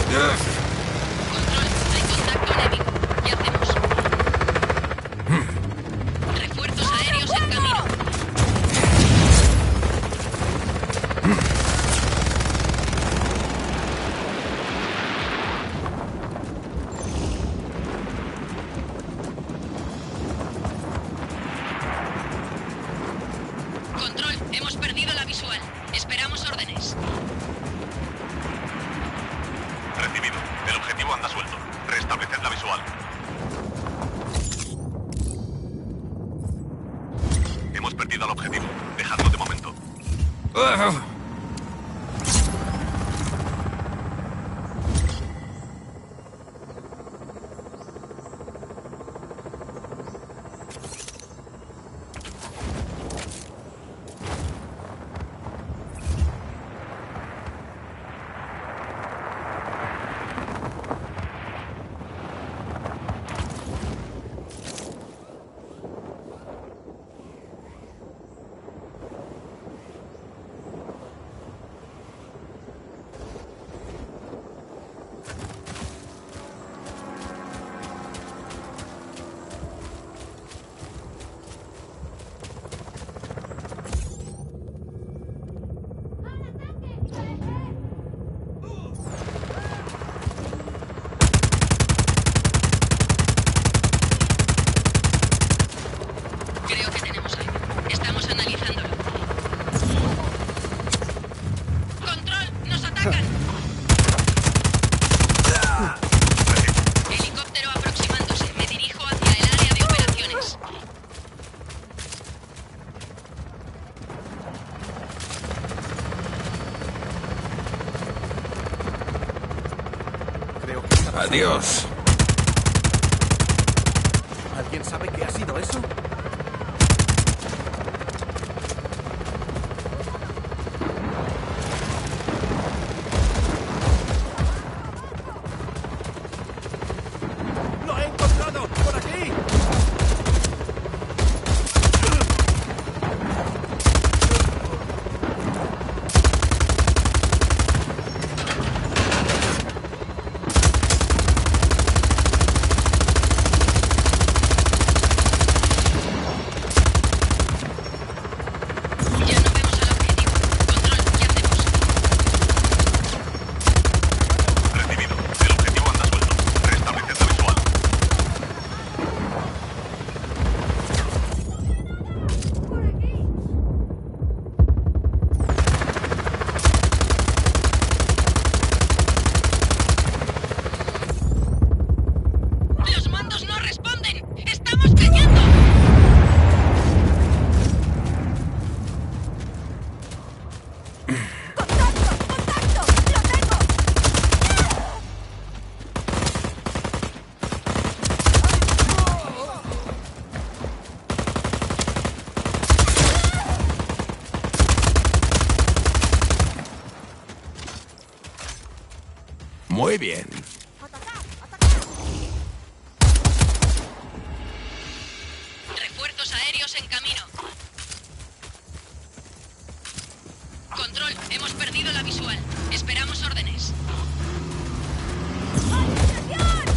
Control, hay contacto enemigo. ¿Qué hacemos? Refuerzos aéreos en camino. Control, hemos perdido la visual. Esperamos órdenes. Recibido. El objetivo anda suelto. Restableced la visual. Hemos perdido al objetivo. Dejadlo de momento. Creo que tenemos algo. Estamos analizándolo. ¡Control! ¡Nos atacan! Helicóptero aproximándose. Me dirijo hacia el área de operaciones. Creo que... Adiós. ¿Alguien sabe qué ha sido eso? ¡Lo he encontrado! ¡Por aquí! Ya no vemos al objetivo. Control, ¿qué hacemos? Recibido. El objetivo anda suelto. Restableced la visual. ¡Los mandos no responden! ¡Estamos cayendo! Muy bien. Refuerzos aéreos en camino. Control, hemos perdido la visual. Esperamos órdenes.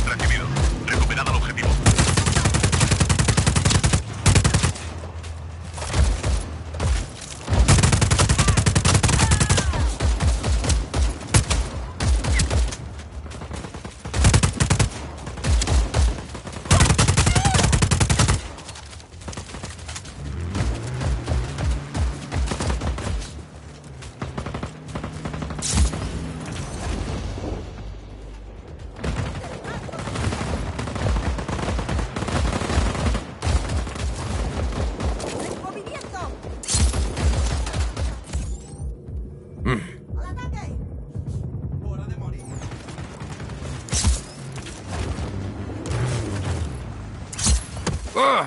Recibido. Recuperad al objetivo. ¡Ah!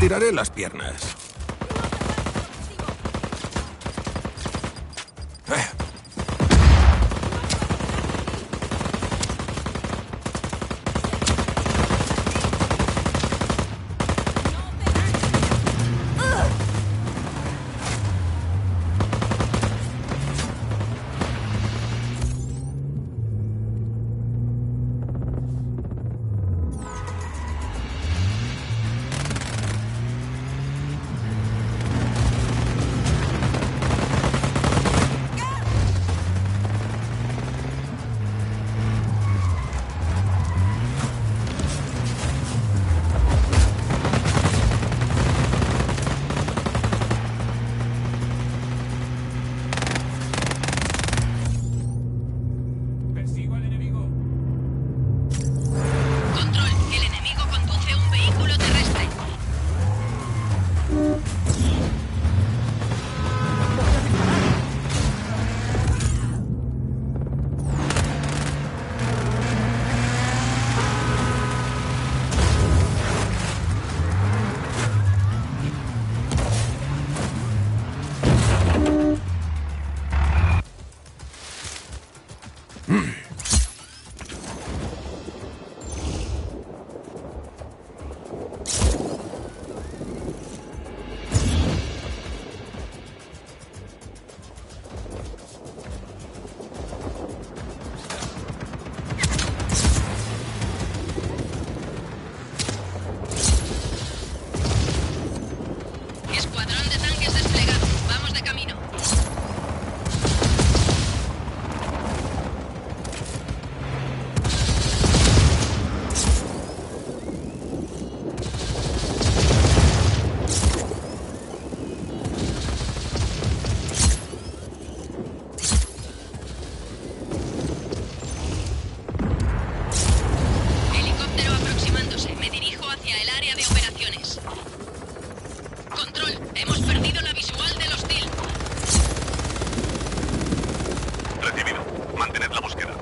estiraré las piernas. Control, el enemigo conduce un vehículo terrestre. Escuadrón de tanques desplegado. Vamos de camino. Helicóptero aproximándose. Me dirijo hacia el área de operaciones. Control, hemos perdido la visual del hostil. Recibido. Mantened la búsqueda.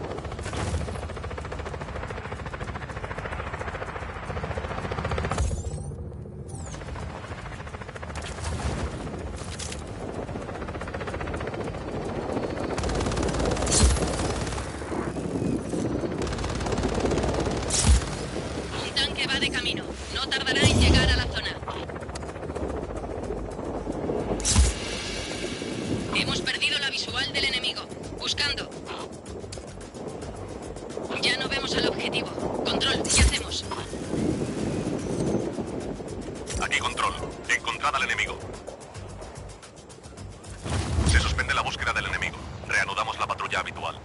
Un tanque va de camino. No tardará en llegar a la zona. Hemos perdido la visual del enemigo. Buscando. Ya no vemos al objetivo. Control, ¿qué hacemos? Aquí control. Encontrad al enemigo. Se suspende la búsqueda del enemigo. Reanudamos la patrulla habitual.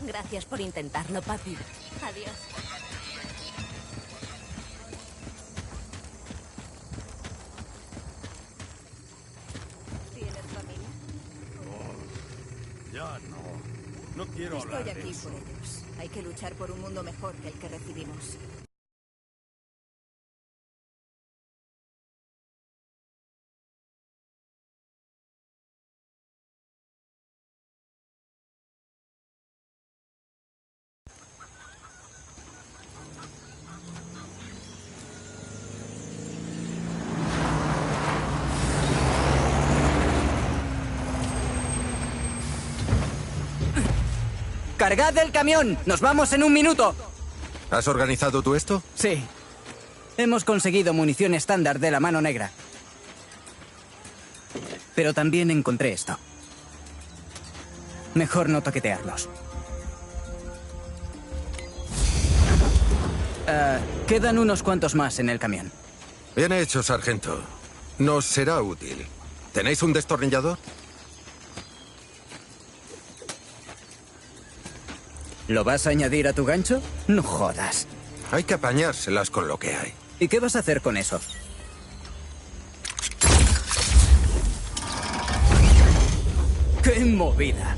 Gracias por intentarlo, papi. Adiós. ¿Tienes familia? Ya no. No quiero hablar Estoy de aquí eso. por ellos. Hay que luchar por un mundo mejor que el que recibimos. ¡Cargad el camión! ¡Nos vamos en un minuto! ¿Has organizado tú esto? Sí. Hemos conseguido munición estándar de la Mano Negra. Pero también encontré esto. Mejor no toquetearlos. Quedan unos cuantos más en el camión. Bien hecho, sargento. Nos será útil. ¿Tenéis un destornillador? ¿Lo vas a añadir a tu gancho? No jodas. Hay que apañárselas con lo que hay. ¿Y qué vas a hacer con eso? ¡Qué movida!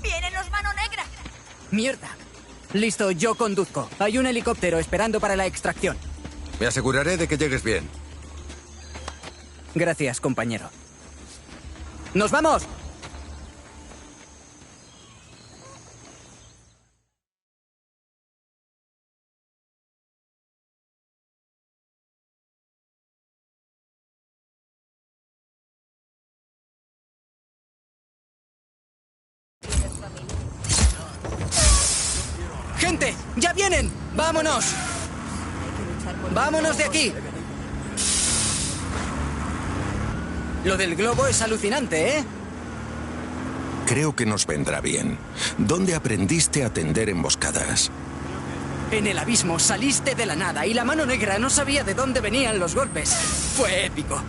¡Vienen los Mano Negra! ¡Mierda! Listo, yo conduzco. Hay un helicóptero esperando para la extracción. Me aseguraré de que llegues bien. Gracias, compañero. ¡Nos vamos! ¡Gente! ¡Ya vienen! ¡Vámonos! Hay que luchar por un ¡Vámonos mundo de aquí! Lo del globo es alucinante, ¿eh? Creo que nos vendrá bien. ¿Dónde aprendiste a tender emboscadas? En el abismo saliste de la nada y la Mano Negra no sabía de dónde venían los golpes. Fue épico.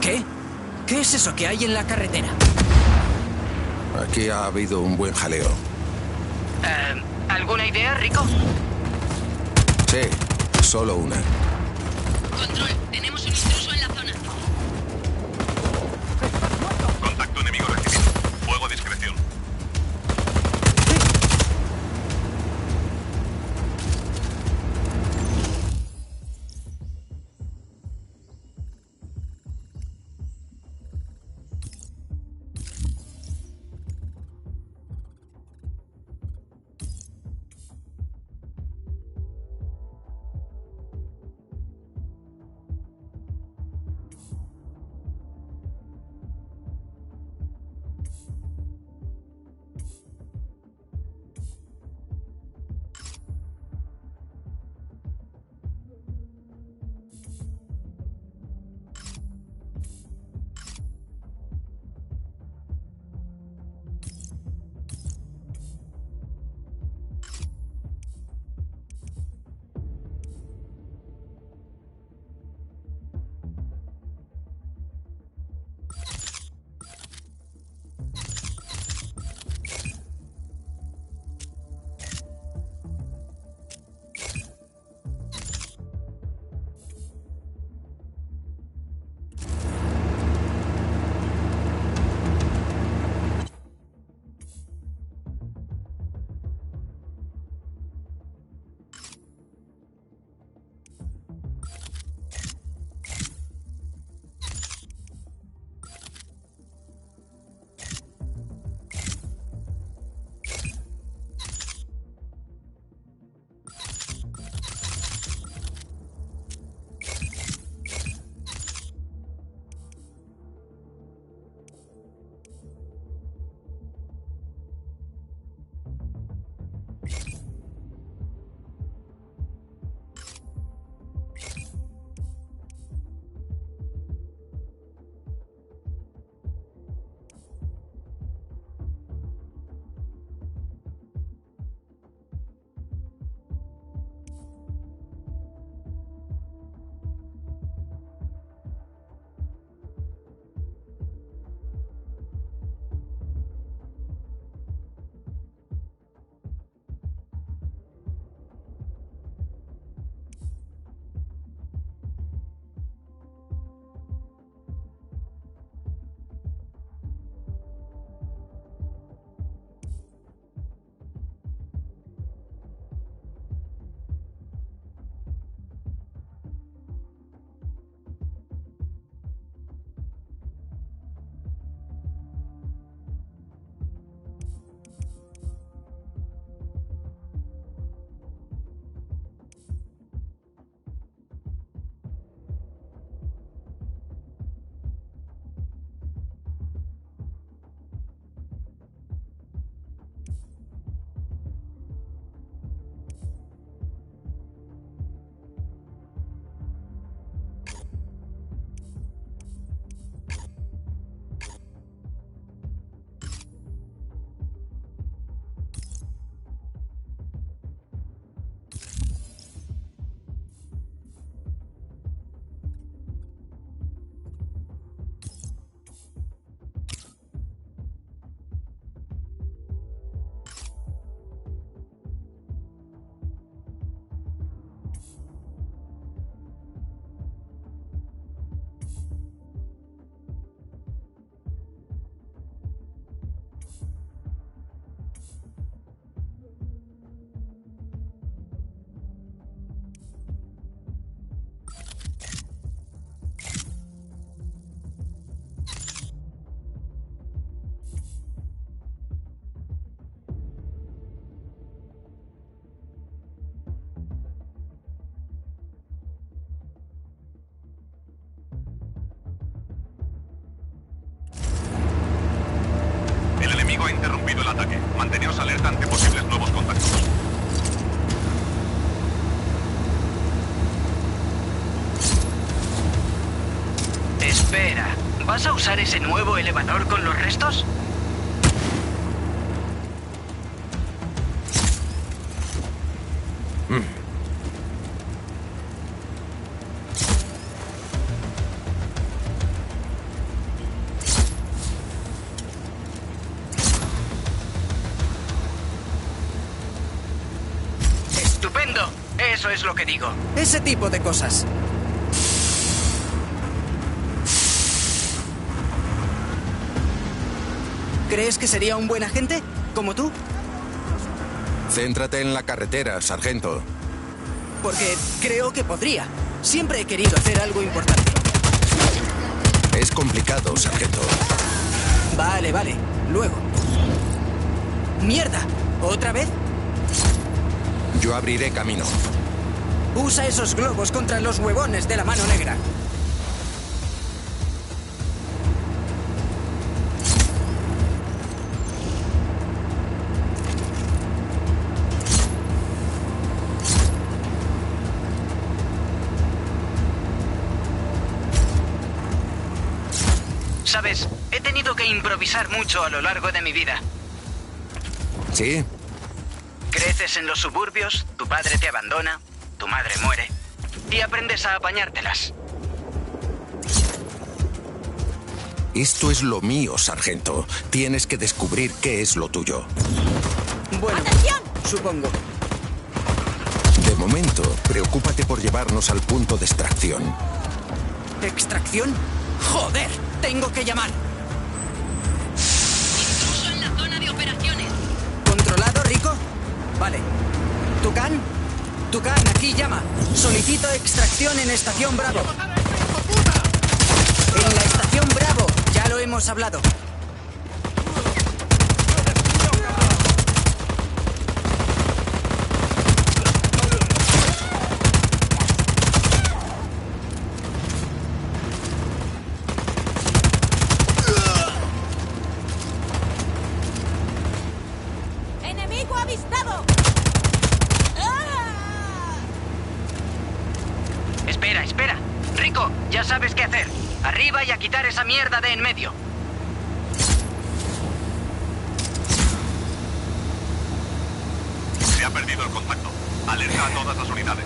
¿Qué? ¿Qué es eso que hay en la carretera? Aquí ha habido un buen jaleo. ¿Alguna idea, Rico? Sí, solo una. Control, tenemos un intruso en la zona. Contacto enemigo recibido. Fuego a discreción. interrumpido el ataque. Manteneos alerta ante posibles nuevos contactos. Espera, ¿vas a usar ese nuevo elevador con los restos? ¡Estupendo! Eso es lo que digo. Ese tipo de cosas. ¿Crees que sería un buen agente? ¿Como tú? Céntrate en la carretera, sargento. Porque creo que podría. Siempre he querido hacer algo importante. Es complicado, sargento. Vale, vale. Luego. ¡Mierda! ¿Otra vez? Yo abriré camino. Usa esos globos contra los huevones de la mano negra. Sabes, he tenido que improvisar mucho a lo largo de mi vida. ¿Sí? Creces en los suburbios, tu padre te abandona, tu madre muere, y aprendes a apañártelas. Esto es lo mío, sargento. Tienes que descubrir qué es lo tuyo. Bueno, ¡Atención! supongo. De momento, preocúpate por llevarnos al punto de extracción. ¿Extracción? ¡Joder! Tengo que llamar. Intruso en la zona de operaciones. ¿Controlado, Rico? Vale. ¿Tucán? Tucán, aquí llama. Solicito extracción en Estación Bravo. En la Estación Bravo. Ya lo hemos hablado. ¡Enemigo avistado! ¡Ah! Espera, espera. Rico, ya sabes qué hacer. Arriba y a quitar esa mierda de en medio. Se ha perdido el contacto. Alerta a todas las unidades.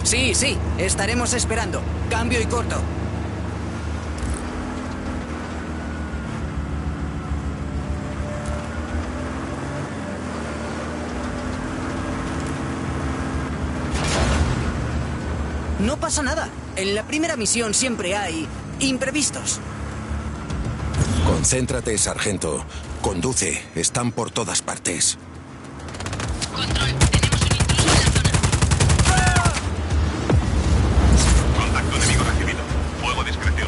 Sí, sí, estaremos esperando. Cambio y corto. No pasa nada. En la primera misión siempre hay imprevistos. Concéntrate, sargento. Conduce. Están por todas partes. Control, tenemos un intruso en la zona. Contacto enemigo recibido. Fuego a discreción.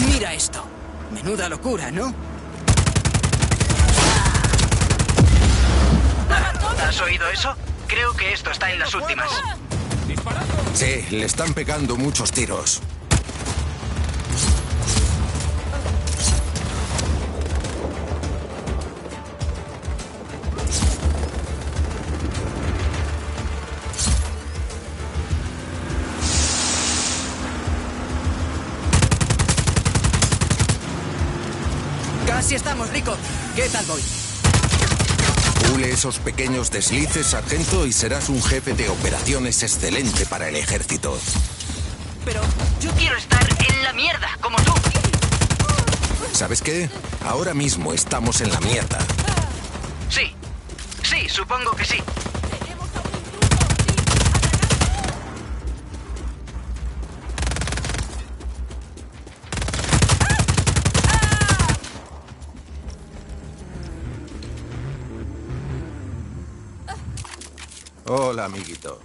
Mira esto. Menuda locura, ¿no? ¿Has oído eso? Creo que esto está en las últimas. Sí, le están pegando muchos tiros. Casi estamos, Rico. ¿Qué tal voy? Pule esos pequeños deslices, sargento, y serás un jefe de operaciones excelente para el ejército. Pero yo quiero estar en la mierda, como tú. ¿Sabes qué? Ahora mismo estamos en la mierda. Sí. Sí, supongo que sí. Hola, amiguito.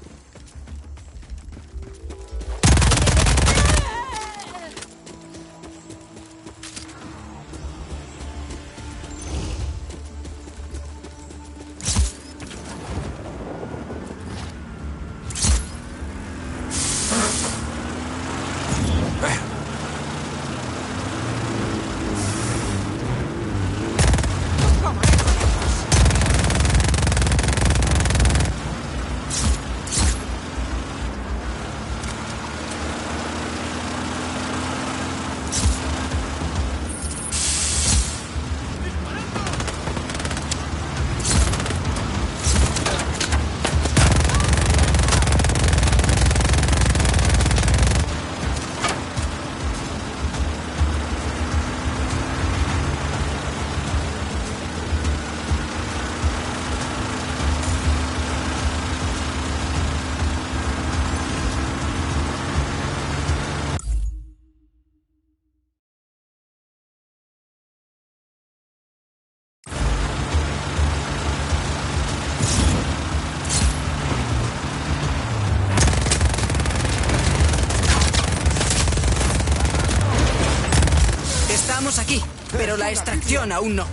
Estamos aquí, pero la extracción aún no.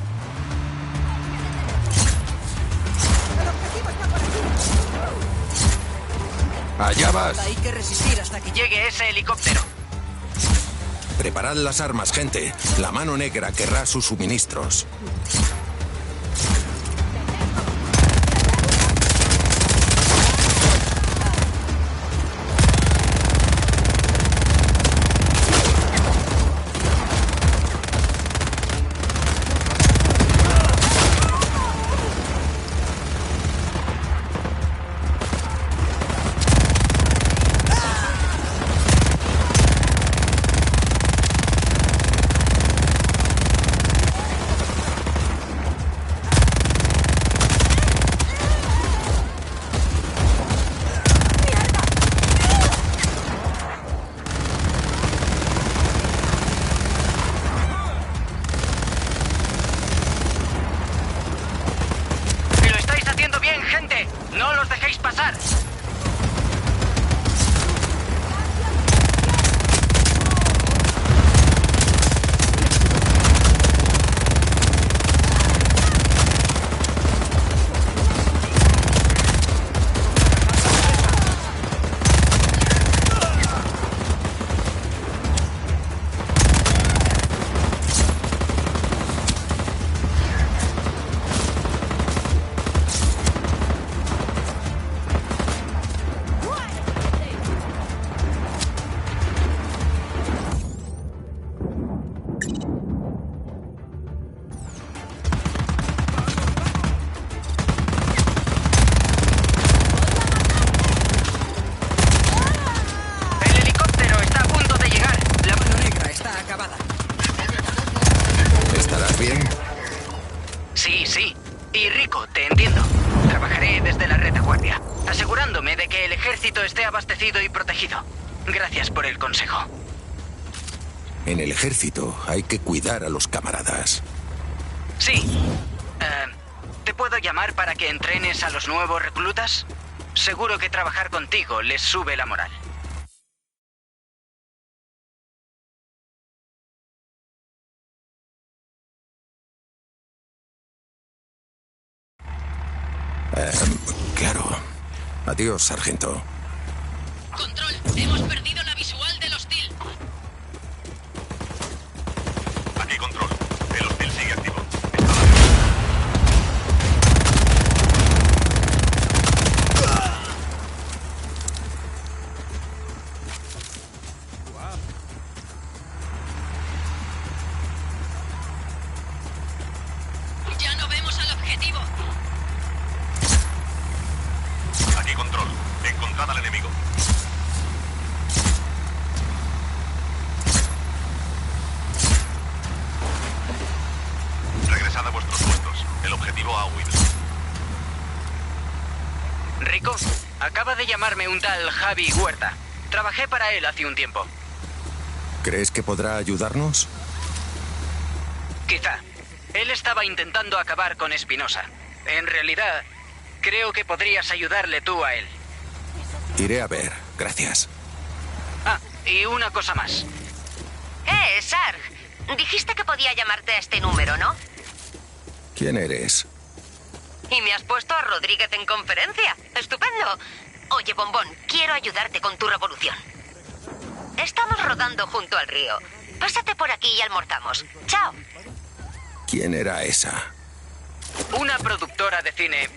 Allá vas. Hay que resistir hasta que llegue ese helicóptero. Preparad las armas, gente. La mano negra querrá sus suministros. ¡No los dejéis pasar! ¿Estarás bien? Sí, sí. Y Rico, te entiendo. Trabajaré desde la retaguardia, asegurándome de que el ejército esté abastecido y protegido. Gracias por el consejo. En el ejército hay que cuidar a los camaradas. Sí. ¿Te puedo llamar para que entrenes a los nuevos reclutas? Seguro que trabajar contigo les sube la moral. Claro. Adiós, sargento. Control, hemos perdido la visual del hostil. Aquí control. El hostil sigue activo. Ya no vemos al objetivo. Aquí control. Encontrad al enemigo. Regresad a vuestros puestos. El objetivo ha huido. Rico, acaba de llamarme un tal Javi Huerta. Trabajé para él hace un tiempo. ¿Crees que podrá ayudarnos? Quizá. Él estaba intentando acabar con Espinosa. En realidad, creo que podrías ayudarle tú a él. Iré a ver. Gracias. Ah, y una cosa más. Sarg. Dijiste que podía llamarte a este número, ¿no? ¿Quién eres? Y me has puesto a Rodríguez en conferencia. ¡Estupendo! Oye, Bombón, quiero ayudarte con tu revolución. Estamos rodando junto al río. Pásate por aquí y almorzamos. ¡Chao! ¿Quién era esa? Una productora de cine.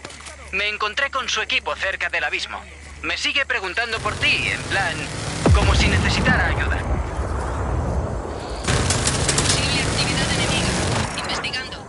Me encontré con su equipo cerca del abismo. Me sigue preguntando por ti, en plan, como si necesitara ayuda. Posible actividad enemiga. Investigando.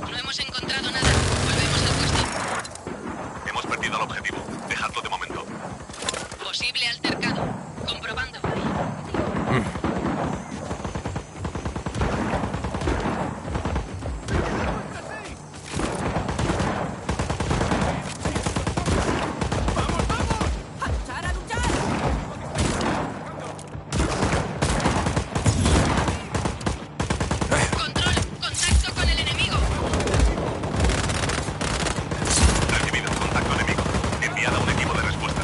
No hemos encontrado nada. Volvemos al puesto. Hemos perdido al objetivo. Dejadlo de momento. Posible altercado. Comprobando. Control, contacto con el enemigo. Recibido. Contacto enemigo. Enviad a un equipo de respuesta.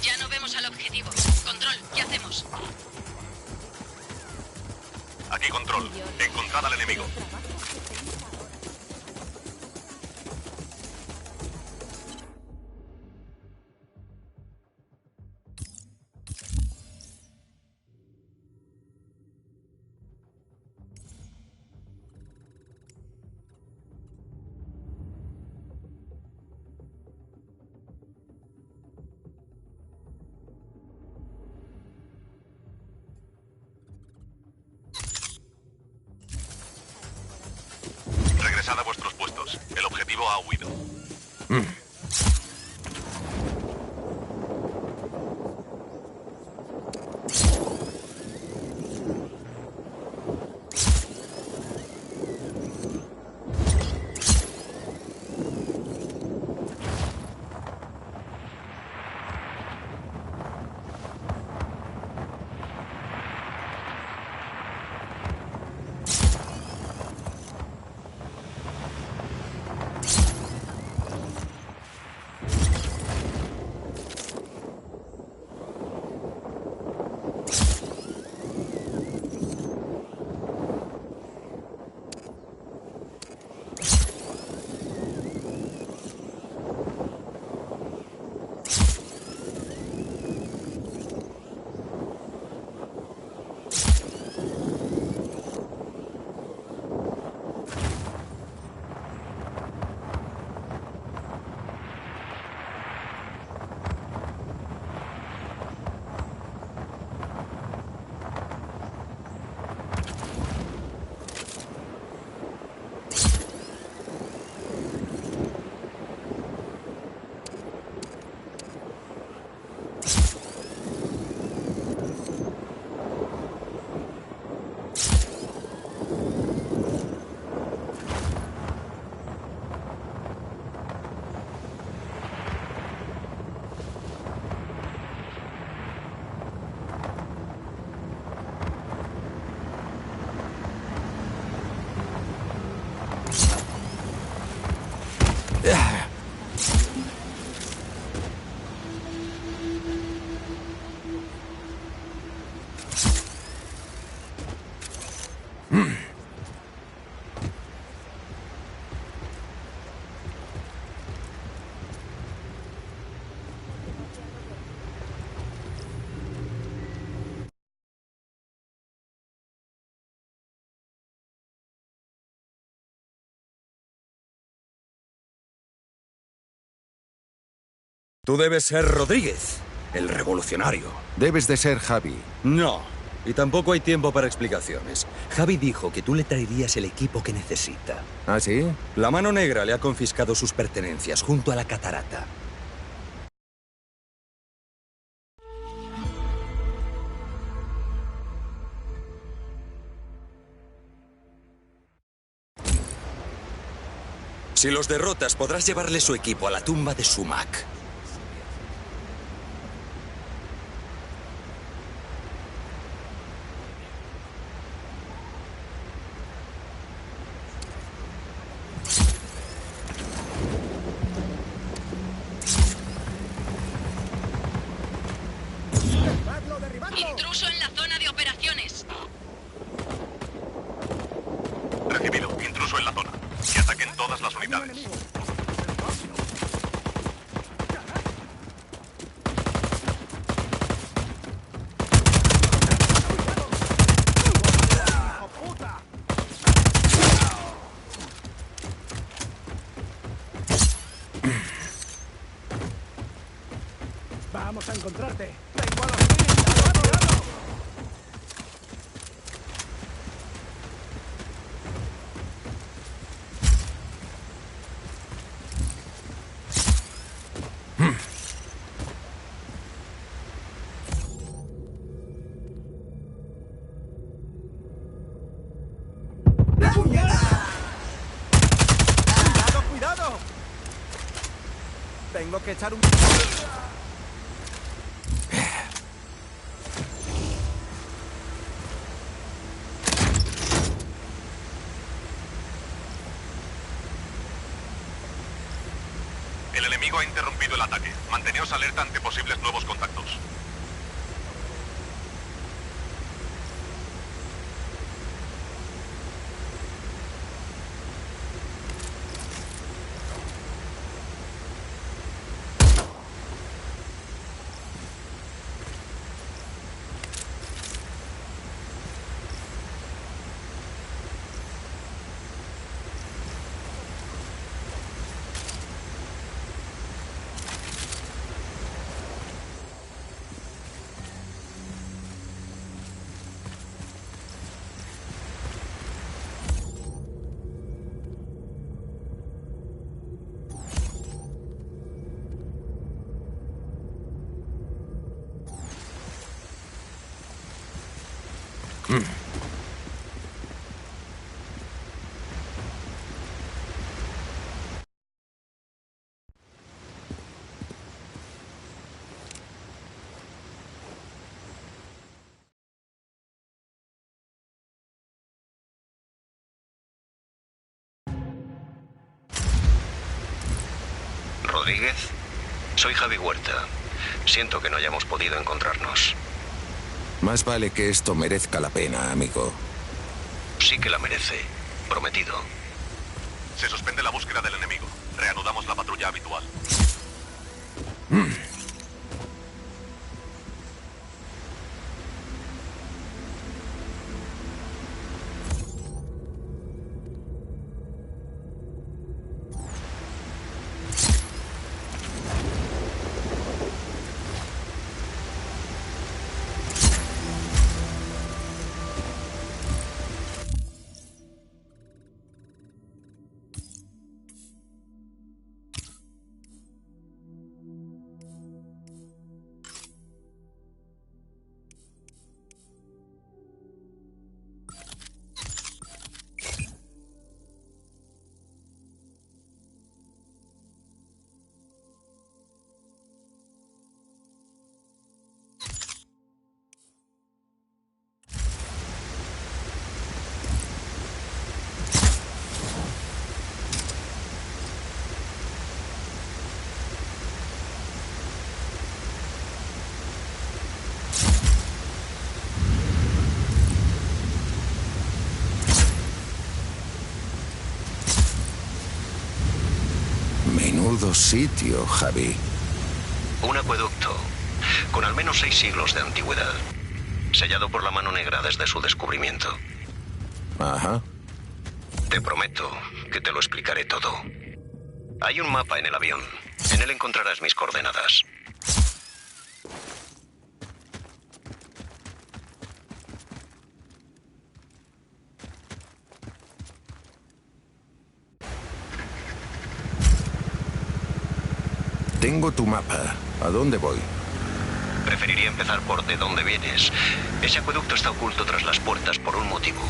Ya no vemos al objetivo. Control, ¿qué hacemos? Aquí control. Encontrad al enemigo. Regresad a vuestros puestos. El objetivo ha ha huido. Tú debes ser Rodríguez, el revolucionario. Debes de ser Javi. No, y tampoco hay tiempo para explicaciones. Javi dijo que tú le traerías el equipo que necesita. ¿Ah, sí? La Mano Negra le ha confiscado sus pertenencias junto a la catarata. Si los derrotas, podrás llevarle su equipo a la tumba de Sumac. Intruso en la zona de operaciones. Recibido. Intruso en la zona. Que ataquen todas las unidades. Vamos a encontrarte. Tengo a los niños. ¡Cuidado, cuidado! Tengo que echar un... El enemigo ha interrumpido el ataque. Manteneos alerta ante posibles nuevos contactos. Rodríguez, soy Javi Huerta. Siento que no hayamos podido encontrarnos. Más vale que esto merezca la pena, amigo. Sí que la merece. Prometido. Se suspende la búsqueda del enemigo. Reanudamos la patrulla habitual. Menudo sitio, Javi. Un acueducto, con al menos 6 siglos de antigüedad, sellado por la mano negra desde su descubrimiento. Ajá. Te prometo que te lo explicaré todo. Hay un mapa en el avión. En él encontrarás mis coordenadas. Tengo tu mapa. ¿A dónde voy? Preferiría empezar por de dónde vienes. Ese acueducto está oculto tras las puertas por un motivo.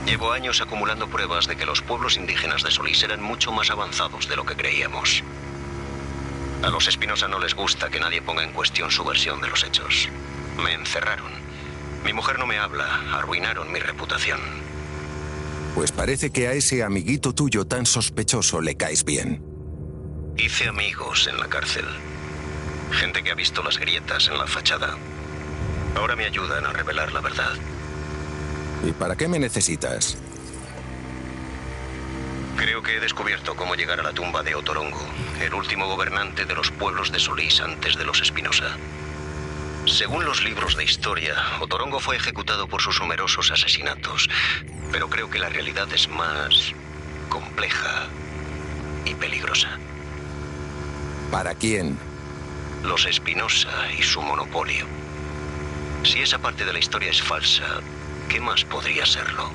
Llevo años acumulando pruebas de que los pueblos indígenas de Solís eran mucho más avanzados de lo que creíamos. A los Espinosa no les gusta que nadie ponga en cuestión su versión de los hechos. Me encerraron. Mi mujer no me habla. Arruinaron mi reputación. Pues parece que a ese amiguito tuyo tan sospechoso le caes bien. Hice amigos en la cárcel. Gente que ha visto las grietas en la fachada. Ahora me ayudan a revelar la verdad. ¿Y para qué me necesitas? Creo que he descubierto cómo llegar a la tumba de Otorongo, el último gobernante de los pueblos de Solís antes de los Espinosa. Según los libros de historia, Otorongo fue ejecutado por sus numerosos asesinatos, pero creo que la realidad es más compleja y peligrosa. ¿Para quién? Los Espinosa y su monopolio. Si esa parte de la historia es falsa, ¿qué más podría serlo?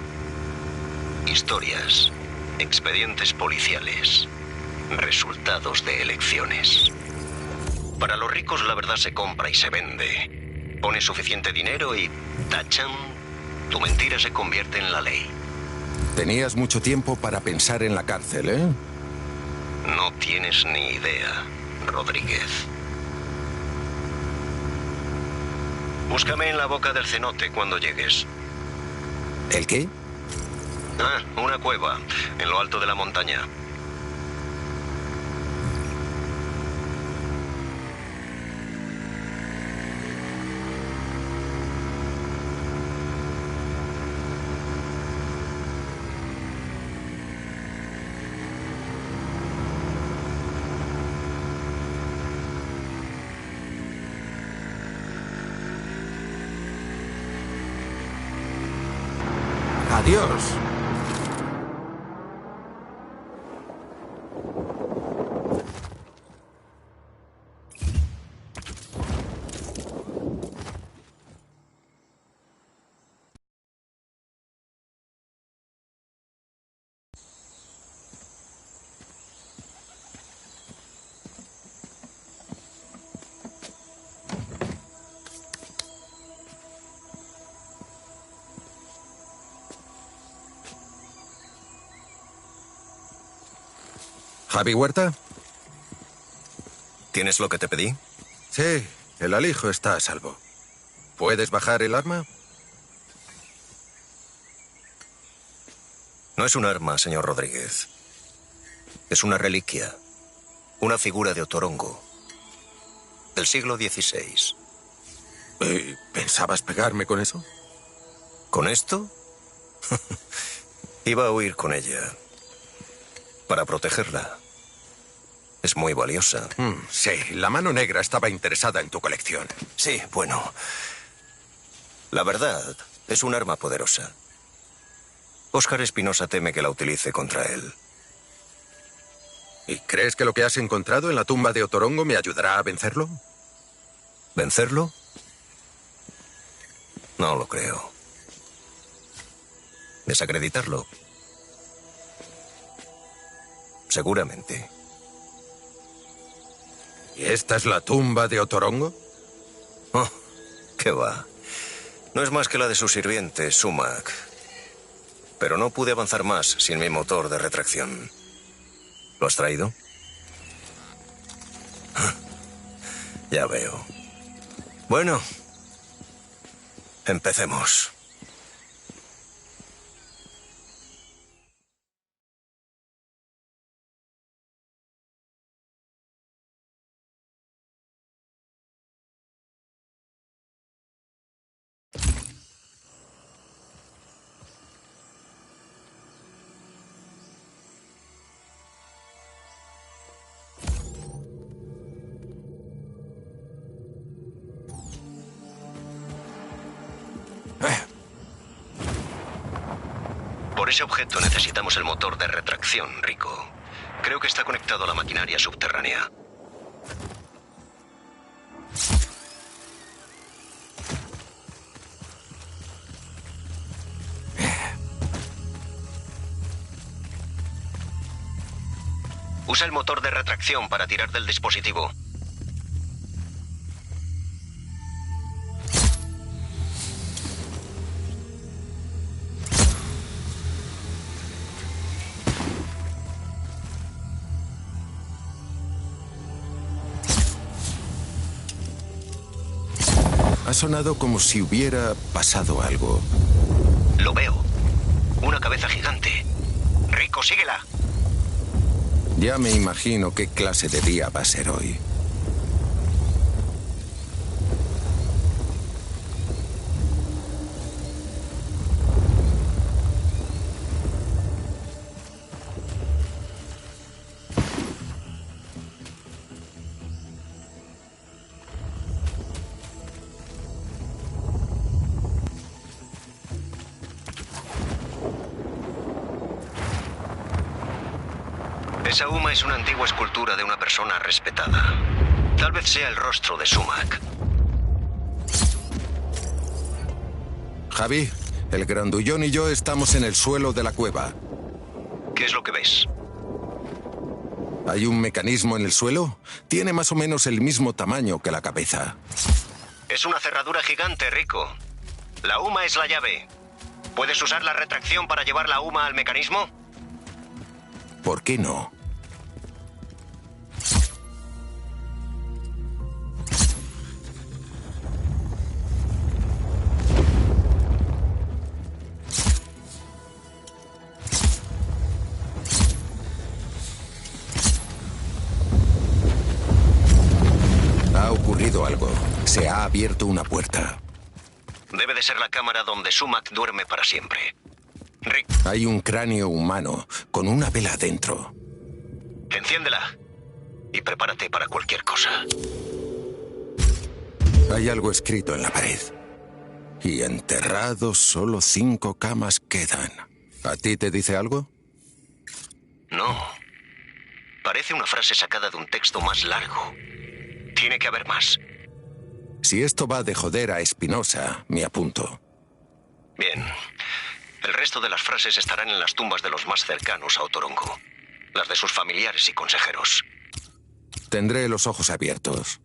Historias, expedientes policiales, resultados de elecciones. Para los ricos la verdad se compra y se vende. Pones suficiente dinero y ¡tachán! Tu mentira se convierte en la ley. Tenías mucho tiempo para pensar en la cárcel, ¿eh? No tienes ni idea, Rodríguez. Búscame en la boca del cenote cuando llegues. ¿El qué? Ah, una cueva, en lo alto de la montaña. Adiós. ¿Javi Huerta? ¿Tienes lo que te pedí? Sí, el alijo está a salvo. ¿Puedes bajar el arma? No es un arma, señor Rodríguez. Es una reliquia. Una figura de Otorongo. Del siglo XVI. ¿Pensabas pegarme con eso? ¿Con esto? Iba a huir con ella. Para protegerla. Es muy valiosa. Sí, la mano negra estaba interesada en tu colección. Sí, bueno. La verdad, es un arma poderosa. Óscar Espinosa teme que la utilice contra él. ¿Y crees que lo que has encontrado en la tumba de Otorongo me ayudará a vencerlo? ¿Vencerlo? No lo creo. ¿Desacreditarlo? Seguramente. ¿Y esta es la tumba de Otorongo? Oh, qué va. No es más que la de su sirviente, Sumac. Pero no pude avanzar más sin mi motor de retracción. ¿Lo has traído? Ya veo. Bueno, empecemos. Por ese objeto necesitamos el motor de retracción, Rico. Creo que está conectado a la maquinaria subterránea. Usa el motor de retracción para tirar del dispositivo. Ha sonado como si hubiera pasado algo. Lo veo. Una cabeza gigante. Rico, síguela. Ya me imagino qué clase de día va a ser hoy. Esa Uma es una antigua escultura de una persona respetada. Tal vez sea el rostro de Sumac. Javi, el grandullón y yo estamos en el suelo de la cueva. ¿Qué es lo que ves? ¿Hay un mecanismo en el suelo? Tiene más o menos el mismo tamaño que la cabeza. Es una cerradura gigante, Rico. La Uma es la llave. ¿Puedes usar la retracción para llevar la Uma al mecanismo? ¿Por qué no? Ha ocurrido algo. Se ha abierto una puerta. Debe de ser la cámara donde Sumac duerme para siempre. Rick, Hay un cráneo humano con una vela dentro. enciéndela. Y prepárate para cualquier cosa. Hay algo escrito en la pared. Y enterrados solo 5 camas quedan. ¿A ti te dice algo? No. Parece una frase sacada de un texto más largo. Tiene que haber más. Si esto va de joder a Espinosa, me apunto. Bien. El resto de las frases estarán en las tumbas de los más cercanos a Otorongo. Las de sus familiares y consejeros. Tendré los ojos abiertos.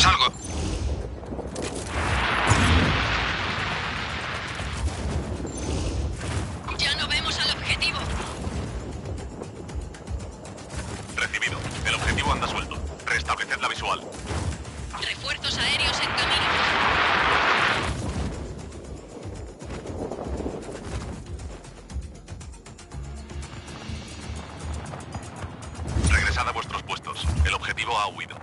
Salgo. Ya no vemos al objetivo. Recibido. El objetivo anda suelto. Restableced la visual. Refuerzos aéreos en camino. Regresad a vuestros puestos. El objetivo ha huido.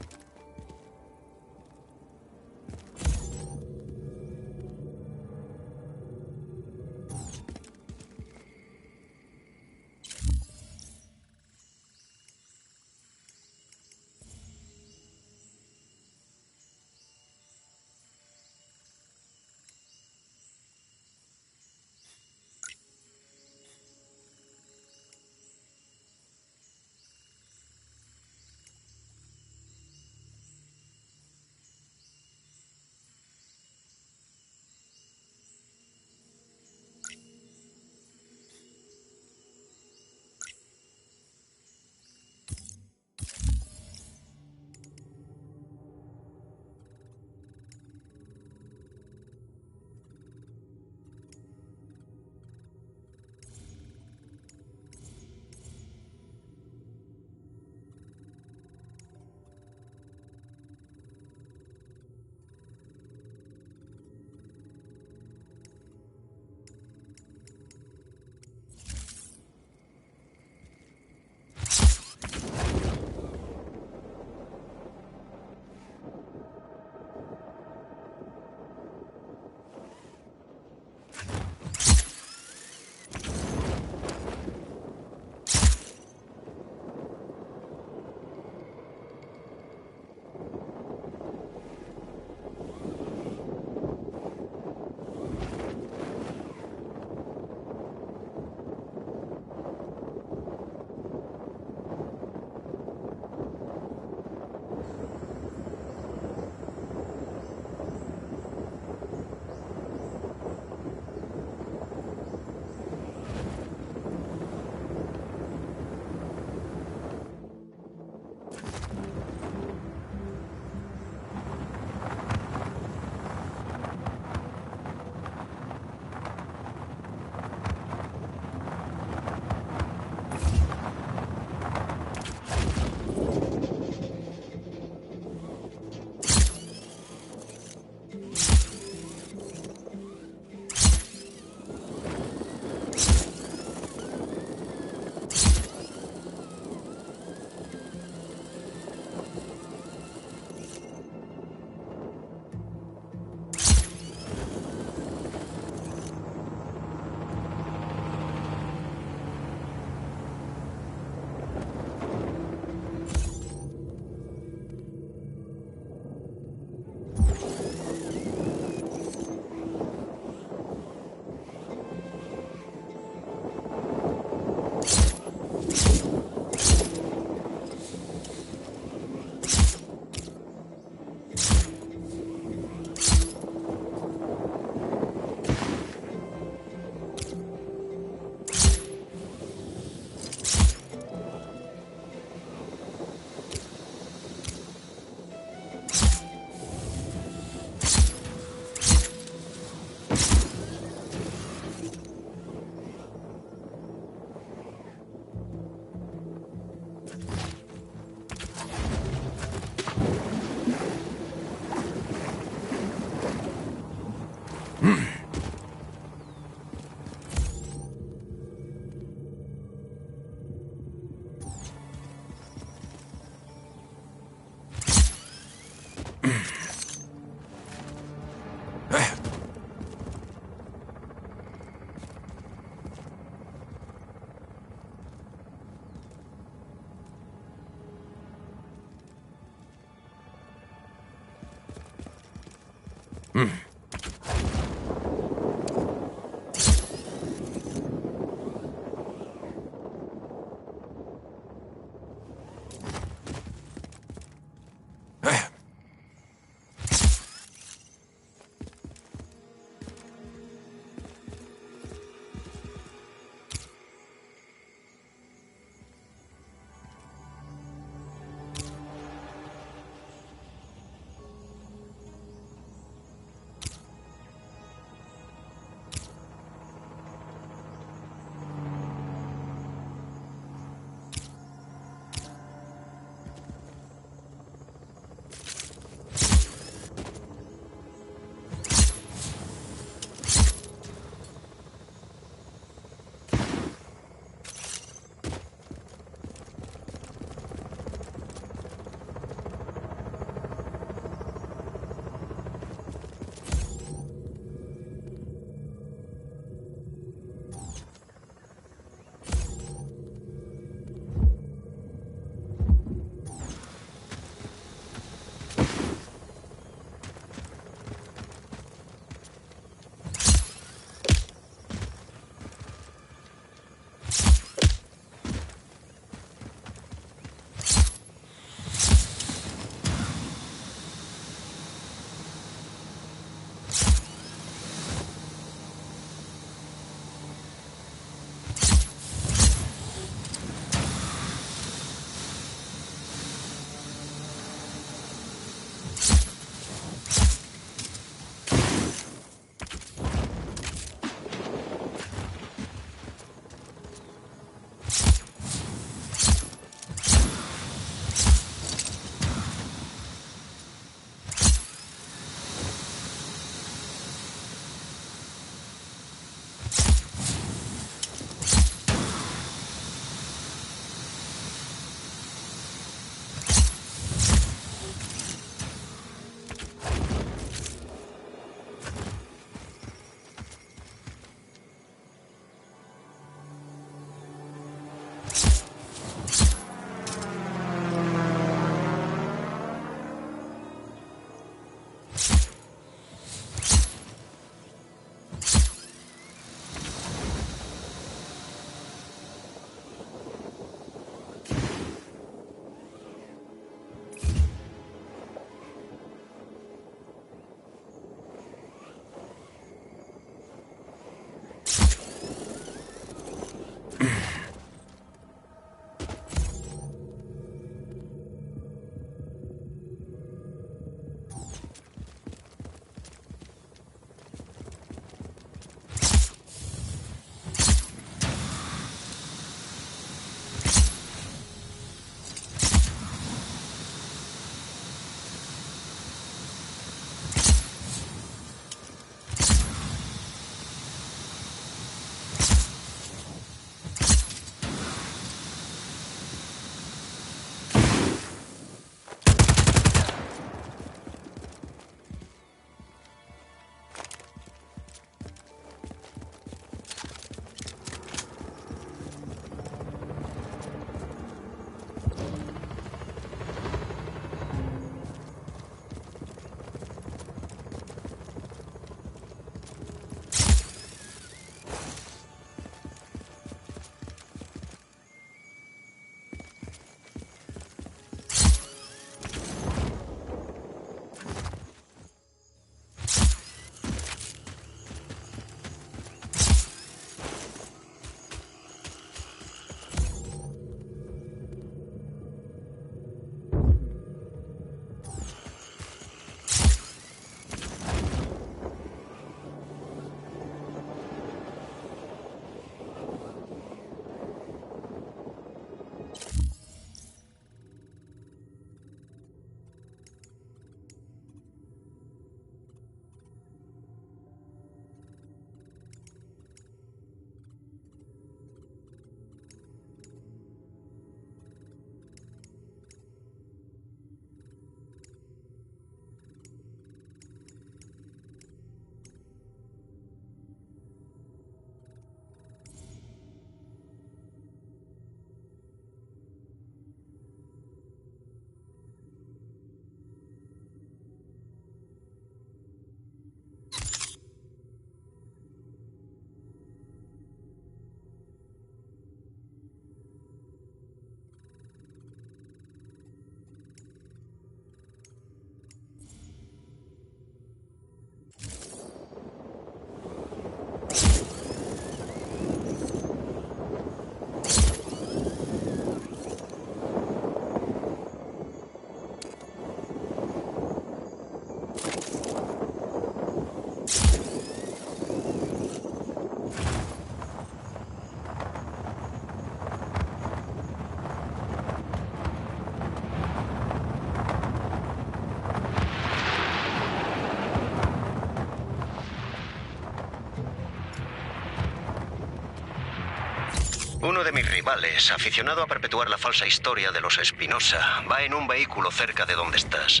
Uno de mis rivales, aficionado a perpetuar la falsa historia de los Espinosa, va en un vehículo cerca de donde estás.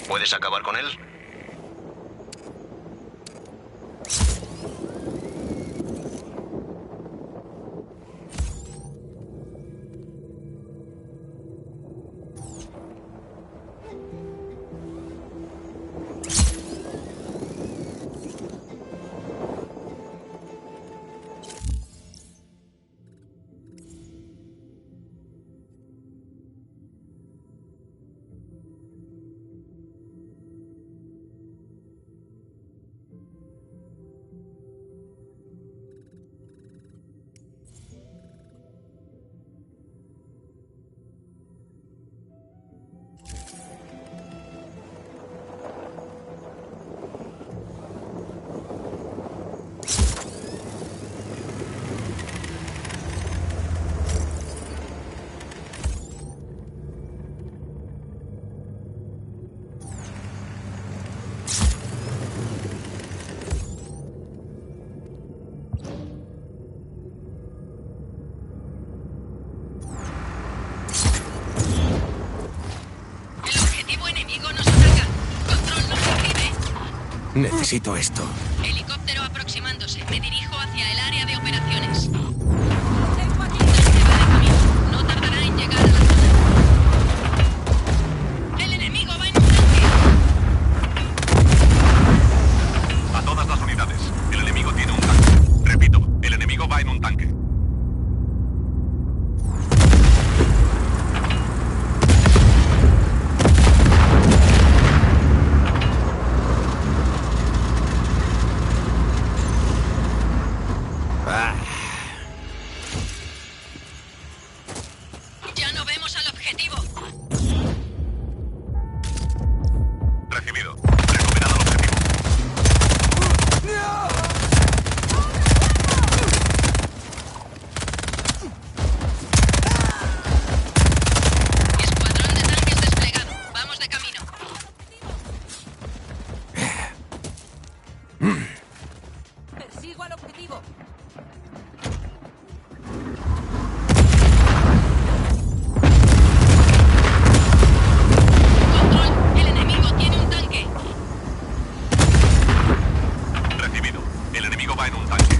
¿Puedes acabar con él? Necesito esto. Helicóptero aproximándose. Me dirijo hacia el área de operaciones. Un tanque va de camino. No tardará en llegar a la zona. El enemigo va en un tanque. A todas las unidades. El enemigo tiene un tanque. Repito, el enemigo va en un tanque. Ya no vemos al objetivo. Recibido. Recuperado el objetivo. Escuadrón de tanques desplegado. Vamos de camino. Persigo al objetivo. Control. El enemigo tiene un tanque. Recibido. El enemigo va en un tanque.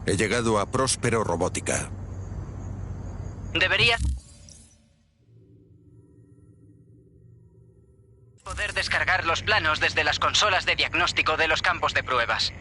He llegado a Próspero Robótica. Deberías poder descargar los planos desde las consolas de diagnóstico de los campos de pruebas.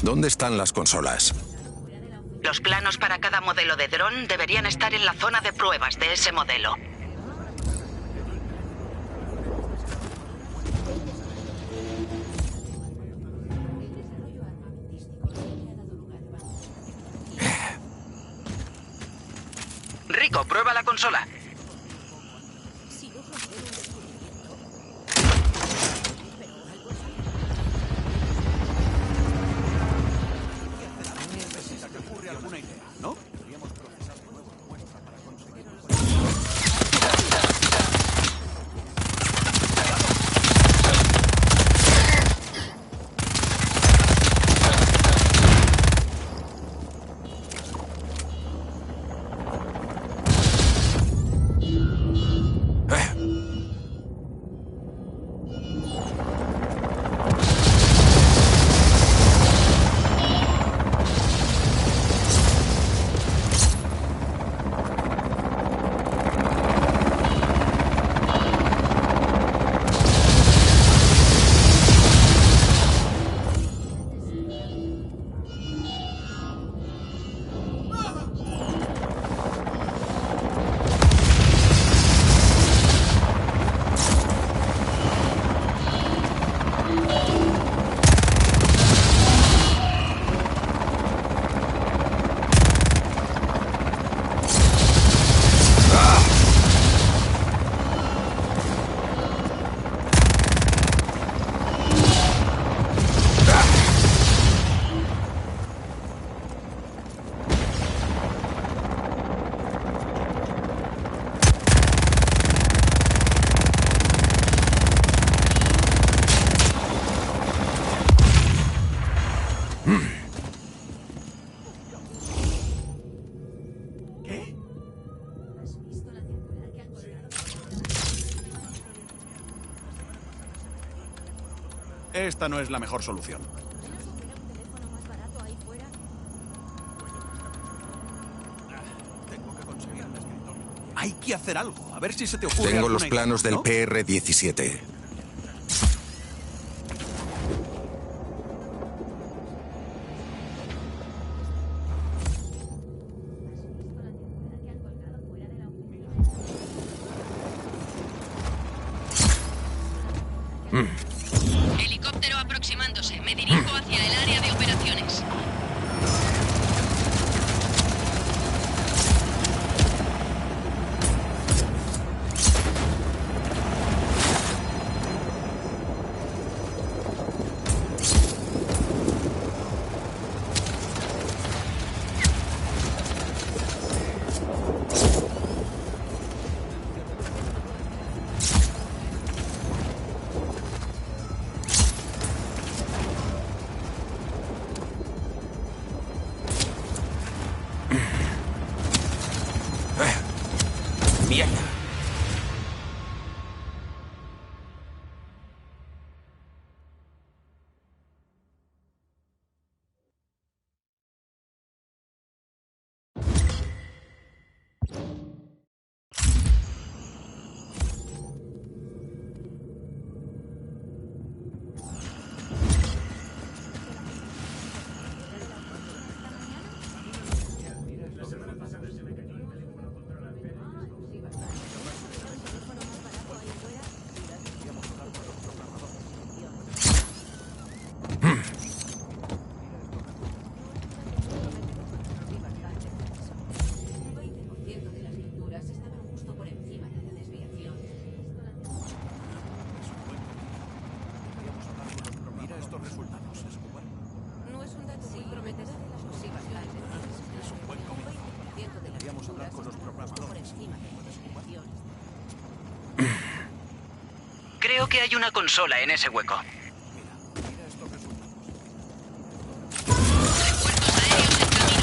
¿Dónde están las consolas? Los planos para cada modelo de dron deberían estar en la zona de pruebas de ese modelo. Rico, prueba la consola. ¿Alguna idea, no? Esta no es la mejor solución. Tengo que conseguir un escritorio. Hay que hacer algo. A ver si se te ocurre. Tengo los alguna planos idea, del ¿no? PR-17. Helicóptero aproximándose. Me dirijo hacia el área de operaciones. Mierda. Mira estos resultados. Es un buen... No es un dato muy prometedor. Sí, bastante. Es un buen comienzo. Deberíamos hablar con los programadores. Creo que hay una consola en ese hueco. Mira estos resultados. Refuerzos aéreos en camino.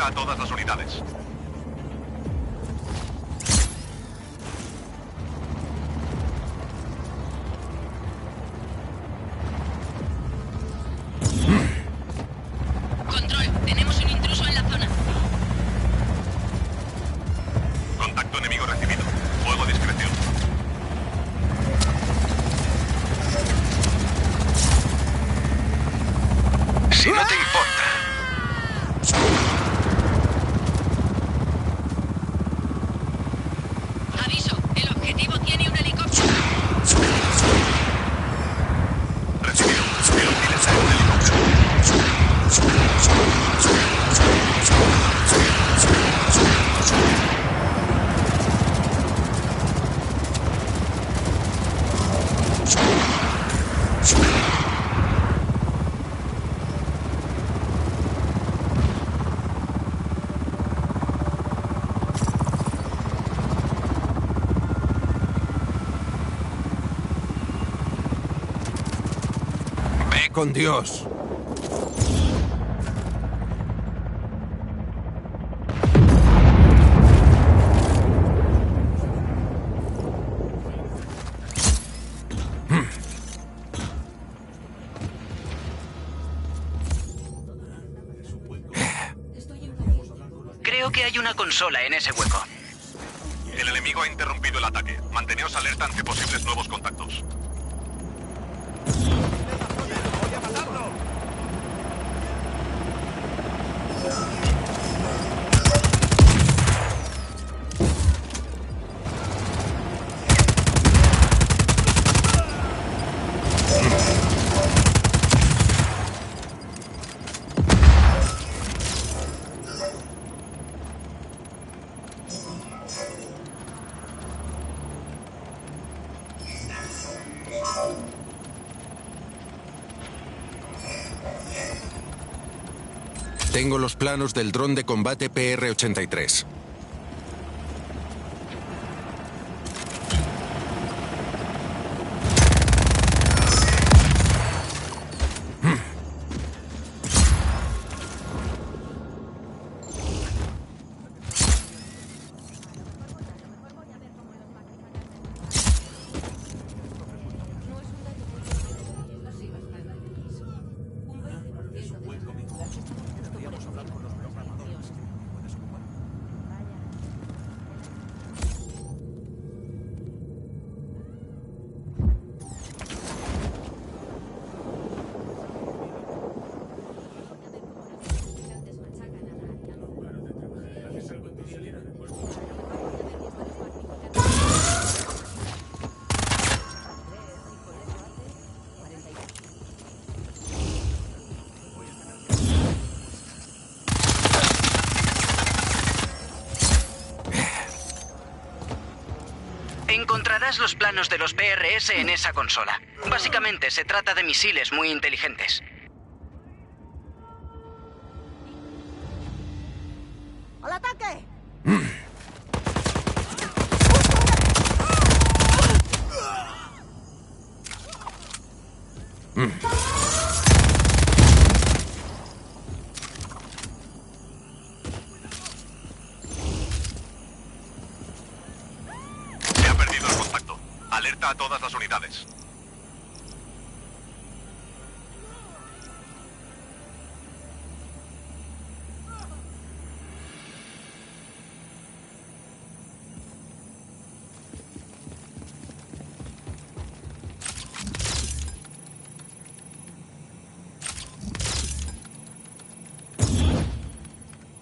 Alerta a todas las unidades. Control, tenemos un intruso en la zona. Contacto enemigo recibido. Fuego discreción. Si no te importa. Aviso, el objetivo tiene un helicóptero. Recibido. El hostil está en un helicóptero. Ve con Dios. Creo que hay una consola en ese hueco. El enemigo ha interrumpido el ataque. Manteneos alerta ante posibles nuevos contactos. Tengo los planos del dron de combate PR-83. Encontrarás los planos de los PRS en esa consola. Básicamente se trata de misiles muy inteligentes. ¡Al ataque! Se ha perdido el contacto. Alerta a todas las unidades.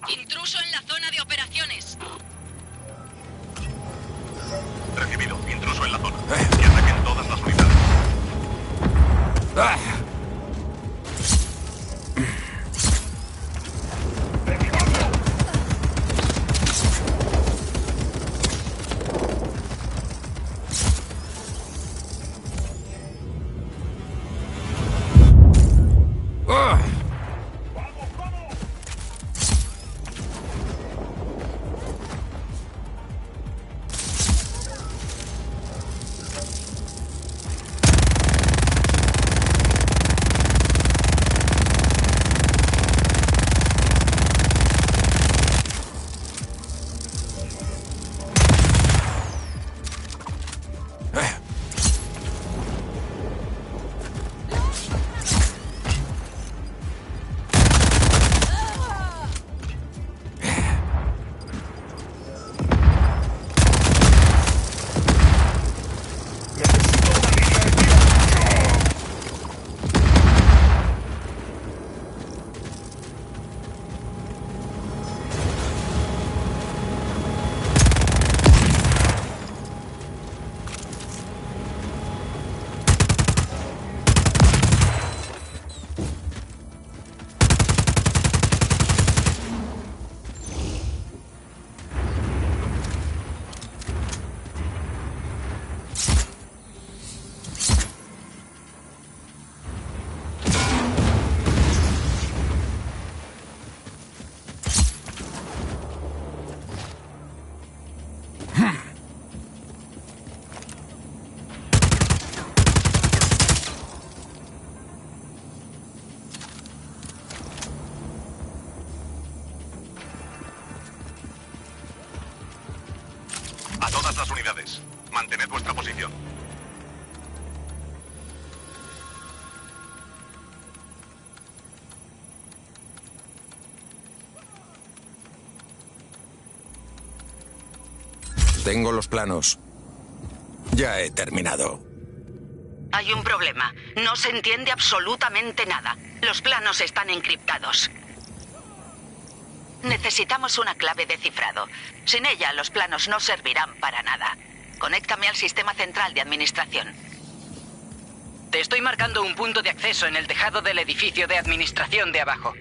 Intruso en la zona de operaciones. Recibido. Intruso en la zona. Y ataquen todas las unidades. A todas las unidades, mantened vuestra posición. Tengo los planos. Ya he terminado. Hay un problema. No se entiende absolutamente nada. Los planos están encriptados. Necesitamos una clave de cifrado. Sin ella, los planos no servirán para nada. Conéctame al sistema central de administración. Te estoy marcando un punto de acceso en el tejado del edificio de administración de abajo.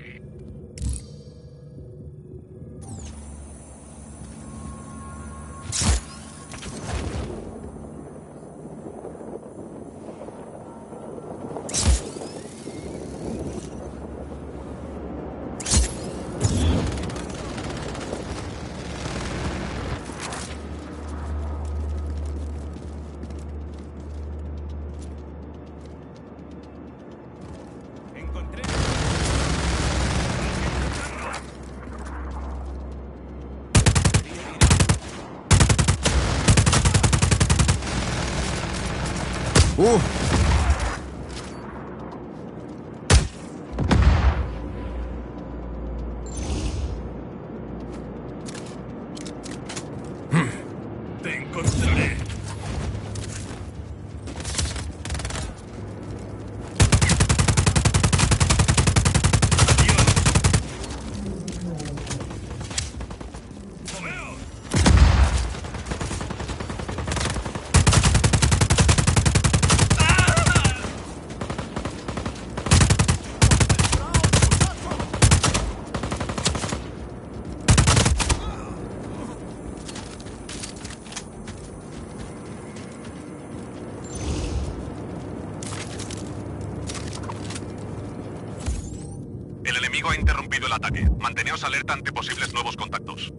Te encontraré. El enemigo ha interrumpido el ataque. Manteneos alerta ante posibles nuevos contactos.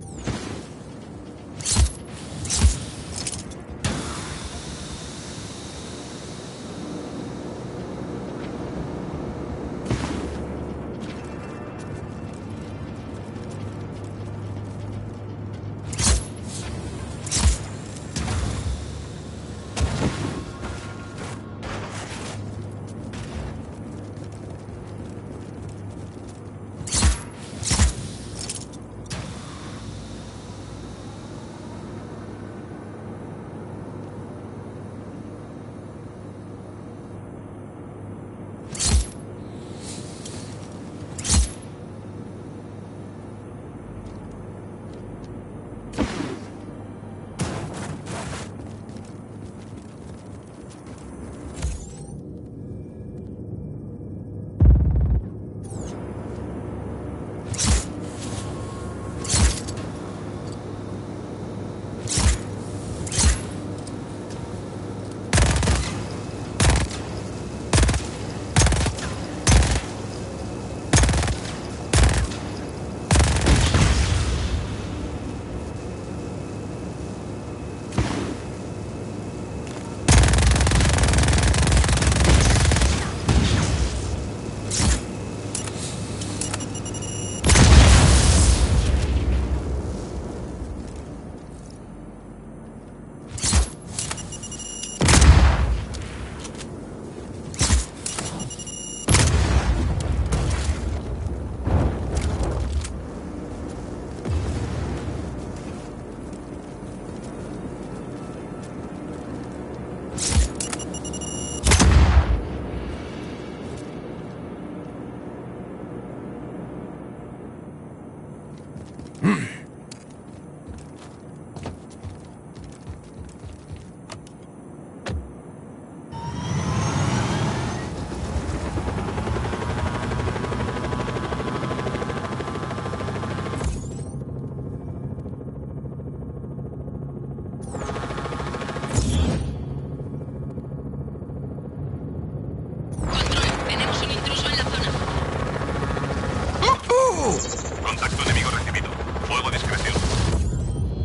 Contacto enemigo recibido. Fuego a discreción.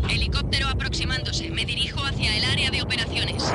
Helicóptero aproximándose. Me dirijo hacia el área de operaciones.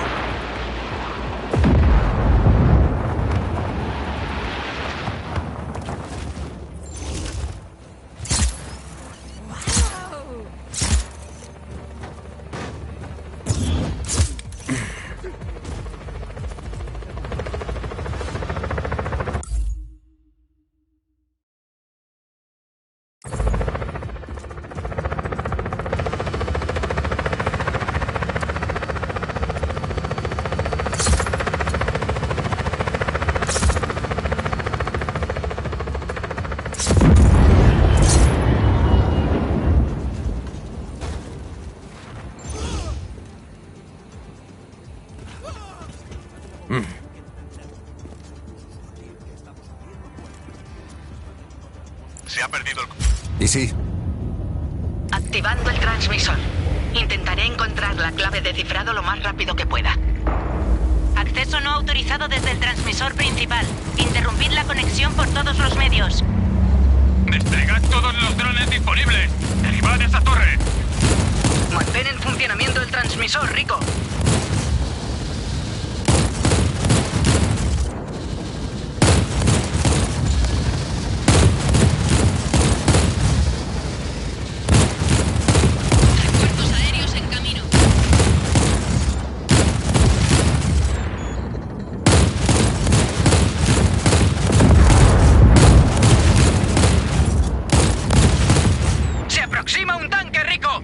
Se ha perdido el... ¿Y sí? Activando el transmisor. Intentaré encontrar la clave de cifrado lo más rápido que pueda. Acceso no autorizado desde el transmisor principal. Interrumpid la conexión por todos los medios. ¡Desplegad todos los drones disponibles! ¡Derribad esa torre! Mantén en funcionamiento el transmisor, Rico. Refuerzos aéreos en camino. ¡Se aproxima un tanque, Rico!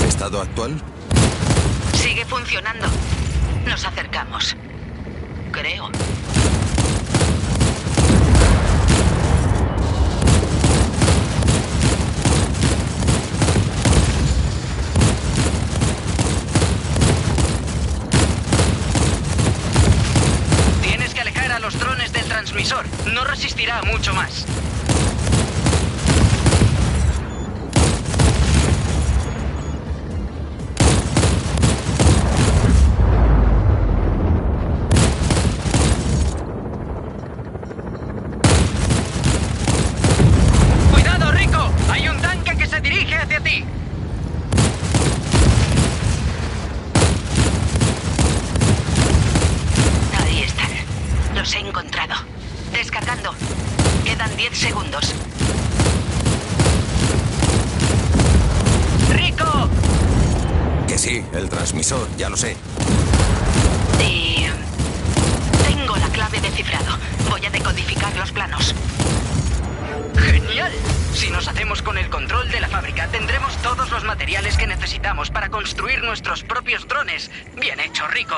¿Estado actual? Sigue funcionando. Nos acercamos. Creo. Tienes que alejar a los drones del transmisor. No resistirá mucho más. ¡Cuidado, Rico! ¡Hay un tanque que se dirige hacia ti! Ahí están. Los he encontrado. Descargando. Quedan 10 segundos. ¡Rico! Que sí, el transmisor, ya lo sé. Y... tengo la clave de cifrado. Voy a decodificar los planos. ¡Genial! Si nos hacemos con el control de la fábrica, tendremos todos los materiales que necesitamos para construir nuestros propios drones. Bien hecho, Rico.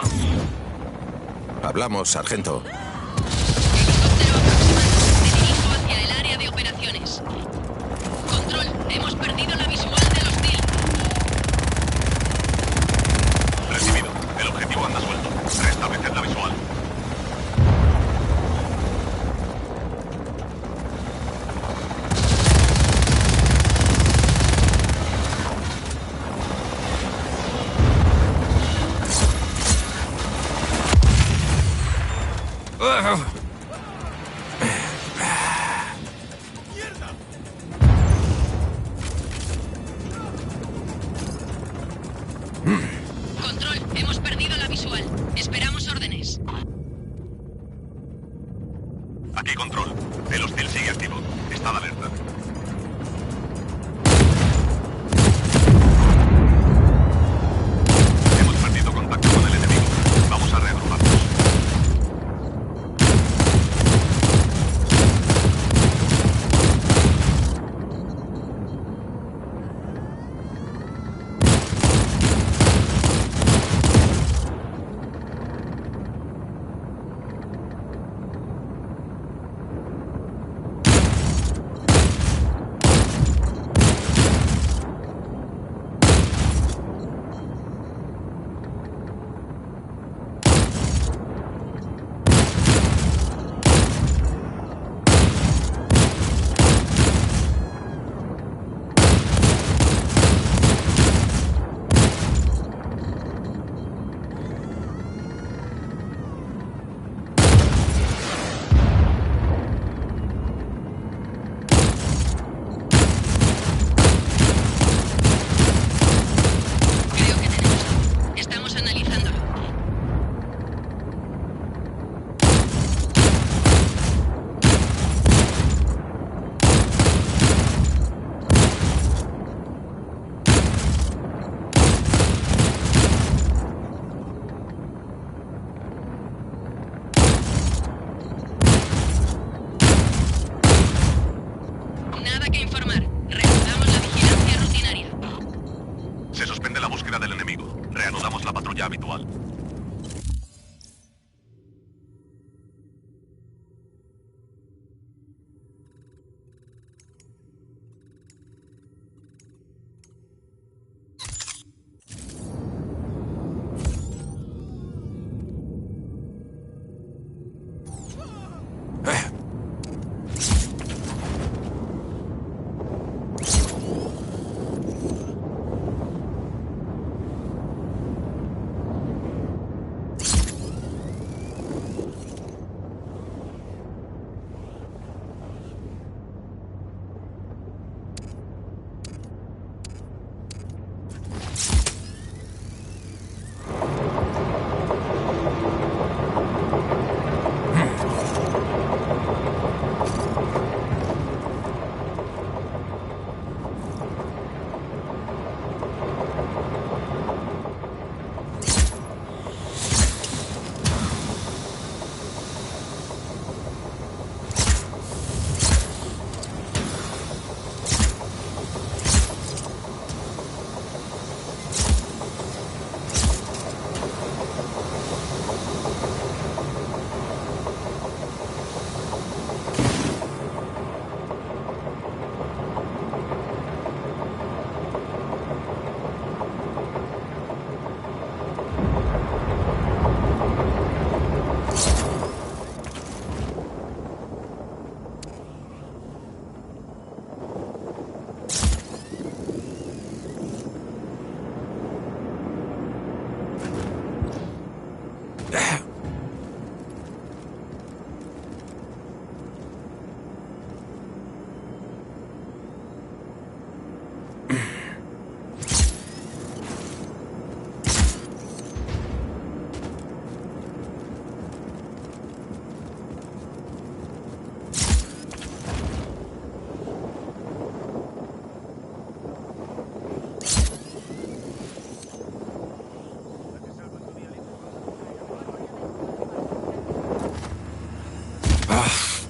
Hablamos, sargento. Helicóptero aproximando. Me dirijo hacia el área de operaciones. Control, hemos perdido la visual del hostil. Recibido. El objetivo anda suelto. Restableced la visual. Control, hemos perdido la visual. Esperamos órdenes. Aquí control. El hostil sigue activo. Estad alerta. Hemos perdido contacto con el enemigo. Vamos a reagruparnos.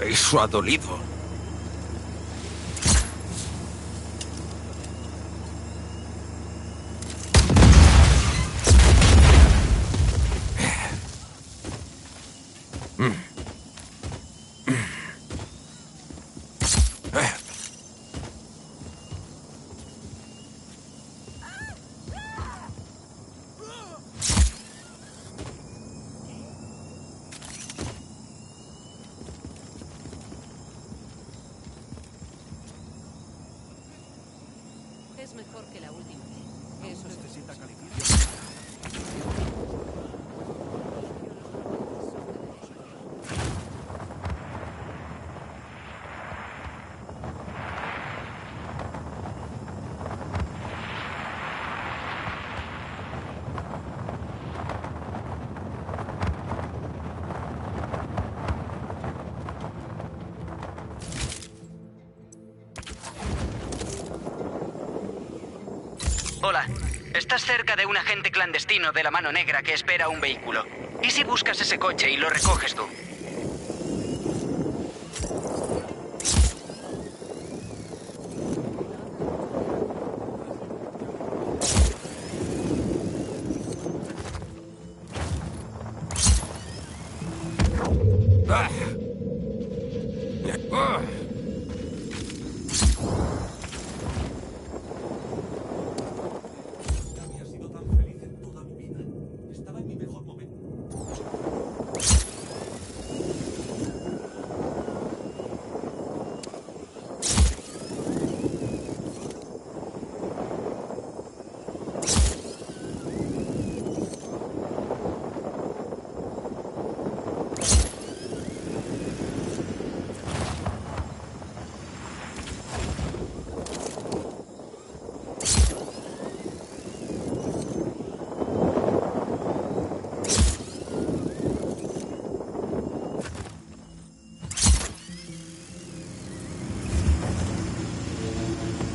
Eso ha dolido. Es mejor que la última vez. Eso Necesita calificación. Hola. Estás cerca de un agente clandestino de la Mano Negra que espera un vehículo. ¿Y si buscas ese coche y lo recoges tú?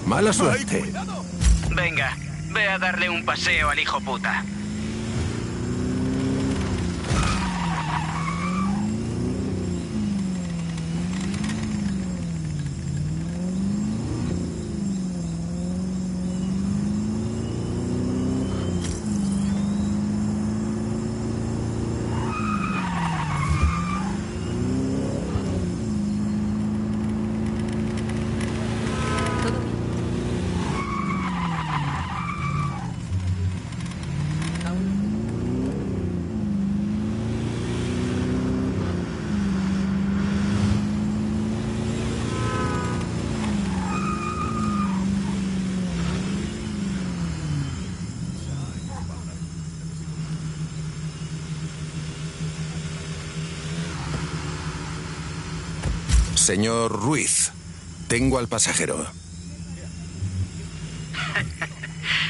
Mala suerte. Venga, ve a darle un paseo al hijo puta. Señor Ruiz, tengo al pasajero.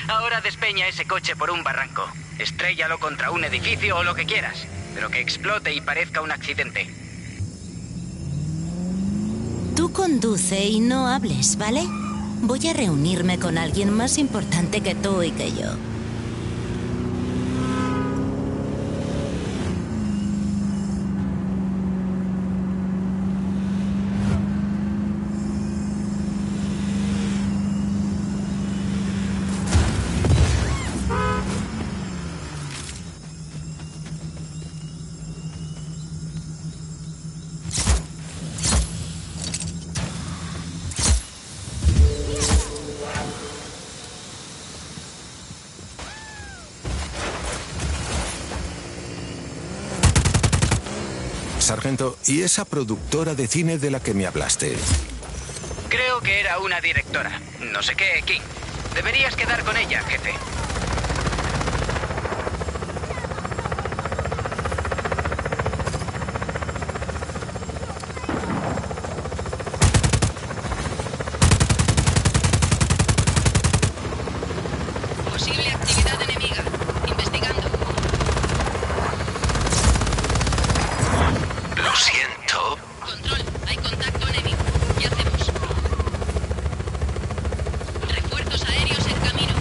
Ahora despeña ese coche por un barranco. Estréllalo contra un edificio o lo que quieras, pero que explote y parezca un accidente. Tú conduce y no hables, ¿vale? Voy a reunirme con alguien más importante que tú y que yo. Sargento, ¿y esa productora de cine de la que me hablaste? Creo que era una directora. No sé qué, King. Deberías quedar con ella, jefe. Posible actividad enemiga. Investigando. Lo siento. Control, hay contacto enemigo. ¿Qué hacemos? Refuerzos aéreos en camino.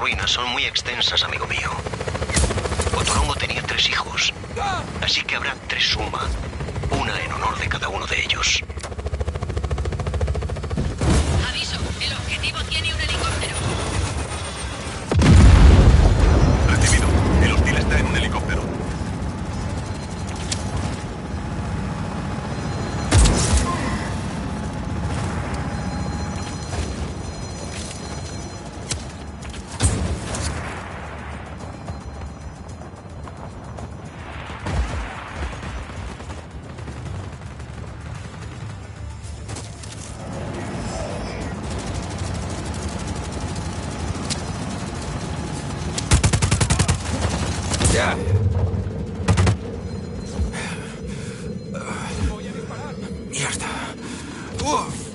ruinas son muy extensas, amigo mío. Otorongo tenía 3 hijos, así que habrá 3 suma, una en honor de cada uno de ellos. Aviso, el objetivo tiene un helicóptero. Recibido. El hostil está en un helicóptero. Ya. Mierda. Uf.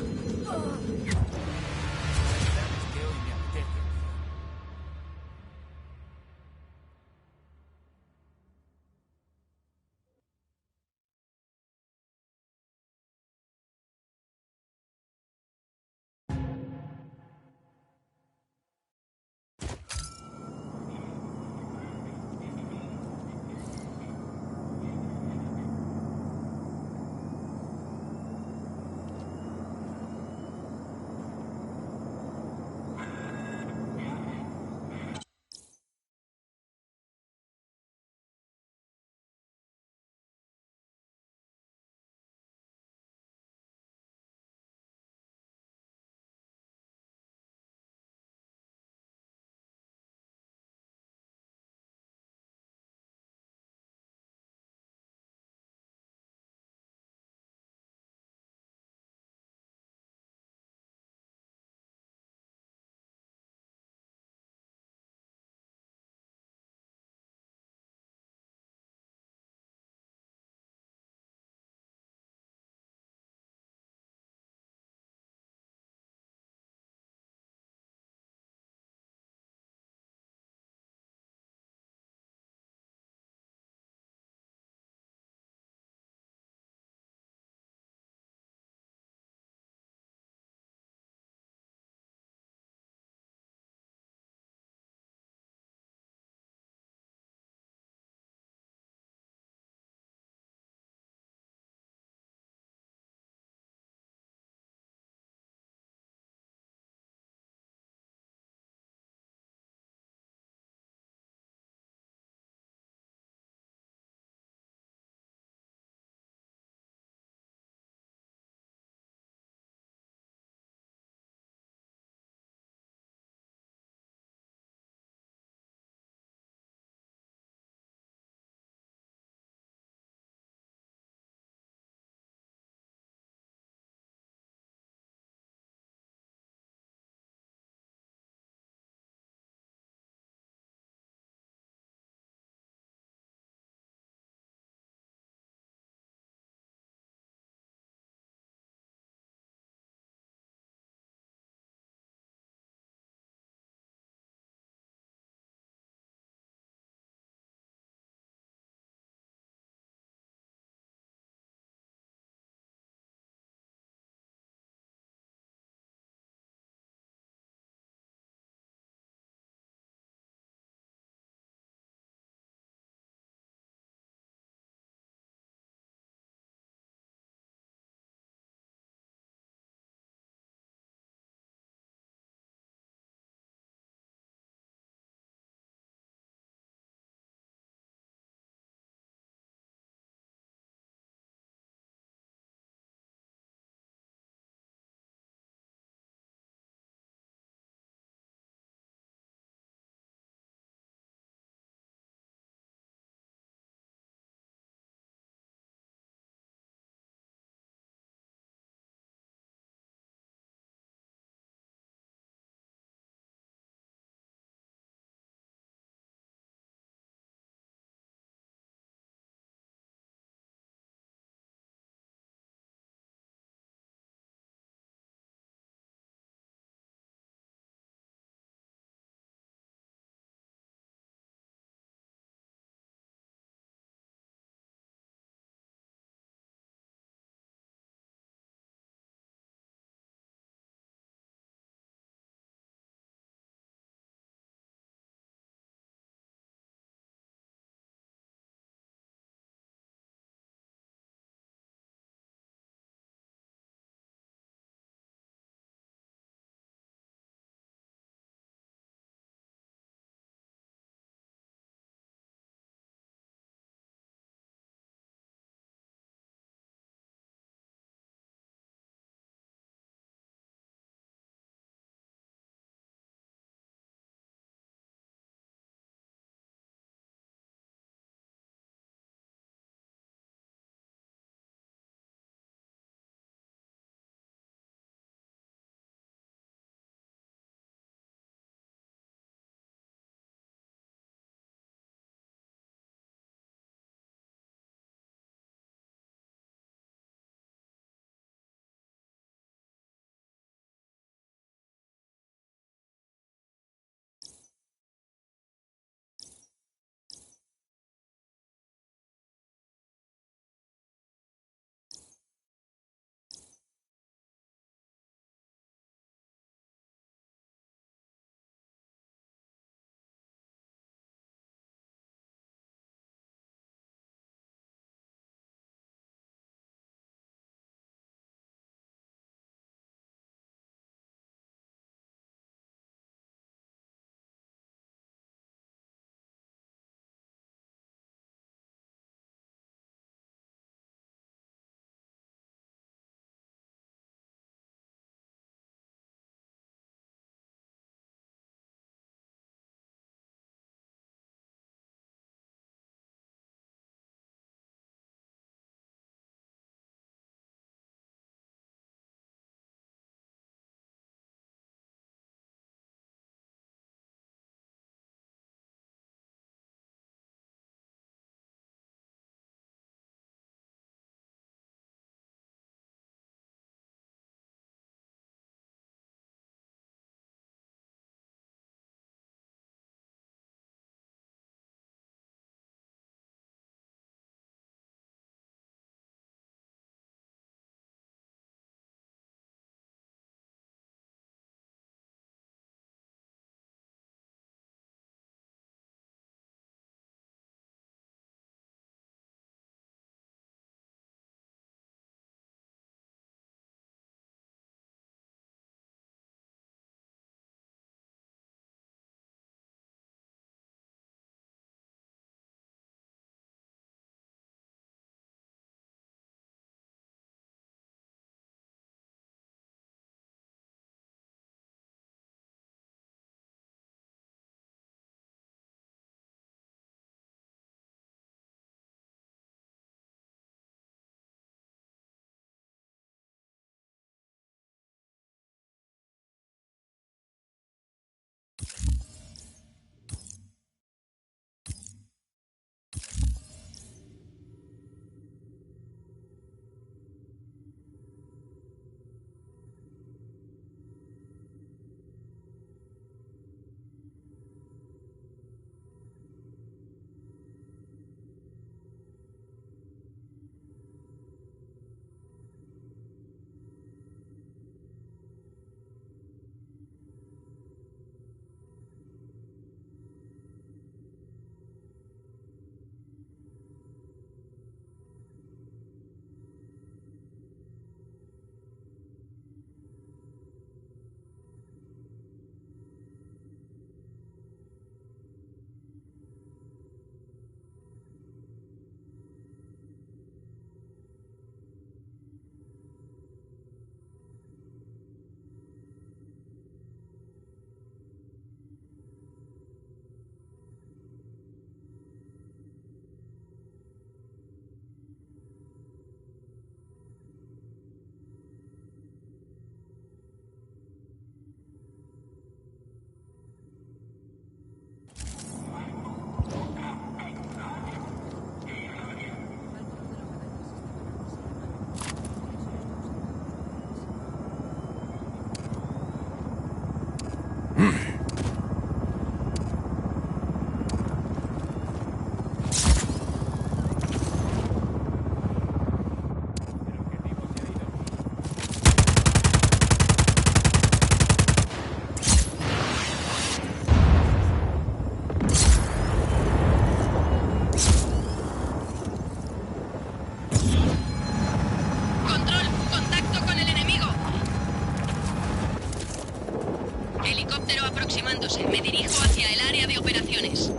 aproximándose. Me dirijo hacia el área de operaciones.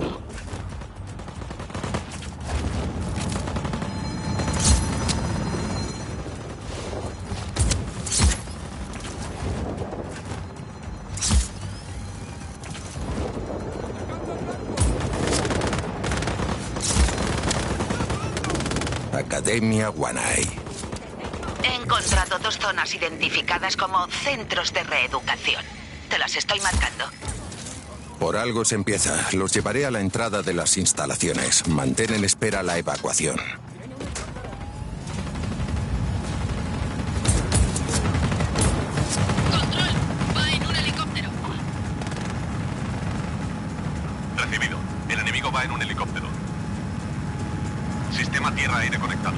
Academia Wanai. He encontrado 2 zonas identificadas como centros de reeducación. Te las estoy marcando. Por algo se empieza. Los llevaré a la entrada de las instalaciones. Mantén en espera la evacuación. Control, va en un helicóptero. Recibido. El enemigo va en un helicóptero. Sistema tierra-aire conectado.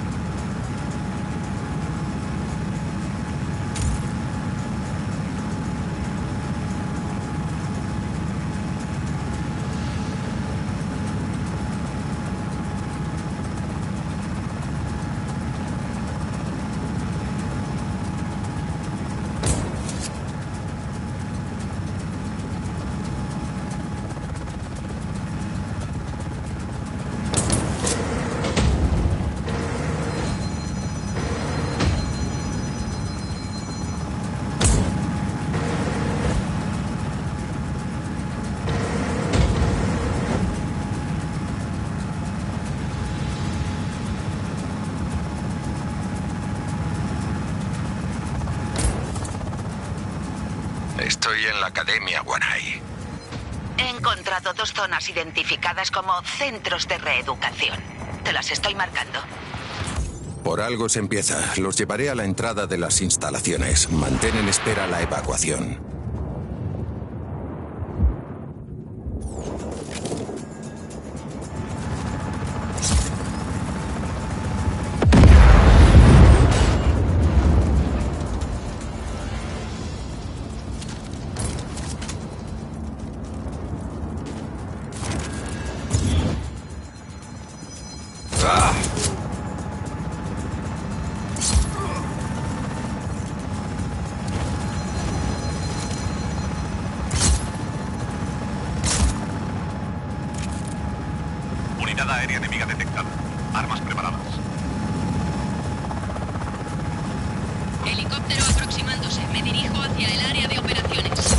Estoy en la Academia Wanai. He encontrado 2 zonas identificadas como centros de reeducación. Te las estoy marcando. Por algo se empieza. Los llevaré a la entrada de las instalaciones. Mantén en espera la evacuación. Unidad aérea enemiga detectada. Armas preparadas. Helicóptero aproximándose. Me dirijo hacia el área de operaciones.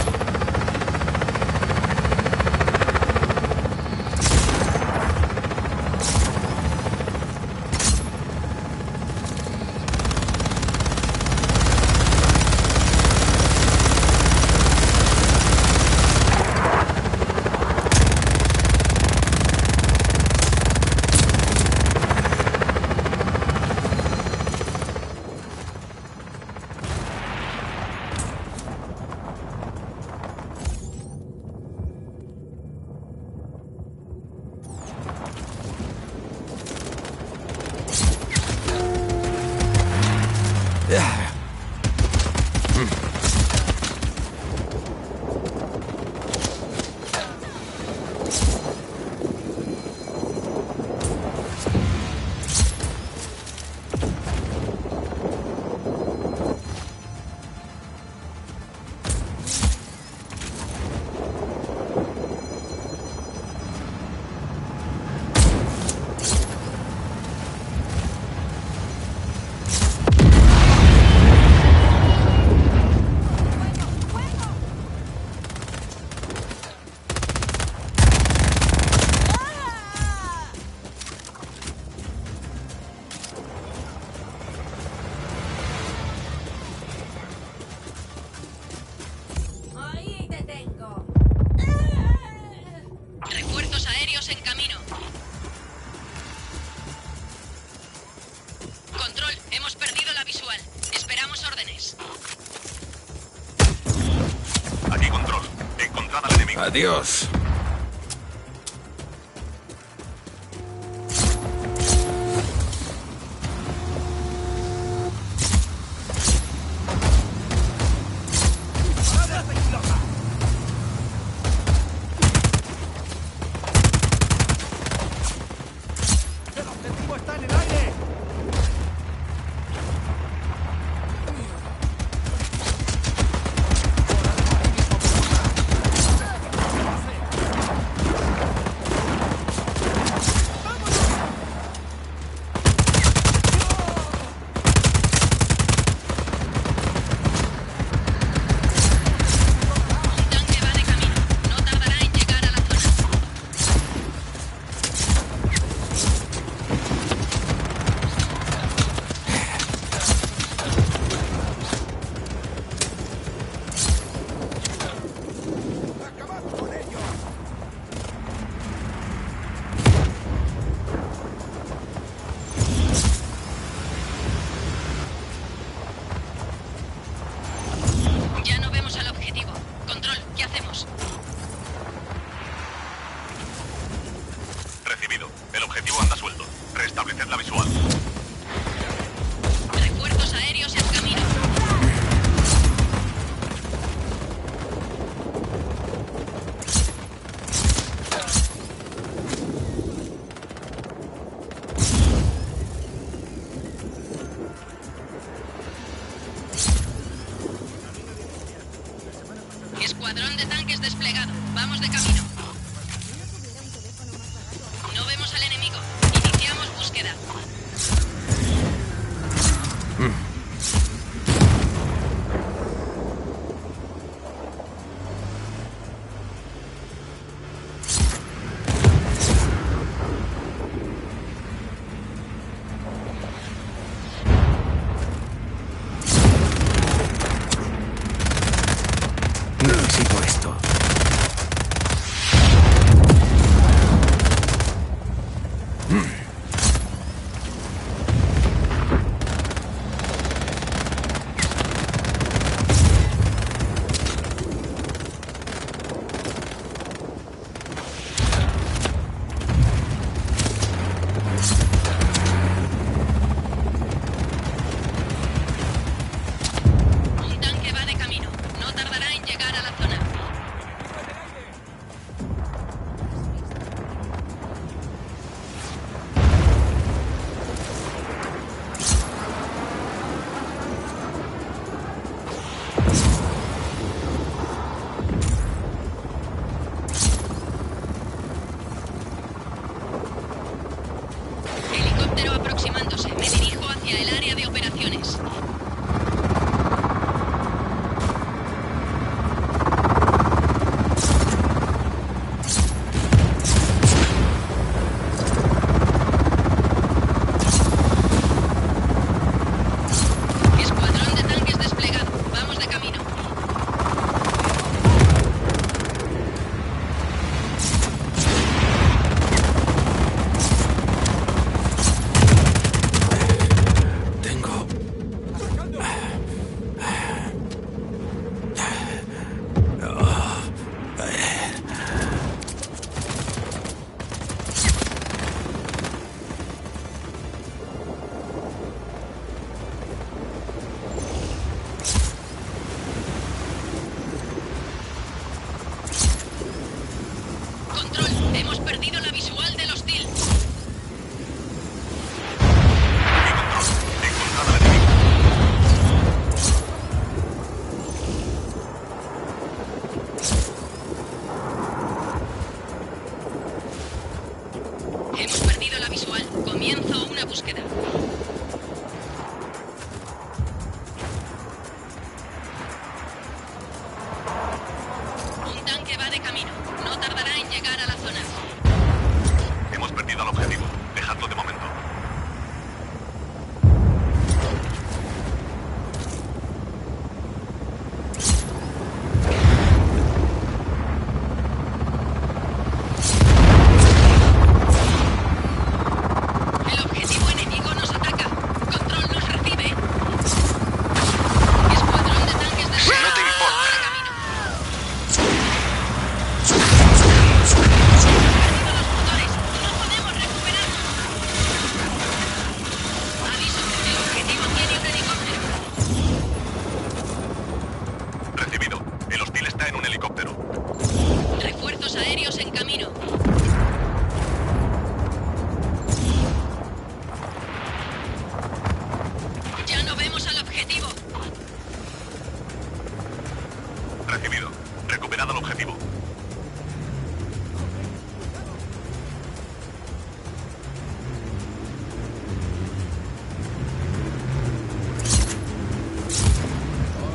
Refuerzos aéreos en camino. Control, hemos perdido la visual. Esperamos órdenes. Aquí control. Encontrada al enemigo. Adiós. ¡El objetivo está en el aire! de tanques desplegado. Vamos de camino. No vemos al enemigo. Iniciamos búsqueda. Necesito esto. Un tanque va de camino. No tardará en llegar a la zona. Helicóptero aproximándose. Me dirijo hacia el área de operaciones. Escuadrón de tanques desplegado. Vamos de camino. Tengo... Control. Hemos perdido la visual del hostil. Encontrada al enemigo. Hemos perdido la visual. Comienzo una búsqueda. Un tanque va de camino. No tardará en llegar a la zona. Hemos perdido al objetivo. Dejadlo de momento. El objetivo enemigo nos ataca. Control nos recibe. Escuadrón de tanques desplegado. No te importa. De camino. Perdido los motores. No podemos recuperarnos. Aviso. El objetivo tiene un helicóptero. Recibido. El hostil está en un helicóptero. Refuerzos aéreos en camino. Ya no vemos al objetivo. Recibido. Recuperado el objetivo.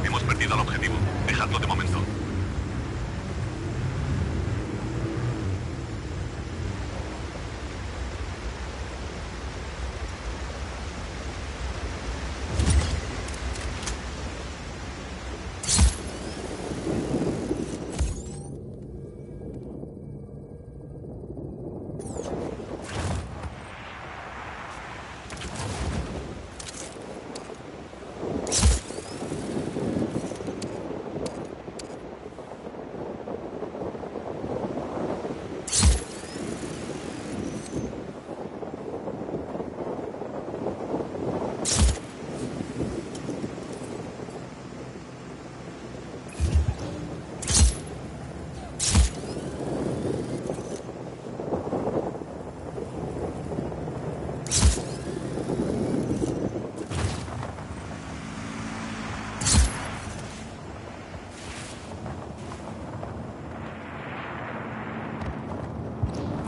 Hemos perdido al objetivo. Dejadlo de momento.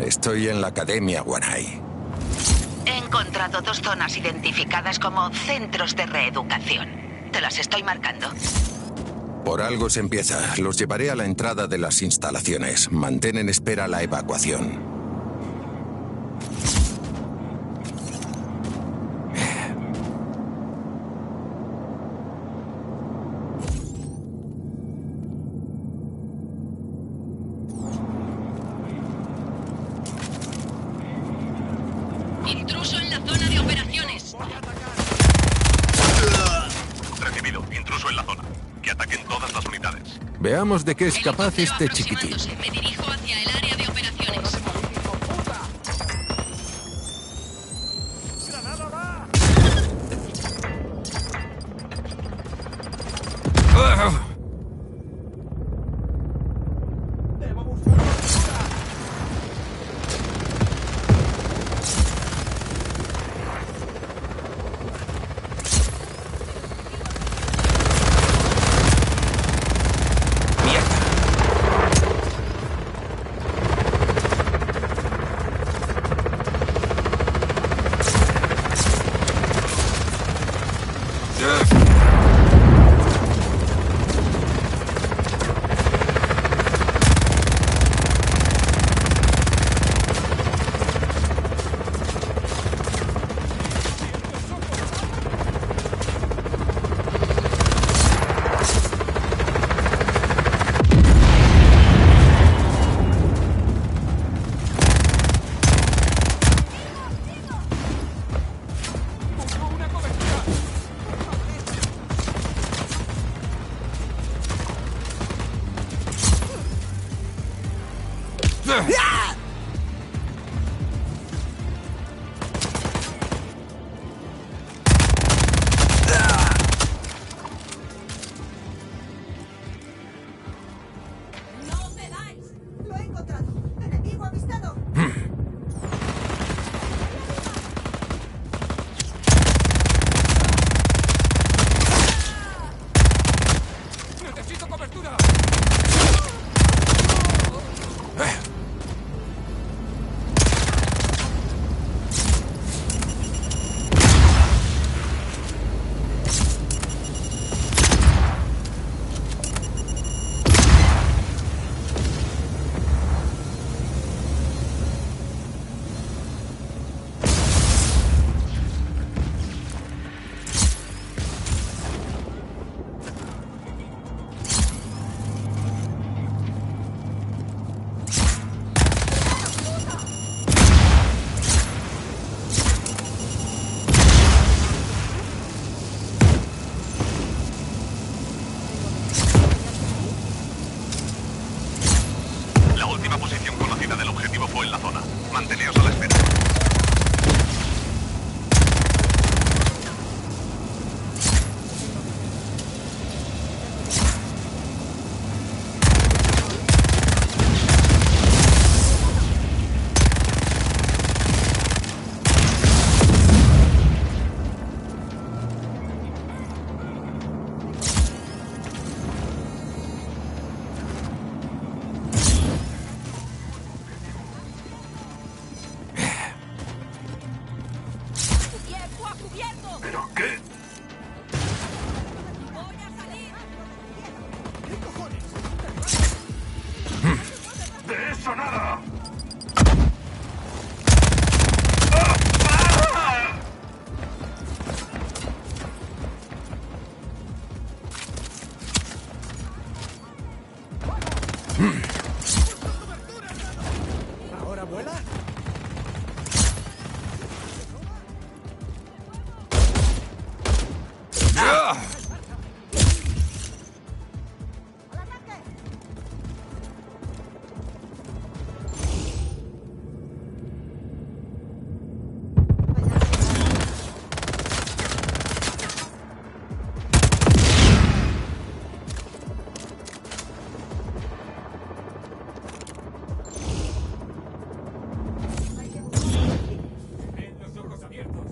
Estoy en la Academia Wanai. He encontrado 2 zonas identificadas como centros de reeducación. Te las estoy marcando. Por algo se empieza. Los llevaré a la entrada de las instalaciones. Mantén en espera la evacuación. Intruso en la zona de operaciones. Recibido. Intruso en la zona. Que ataquen todas las unidades. Veamos de qué es capaz este Helicóptero chiquitín. aproximándose. Me dirijo hacia el área de operaciones. ¡Granada va! Debo buscar cobertura. ¡No cedáis! ¡Lo he encontrado! ¡Enemigo avistado! ¡Necesito cobertura! La última posición conocida del objetivo fue en la zona. Manteneos a la espera. ¡Tiempo a cubierto! ¿Pero qué? ¡Voy a salir! ¿Qué cojones? ¡De eso nada! ¿Ahora vuela? Ten los ojos abiertos.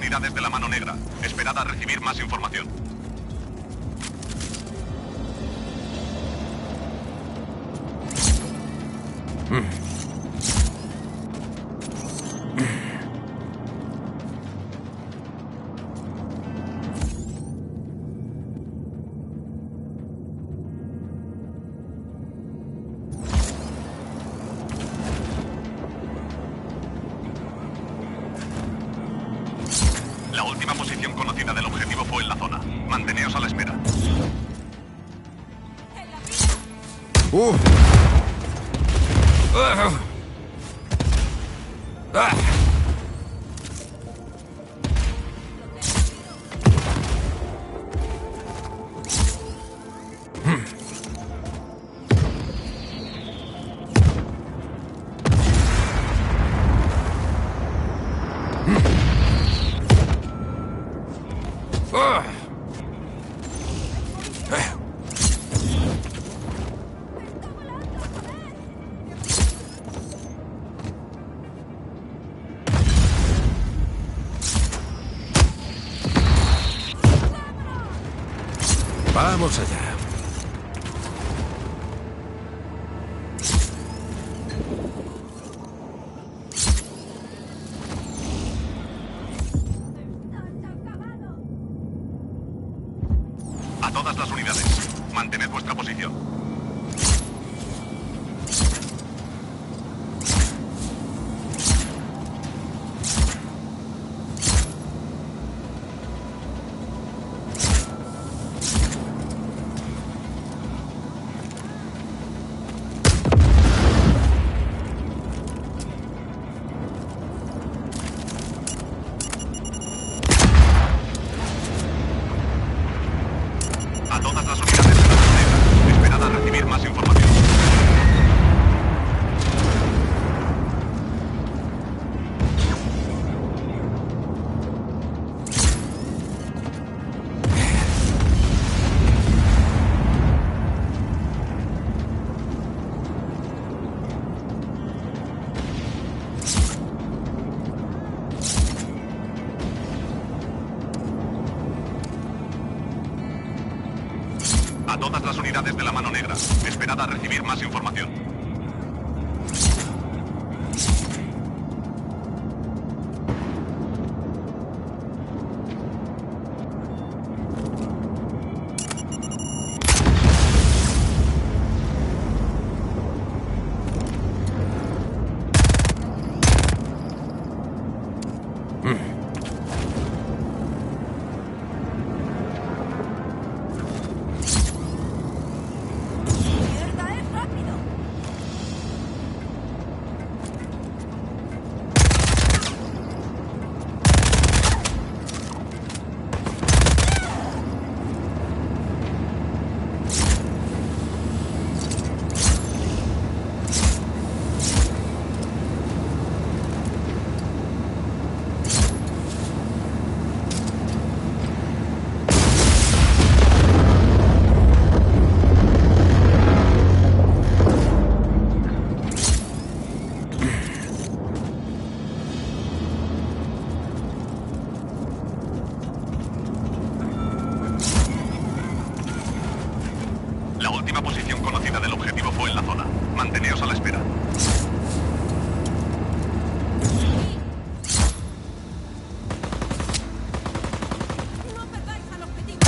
unidades de la Mano Negra. Esperad a recibir más información. La última posición conocida del objetivo fue en la zona. Manteneos a la espera. Vamos allá. A todas las unidades, mantened vuestra posición. A todas las unidades de la Mano Negra, esperad a recibir más información. A todas las unidades de la Mano Negra, esperad a recibir más información. La última posición conocida del objetivo fue en la zona. Manteneos a la espera. No perdáis al objetivo.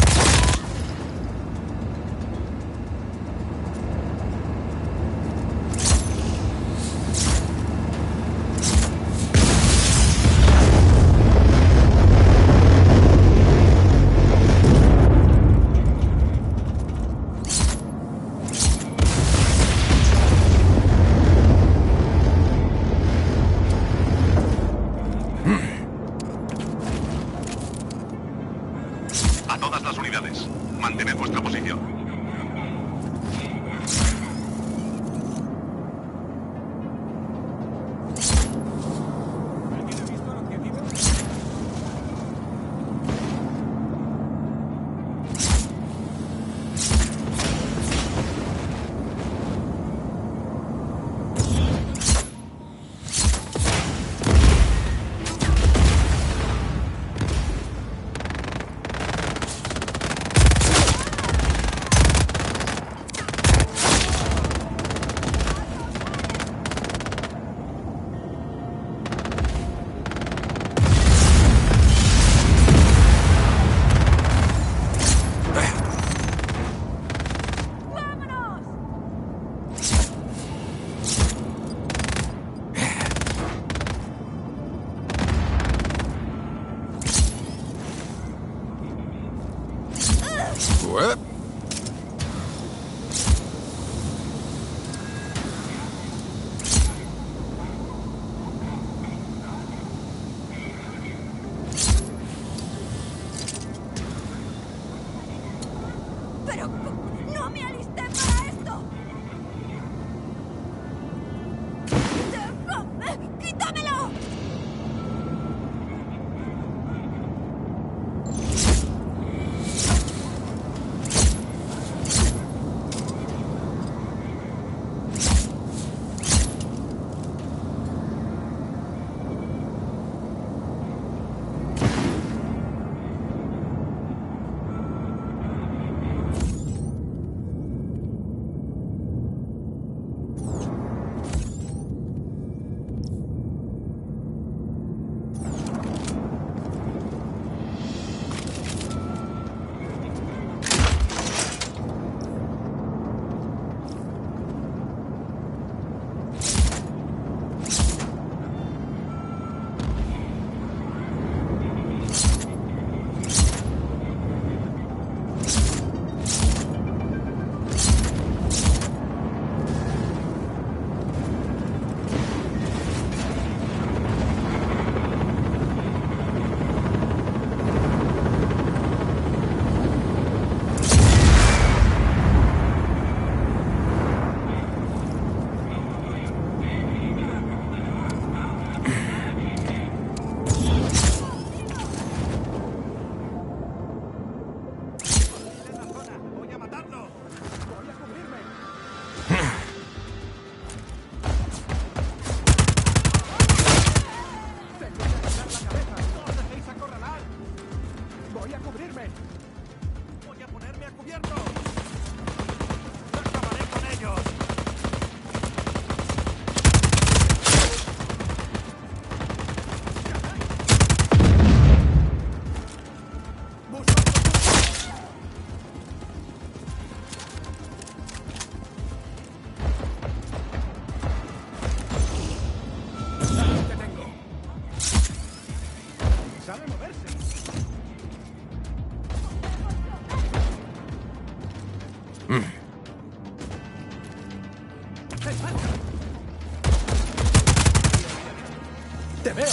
¡Te veo!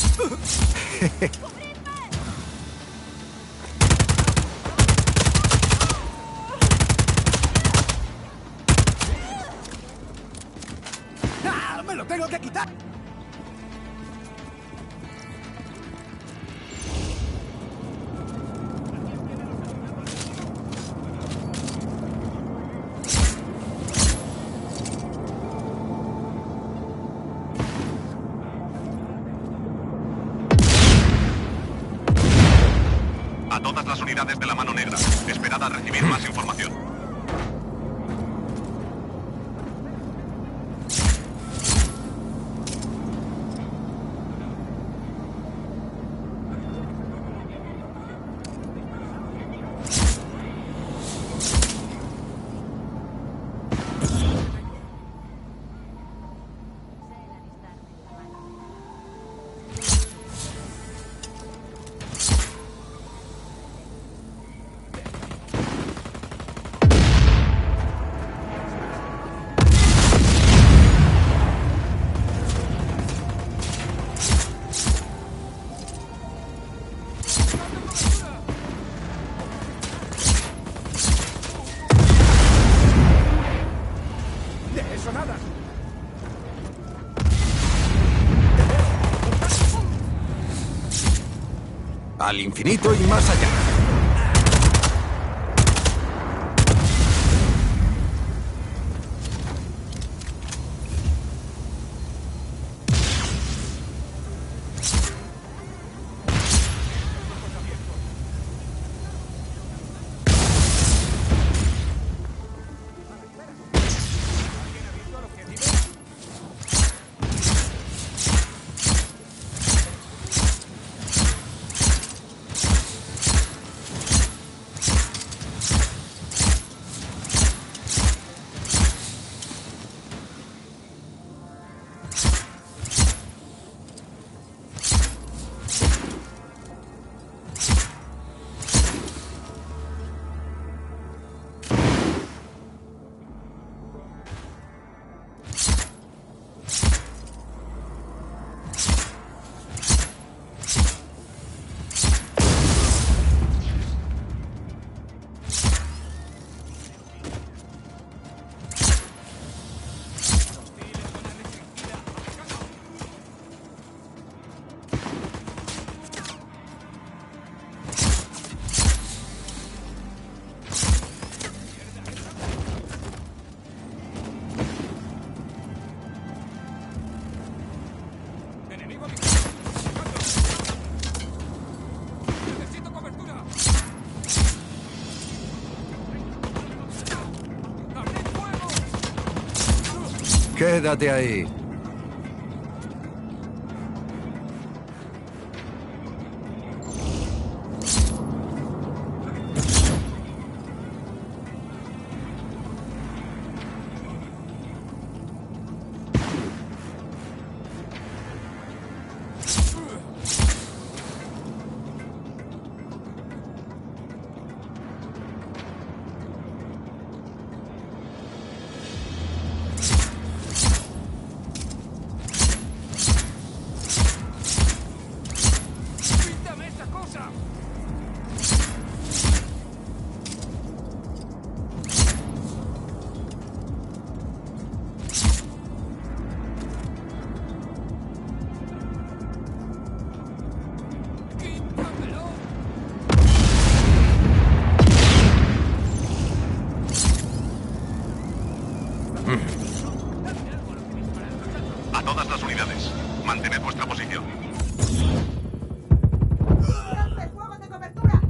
¡Ah! ¡Me lo tengo que quitar! A todas las unidades de la Mano Negra, esperad a recibir más información. De eso nada. Al infinito y más allá. Quédate ahí. A todas las unidades, mantened vuestra posición. ¡Lance fuego de cobertura!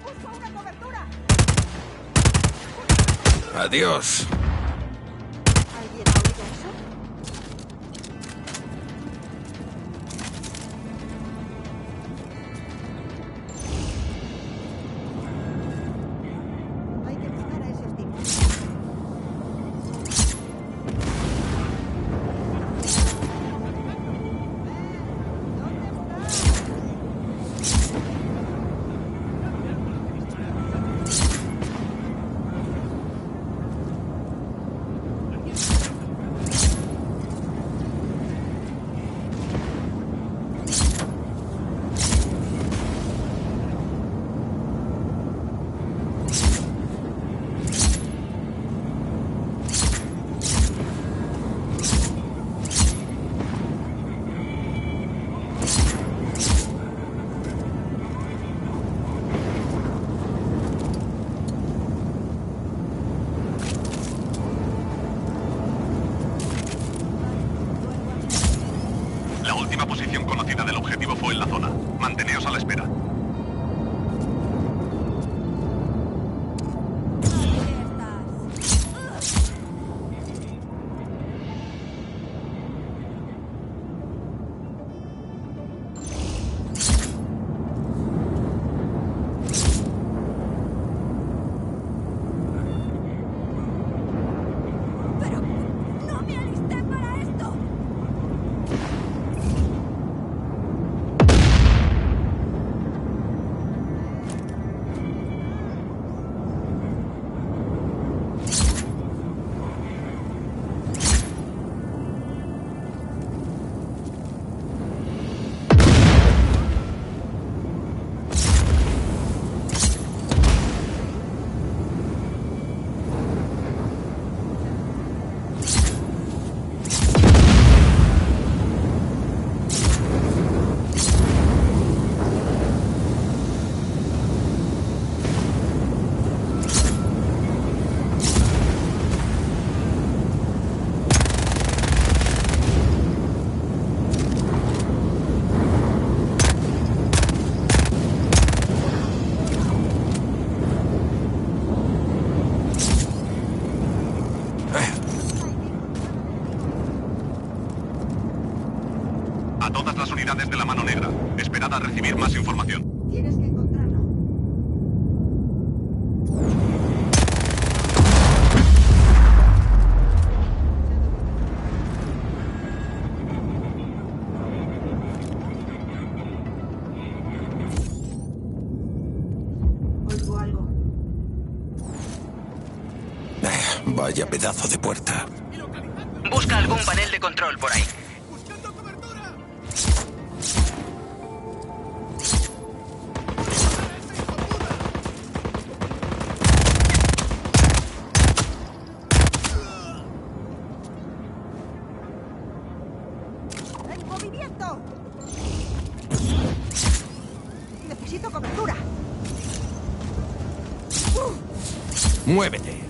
¡Uso una cobertura! Adiós. ¿Alguien ha oído eso? Hay que buscar a esos tipos. nuevo en la zona. Manteneos a la espera. Pero no me alisté para esto. A todas las unidades de la mano negra. Esperad a recibir más información. Tienes que encontrarlo. Oigo algo. Vaya pedazo de puerta. Busca algún panel de control por ahí. ¡En movimiento! Necesito cobertura. Muévete.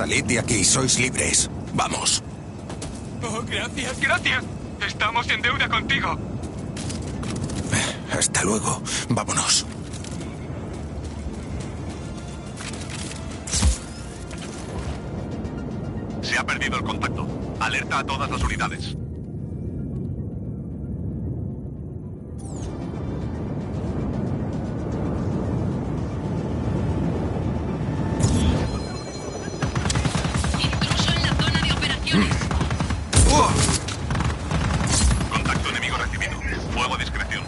Salid de aquí, sois libres. Vamos. Oh, gracias, gracias. Estamos en deuda contigo. Hasta luego. Vámonos. Se ha perdido el contacto. Alerta a todas las unidades. Intruso en la zona de operaciones. Contacto enemigo recibido. Fuego a discreción.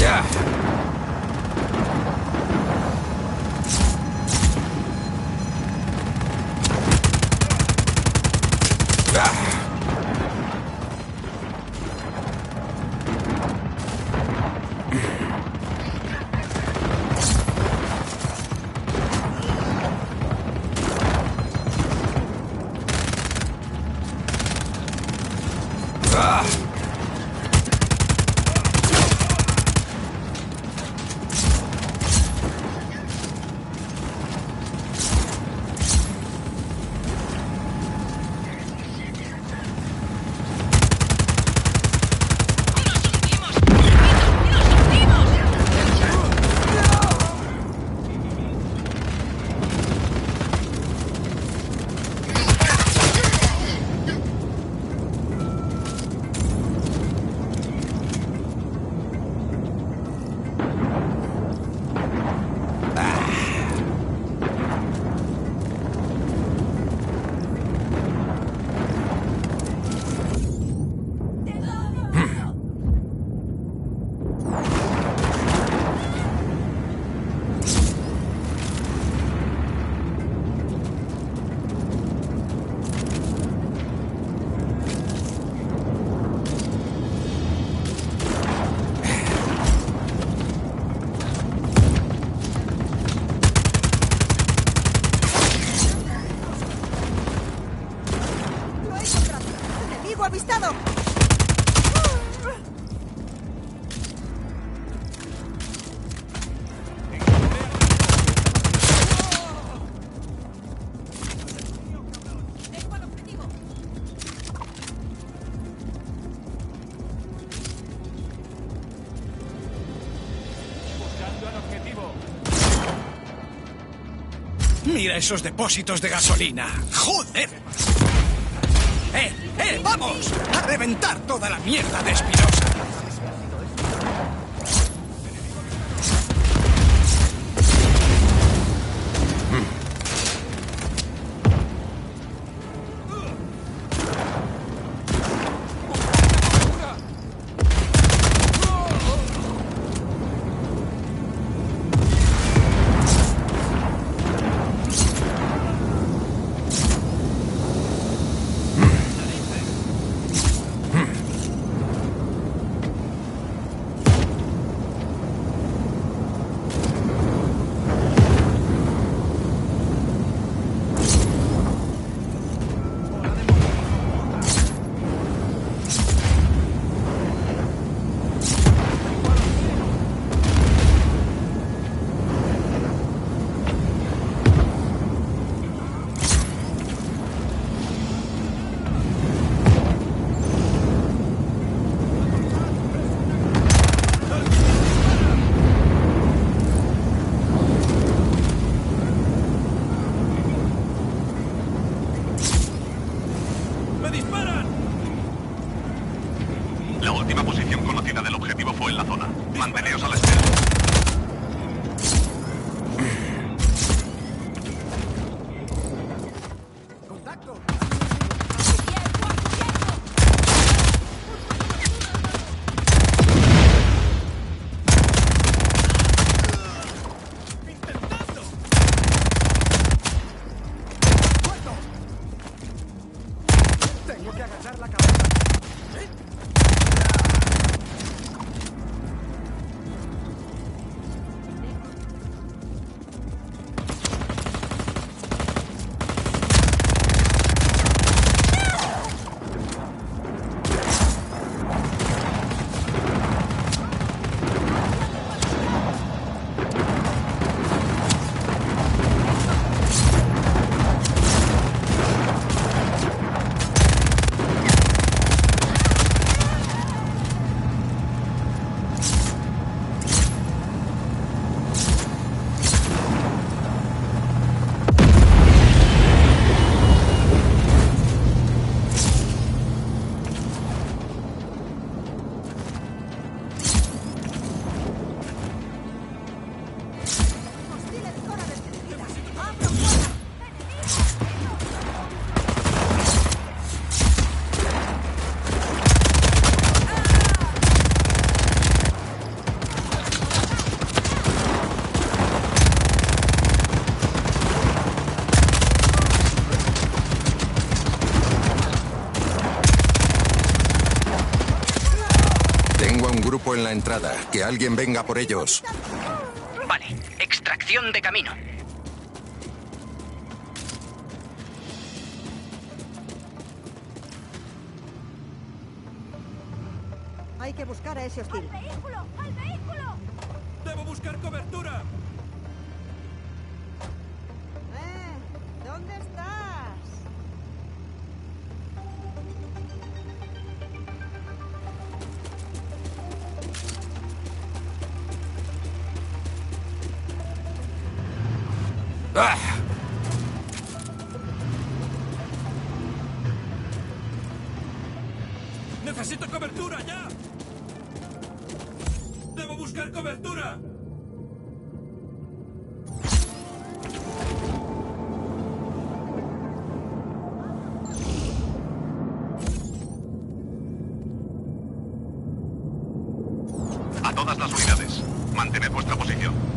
Ya. ¡Lo he encontrado! ¡Enemigo avistado! ¡Tengo al objetivo! Buscando al objetivo. Mira esos depósitos de gasolina. ¡Joder! ¡Vamos! ¡A reventar toda la mierda de Espinosa! ¡Me disparan! La última posición conocida del objetivo fue en la zona. Manteneos a la espera. Tengo que agachar la cabeza. grupo en la entrada. Que alguien venga por ellos. Vale, extracción de camino. Hay que buscar a ese hostil. ¡Al vehículo! ¡Al vehículo! ¡Debo buscar cobertura! ¿Dónde estás? ¡Ah! ¡Necesito cobertura, ya! ¡Debo buscar cobertura! A todas las unidades, mantened vuestra posición.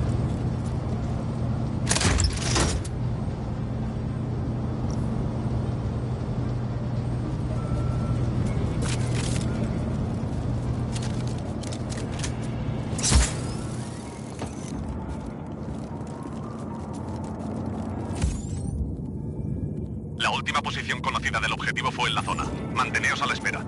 La última posición conocida del objetivo fue en la zona. Manteneos a la espera.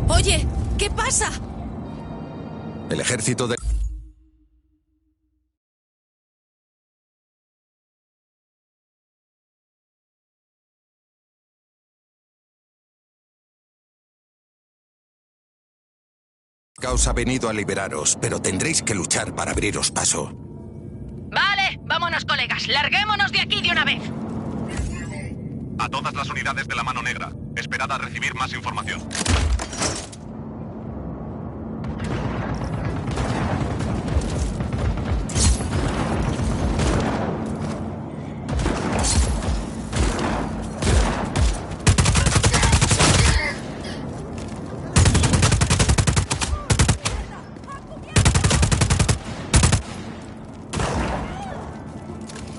Oye, ¿qué pasa? El ejército de... Caos ha venido a liberaros, pero tendréis que luchar para abriros paso. Vale, vámonos, colegas. Larguémonos de aquí de una vez. A todas las unidades de la Mano Negra, esperad a recibir más información.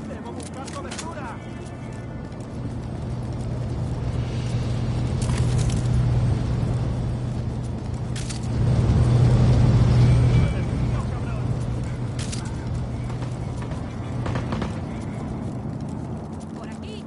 ¡Debo buscar cobertura! Por aquí.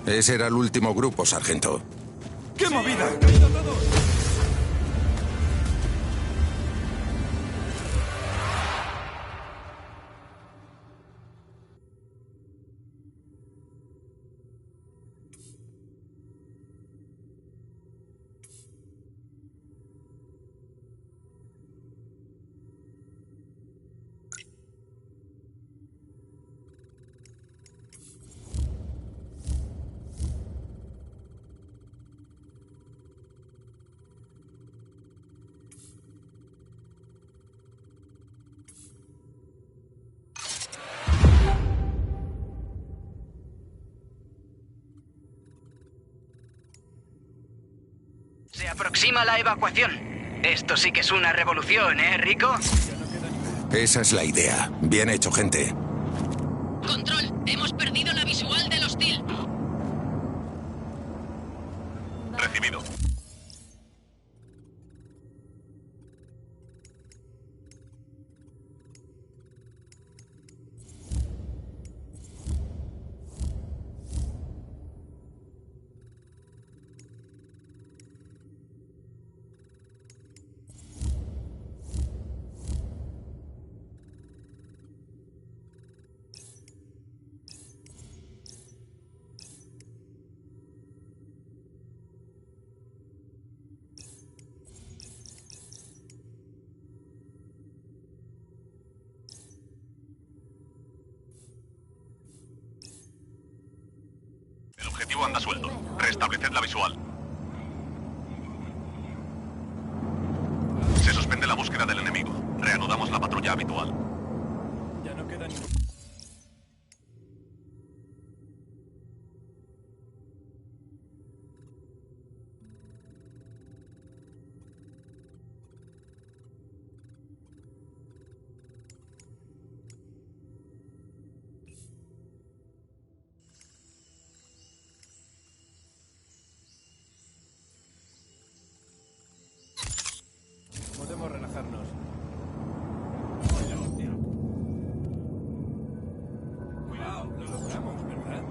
Ese era el último grupo, sargento. ¡Qué movida! ¡Han caído todos! Se aproxima la evacuación. Esto sí que es una revolución, ¿eh, Rico? Esa es la idea. Bien hecho, gente. Control, hemos perdido la visual del hostil. Recibido. objetivo anda suelto. Restableced la visual. Se suspende la búsqueda del enemigo. Reanudamos la patrulla habitual. Ya no queda ni... Podemos relajarnos. Vaya hostia. Cuidado, lo logramos, ¿verdad?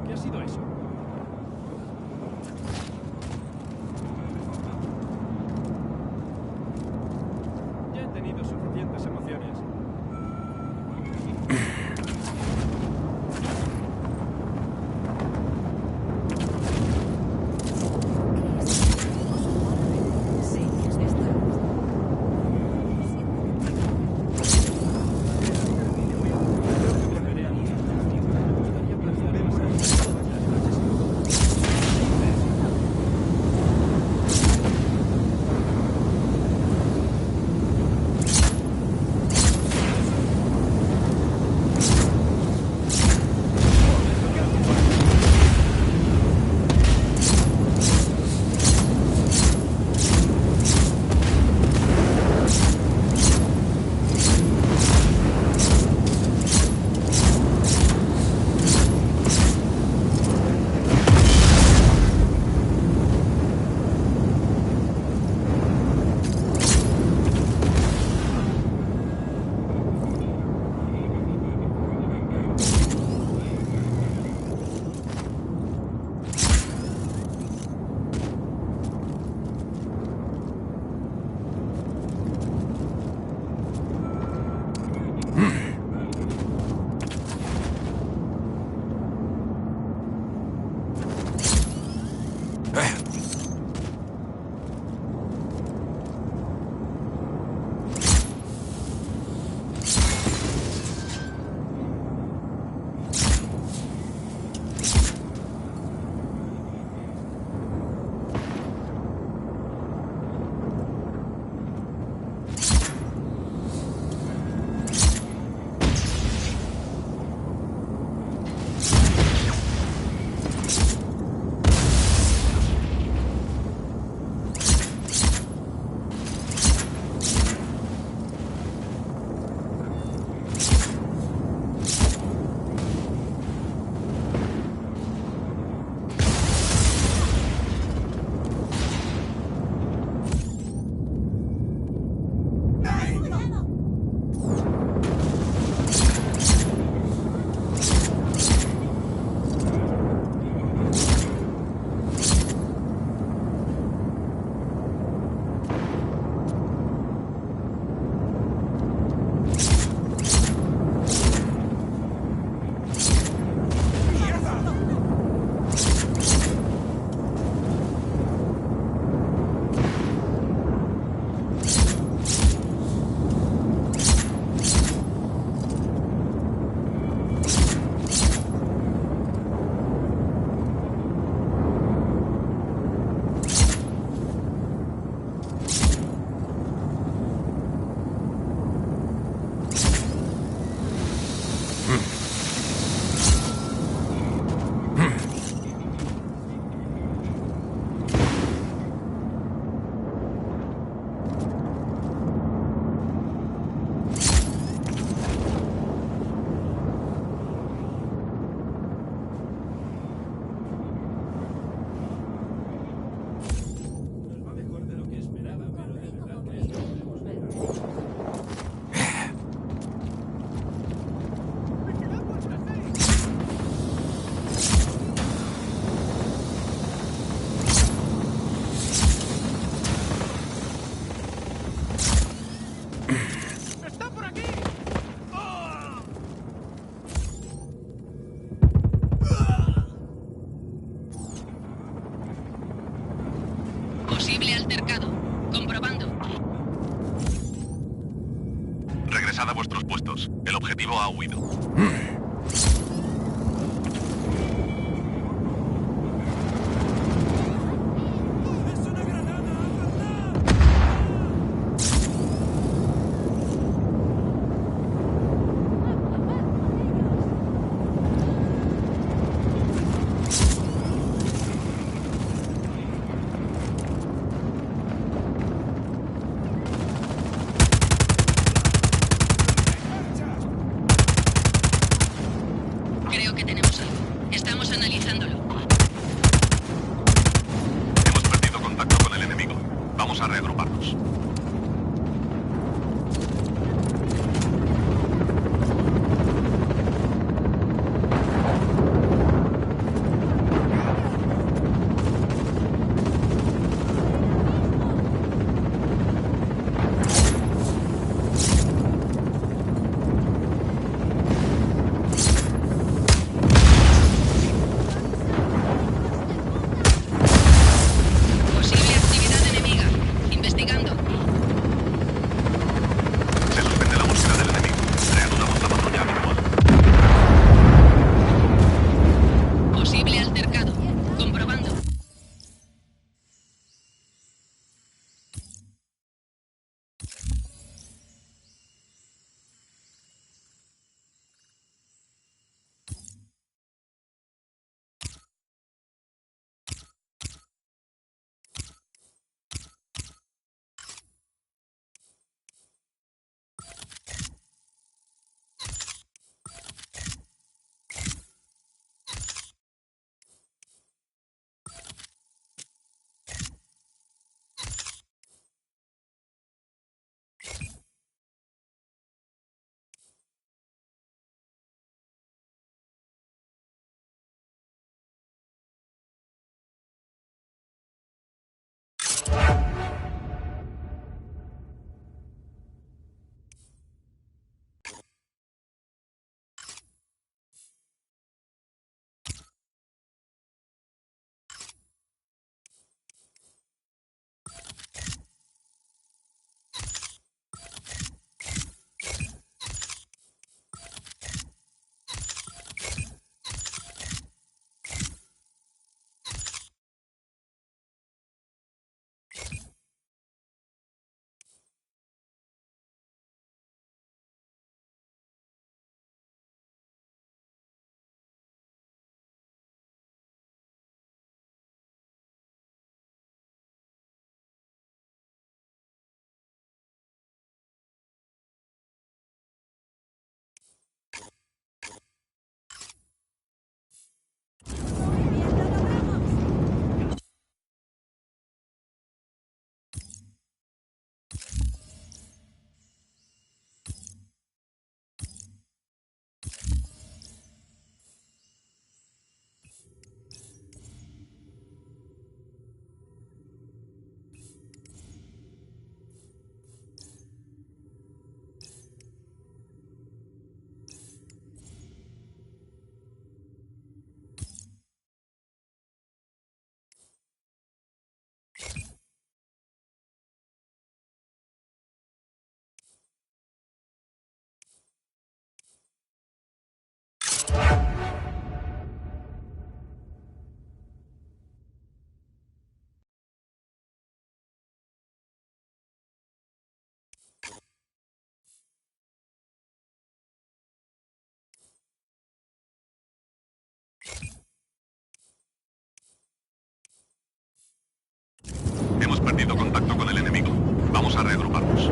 ¿Qué ha sido eso? Ya he tenido suficientes emociones. Regresad a vuestros puestos. El objetivo ha huido. Creo que tenemos algo. Estamos analizándolo. Hemos perdido contacto con el enemigo. Vamos a reagruparnos. Posible actividad enemiga. Investigando. Se suspende la búsqueda del enemigo. Reanudamos la patrulla habitual. Posible altercado. Comprobando. Hemos perdido contacto con el enemigo. Vamos a reagruparnos.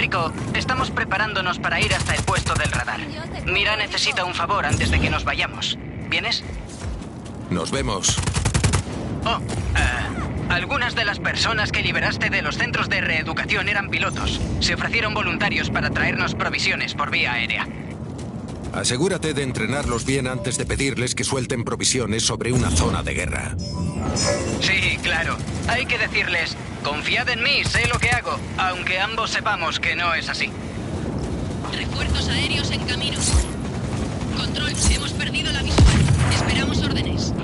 Rico, estamos preparándonos para ir hasta el puesto del radar. Mira necesita un favor antes de que nos vayamos. ¿Vienes? Nos vemos. Algunas de las personas que liberaste de los centros de reeducación eran pilotos. Se ofrecieron voluntarios para traernos provisiones por vía aérea. Asegúrate de entrenarlos bien antes de pedirles que suelten provisiones sobre una zona de guerra. Sí, claro. Hay que decirles, confiad en mí, sé lo que hago, aunque ambos sepamos que no es así. Refuerzos aéreos en camino. Control, hemos perdido la visual. Esperamos órdenes.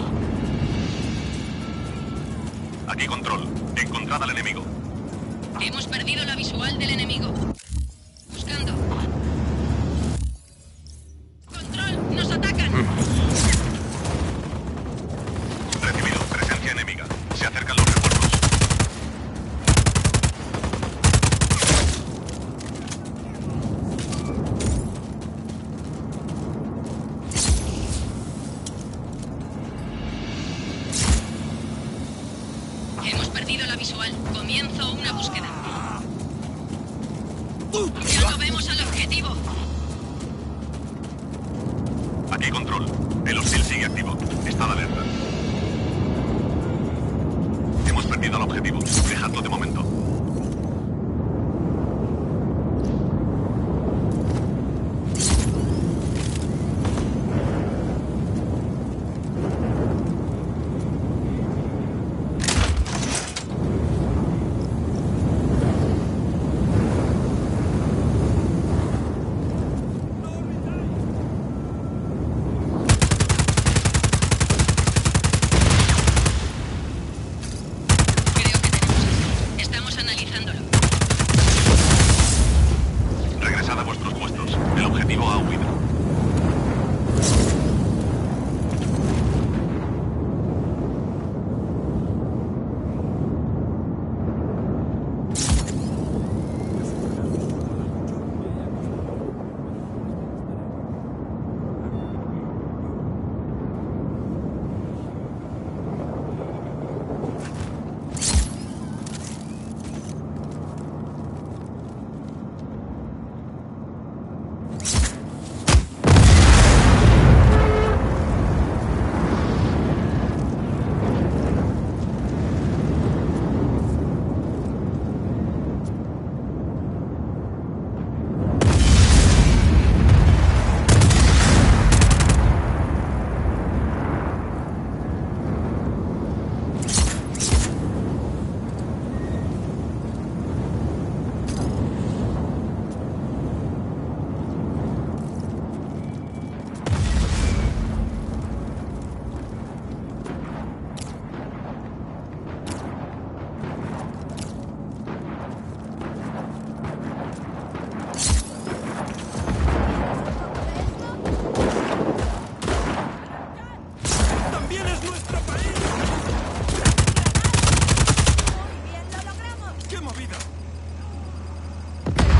Aquí Control. Encontrad al enemigo. Hemos perdido la visual del enemigo. Buscando. Control, nos atacan. Recibido. Presencia enemiga. Se acercan los refuerzos. Hemos perdido la visual. Comienzo una búsqueda. Ya no vemos al objetivo. Aquí Control. El hostil sigue activo. Estad alerta. Hemos perdido al objetivo. Dejadlo de momento. Estamos analizándolo. Regresad a vuestros puestos. El objetivo ha huido.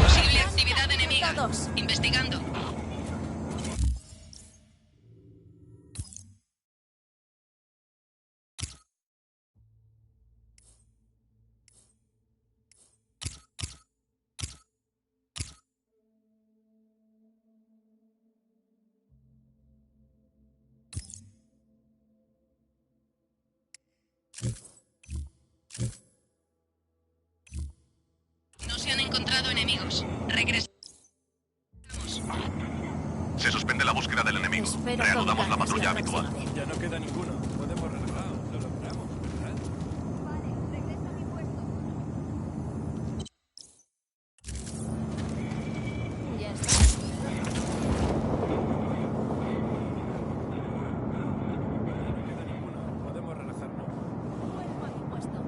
Posible actividad enemiga. Investigando. No se han encontrado enemigos. Regresamos. Se suspende la búsqueda del enemigo. Reanudamos la patrulla habitual. Ya no queda ninguno. Podemos relajar. Lo logramos, ¿verdad? Ya está. Podemos relajarnos. Vuelvo a mi puesto.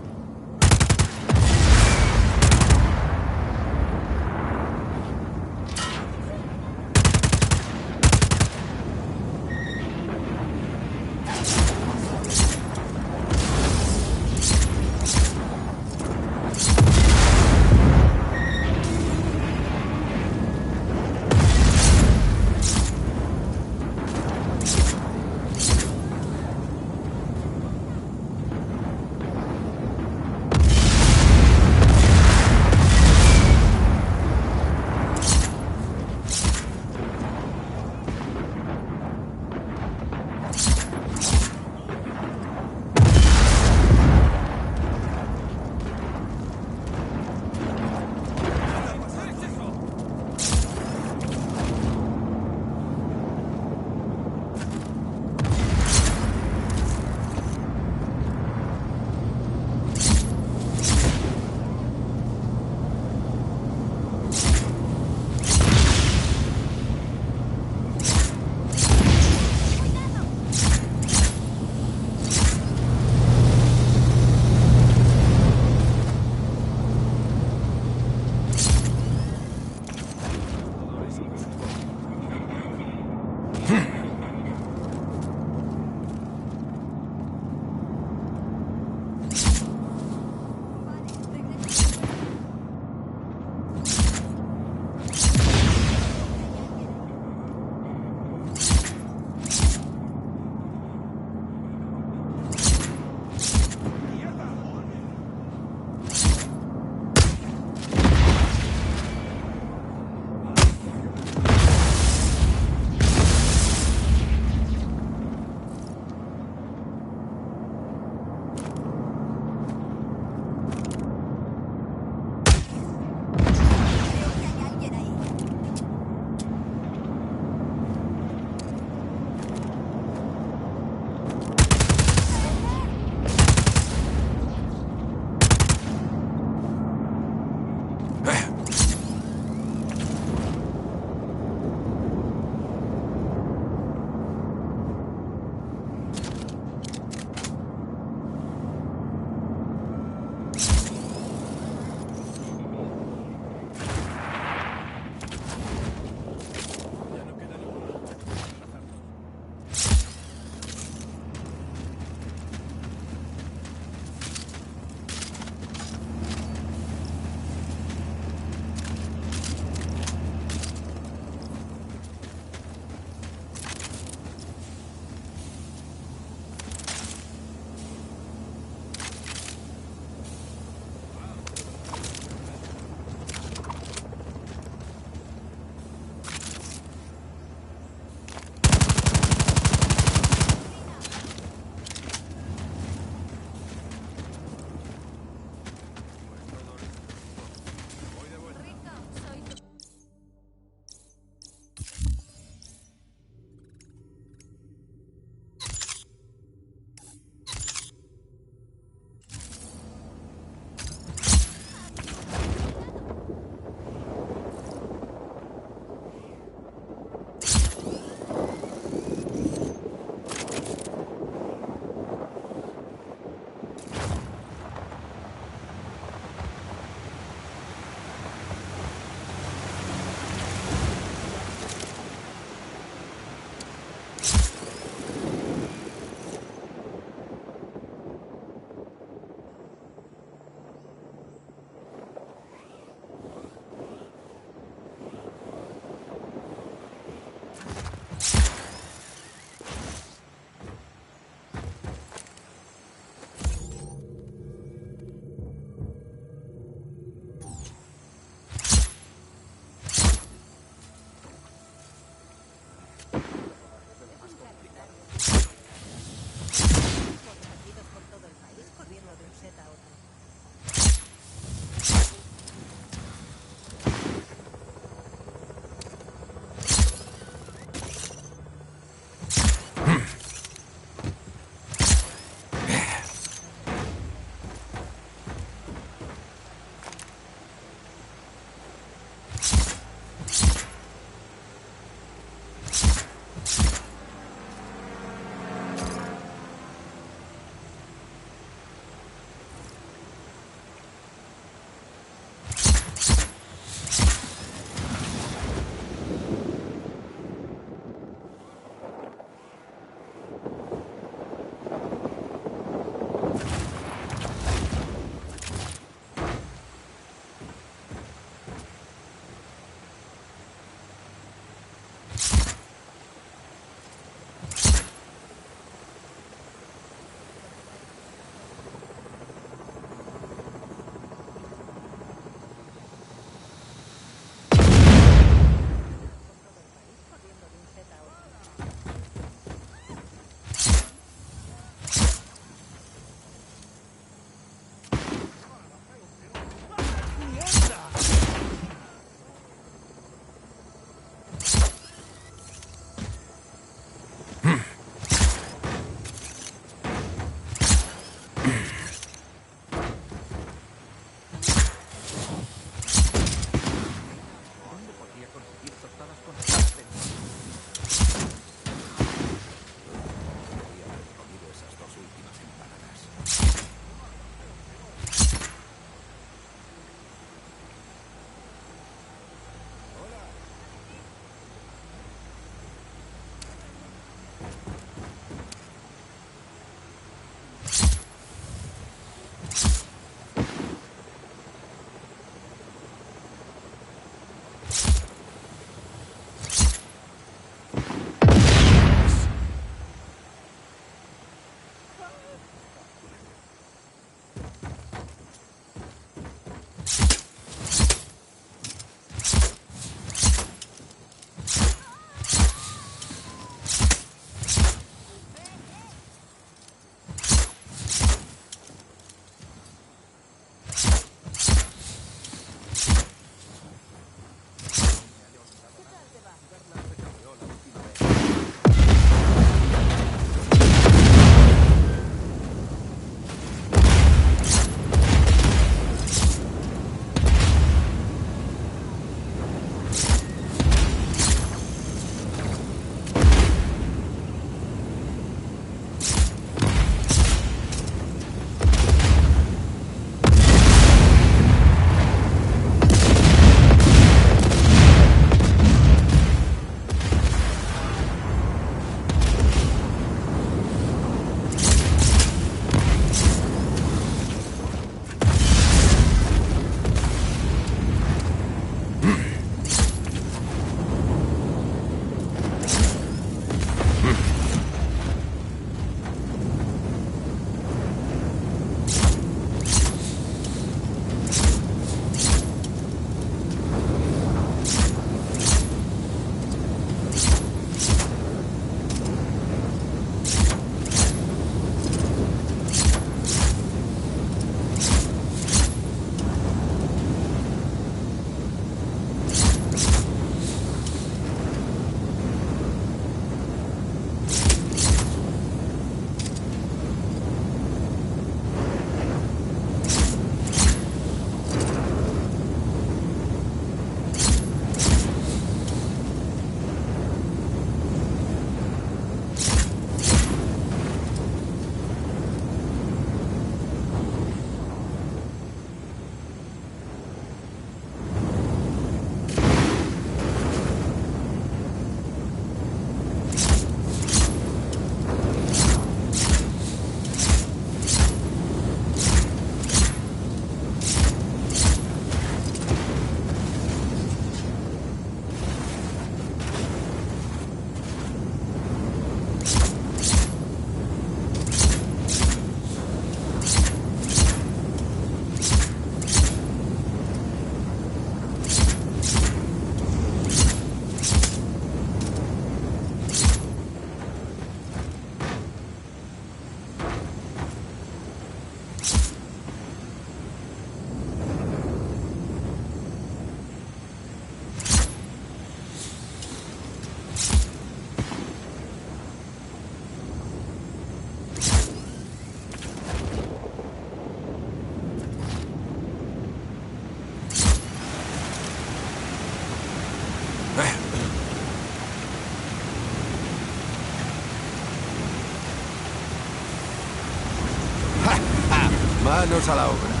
Manos a la obra.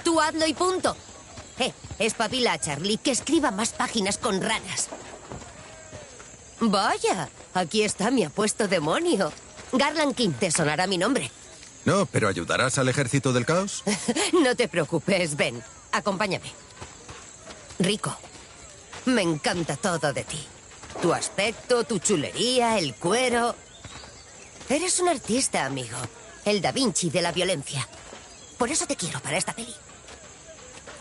Tú hazlo y punto. Espabila a Charlie, que escriba más páginas con ranas. Vaya, aquí está mi apuesto demonio. Garland King, te sonará mi nombre. No, pero ¿ayudarás al ejército del caos? No te preocupes, ven, acompáñame. Rico, me encanta todo de ti. Tu aspecto, tu chulería, el cuero. Eres un artista, amigo. El Da Vinci de la violencia. Por eso te quiero para esta peli.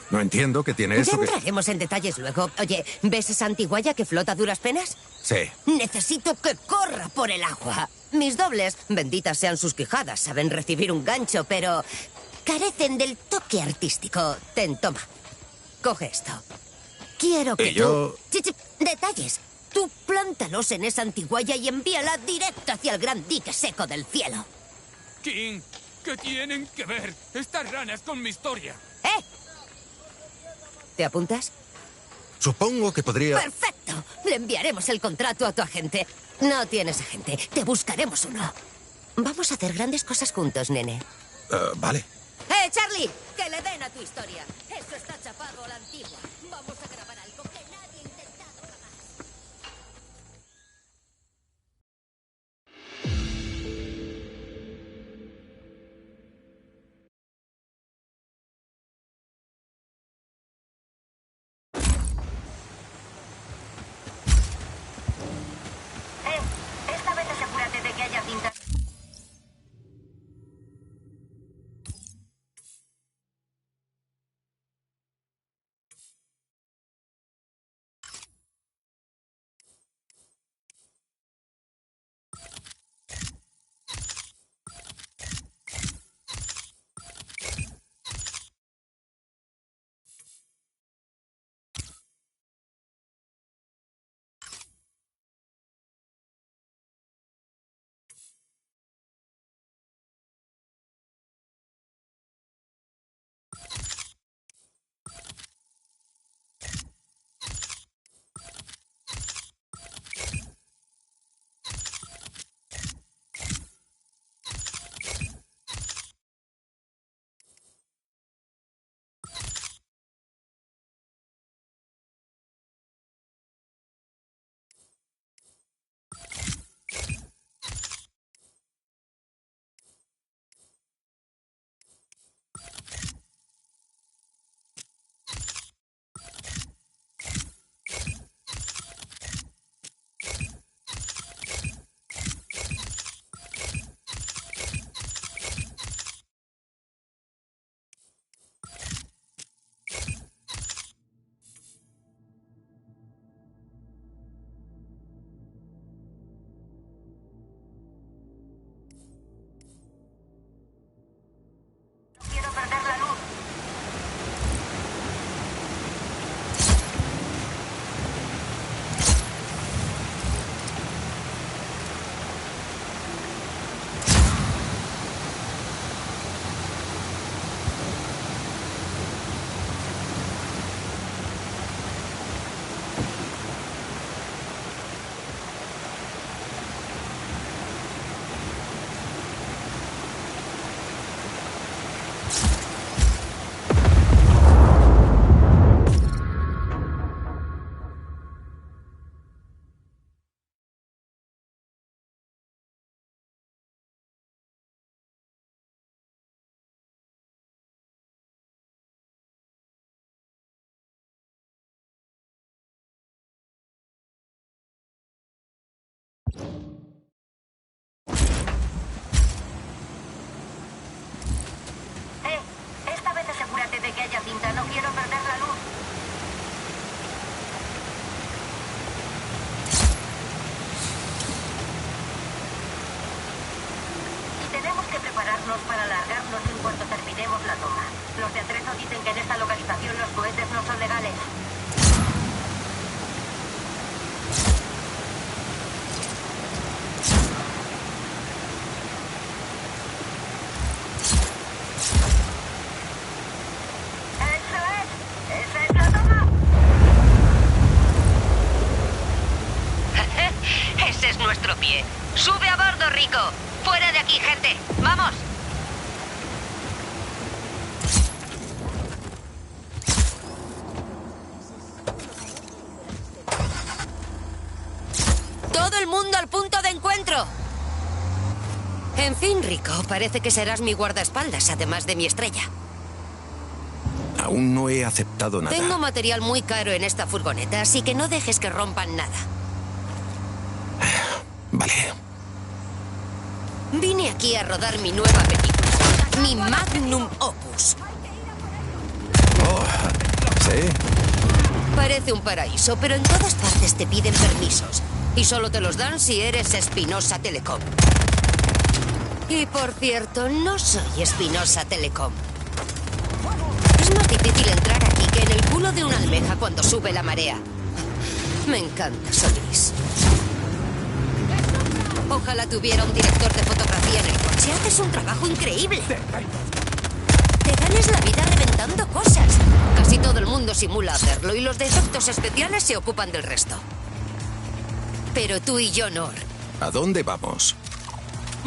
No entiendo qué tiene eso Ya que... entraremos en detalles luego. Oye, ¿ves esa antiguaya que flota a duras penas? Sí. Necesito que corra por el agua. Mis dobles, benditas sean sus quijadas, saben recibir un gancho, pero carecen del toque artístico. Toma. Coge esto. Quiero que ¿Y yo? Detalles. Tú plántalos en esa antiguaya y envíala directo hacia el gran dique seco del cielo. King, ¿qué tienen que ver estas ranas con mi historia? ¿Te apuntas? Supongo que podría... ¡Perfecto! Le enviaremos el contrato a tu agente. No tienes agente. Te buscaremos uno. Vamos a hacer grandes cosas juntos, nene. Vale. Charlie! ¡Que le den a tu historia! Eso está chapado a la antigua. Vamos a grabar algo que nadie ha intentado jamás. Esta vez asegúrate de que haya cinta. Quiero perder la luz. Esta vez asegúrate de que haya cinta. No quiero perder la luz. Y tenemos que prepararnos para largarnos en cuanto terminemos la toma. Los de Atrezo dicen que en esta localización los cohetes no son legales. ¡Esa es la toma! Ese es nuestro pie. ¡Sube a bordo, Rico! ¡Fuera de aquí, gente! ¡Vamos! fin, Rico, parece que serás mi guardaespaldas, además de mi estrella. Aún no he aceptado nada. Tengo material muy caro en esta furgoneta, así que no dejes que rompan nada. Vale. Vine aquí a rodar mi nueva película, mi magnum opus. Oh, ¿sí? Parece un paraíso, pero en todas partes te piden permisos. Y solo te los dan si eres Espinosa Telecom. Y por cierto, no soy Espinosa Telecom. Es más difícil entrar aquí que en el culo de una almeja cuando sube la marea. Me encanta Solís. Ojalá tuviera un director de fotografía en el coche. Haces un trabajo increíble. Te ganas la vida reventando cosas. Casi todo el mundo simula hacerlo y los de efectos especiales se ocupan del resto. Pero tú y yo no. ¿A dónde vamos?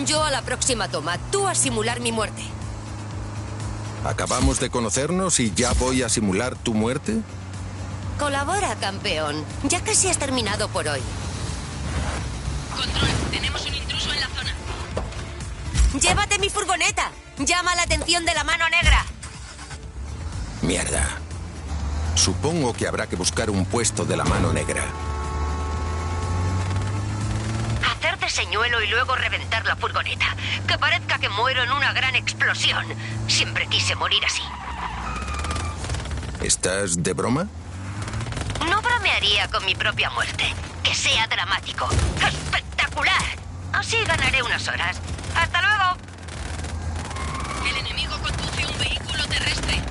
Yo a la próxima toma, tú a simular mi muerte. ¿Acabamos de conocernos y ya voy a simular tu muerte? Colabora, campeón. Ya casi has terminado por hoy. Control, tenemos un intruso en la zona. ¡Llévate mi furgoneta! ¡Llama la atención de la mano negra! Mierda. Supongo que habrá que buscar un puesto de la mano negra. Hacer de señuelo y luego reventar la furgoneta. Que parezca que muero en una gran explosión. Siempre quise morir así. ¿Estás de broma? No bromearía con mi propia muerte. Que sea dramático. ¡Espectacular! Así ganaré unas horas. ¡Hasta luego! El enemigo conduce un vehículo terrestre.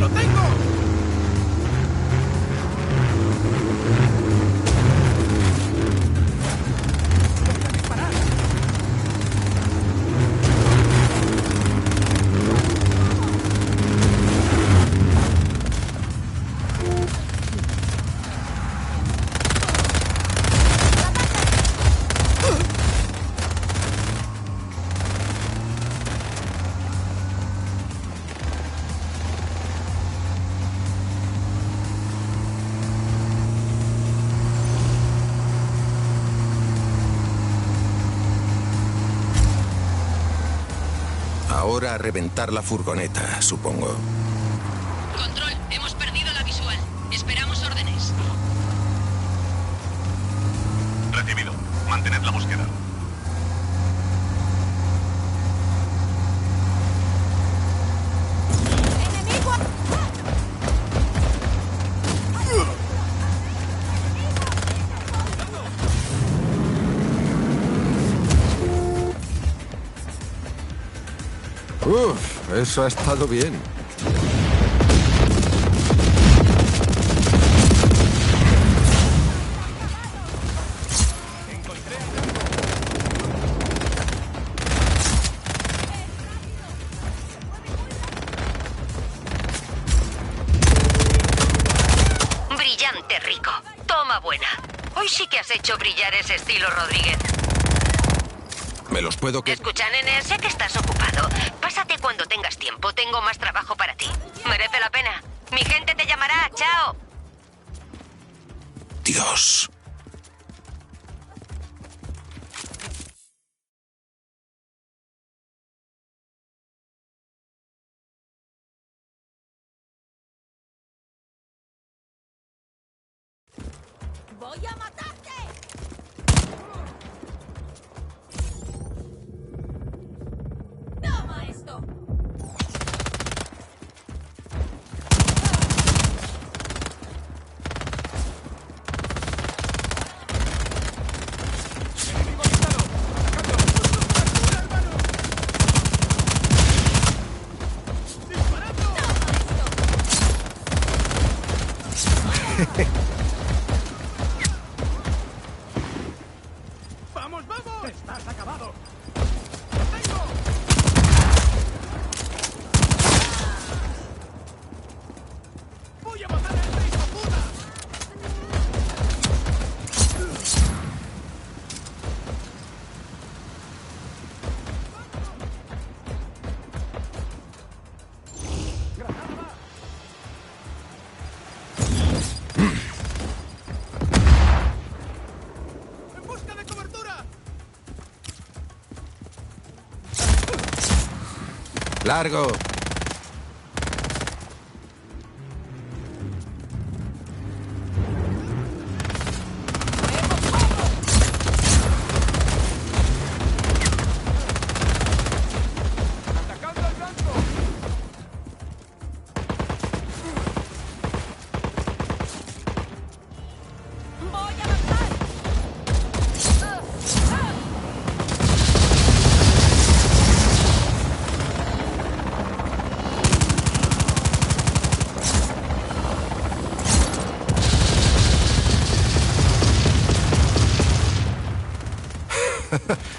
¡Lo tengo! Ahora a reventar la furgoneta, supongo. Control, hemos perdido la visual. Esperamos órdenes. Recibido. Mantened la búsqueda. ¡Enemigo! Uf, eso ha estado bien. Brillante, Rico. Toma buena. Hoy sí que has hecho brillar ese estilo, Rodríguez. ¿Me los puedo que...? Escucha, nene, sé que estás ocupado. Pásate cuando tengas tiempo. Tengo más trabajo para ti. Merece la pena. Mi gente te llamará. ¡Chao! Dios. ¡Voy a matarte! ¡Toma esto! ¡Vamos, vamos! ¡Estás acabado! Largo.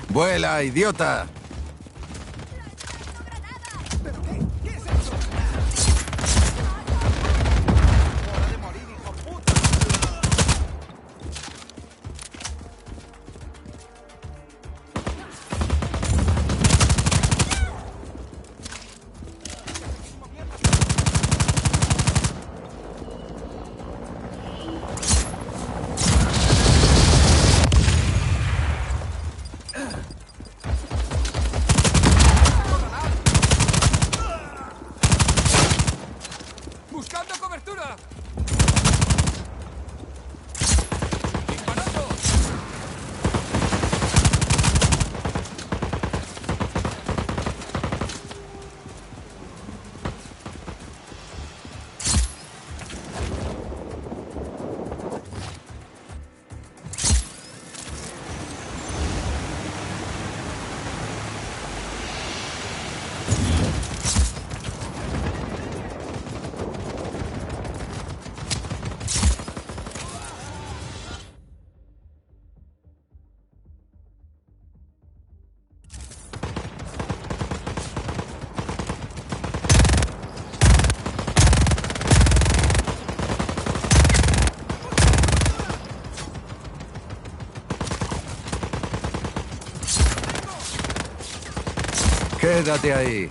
¡Vuela, idiota! ¡Buscando cobertura! Quédate ahí.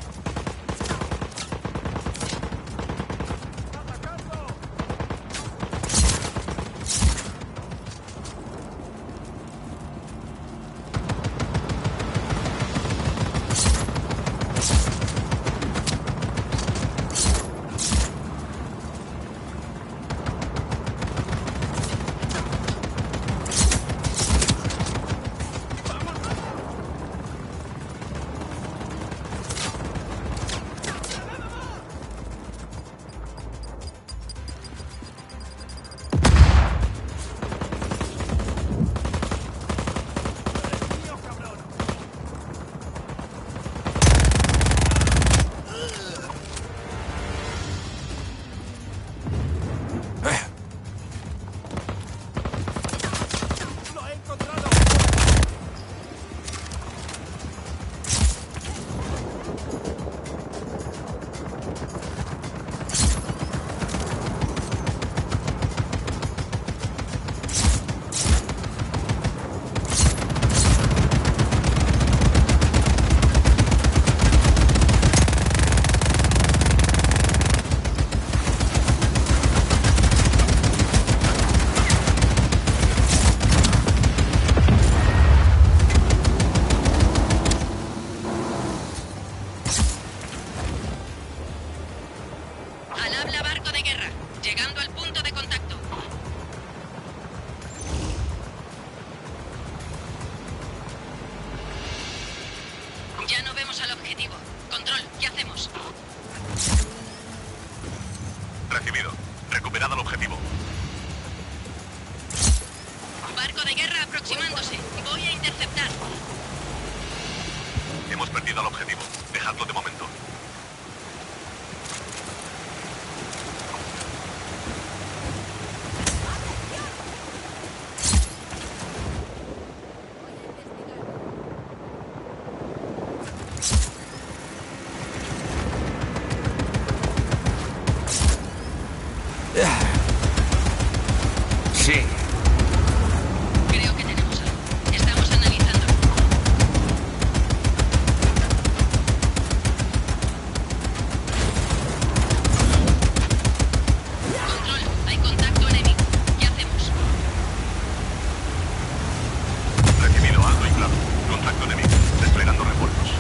Ya no vemos al objetivo. Control, ¿qué hacemos? Recibido. Recuperad al objetivo. Barco de guerra aproximándose. Voy a interceptar. Hemos perdido al objetivo. Dejadlo de momento. Sí. Creo que tenemos algo. Estamos analizándolo. Control, hay contacto enemigo. ¿Qué hacemos? Recibido, alto y claro. Contacto enemigo. Desplegando refuerzos.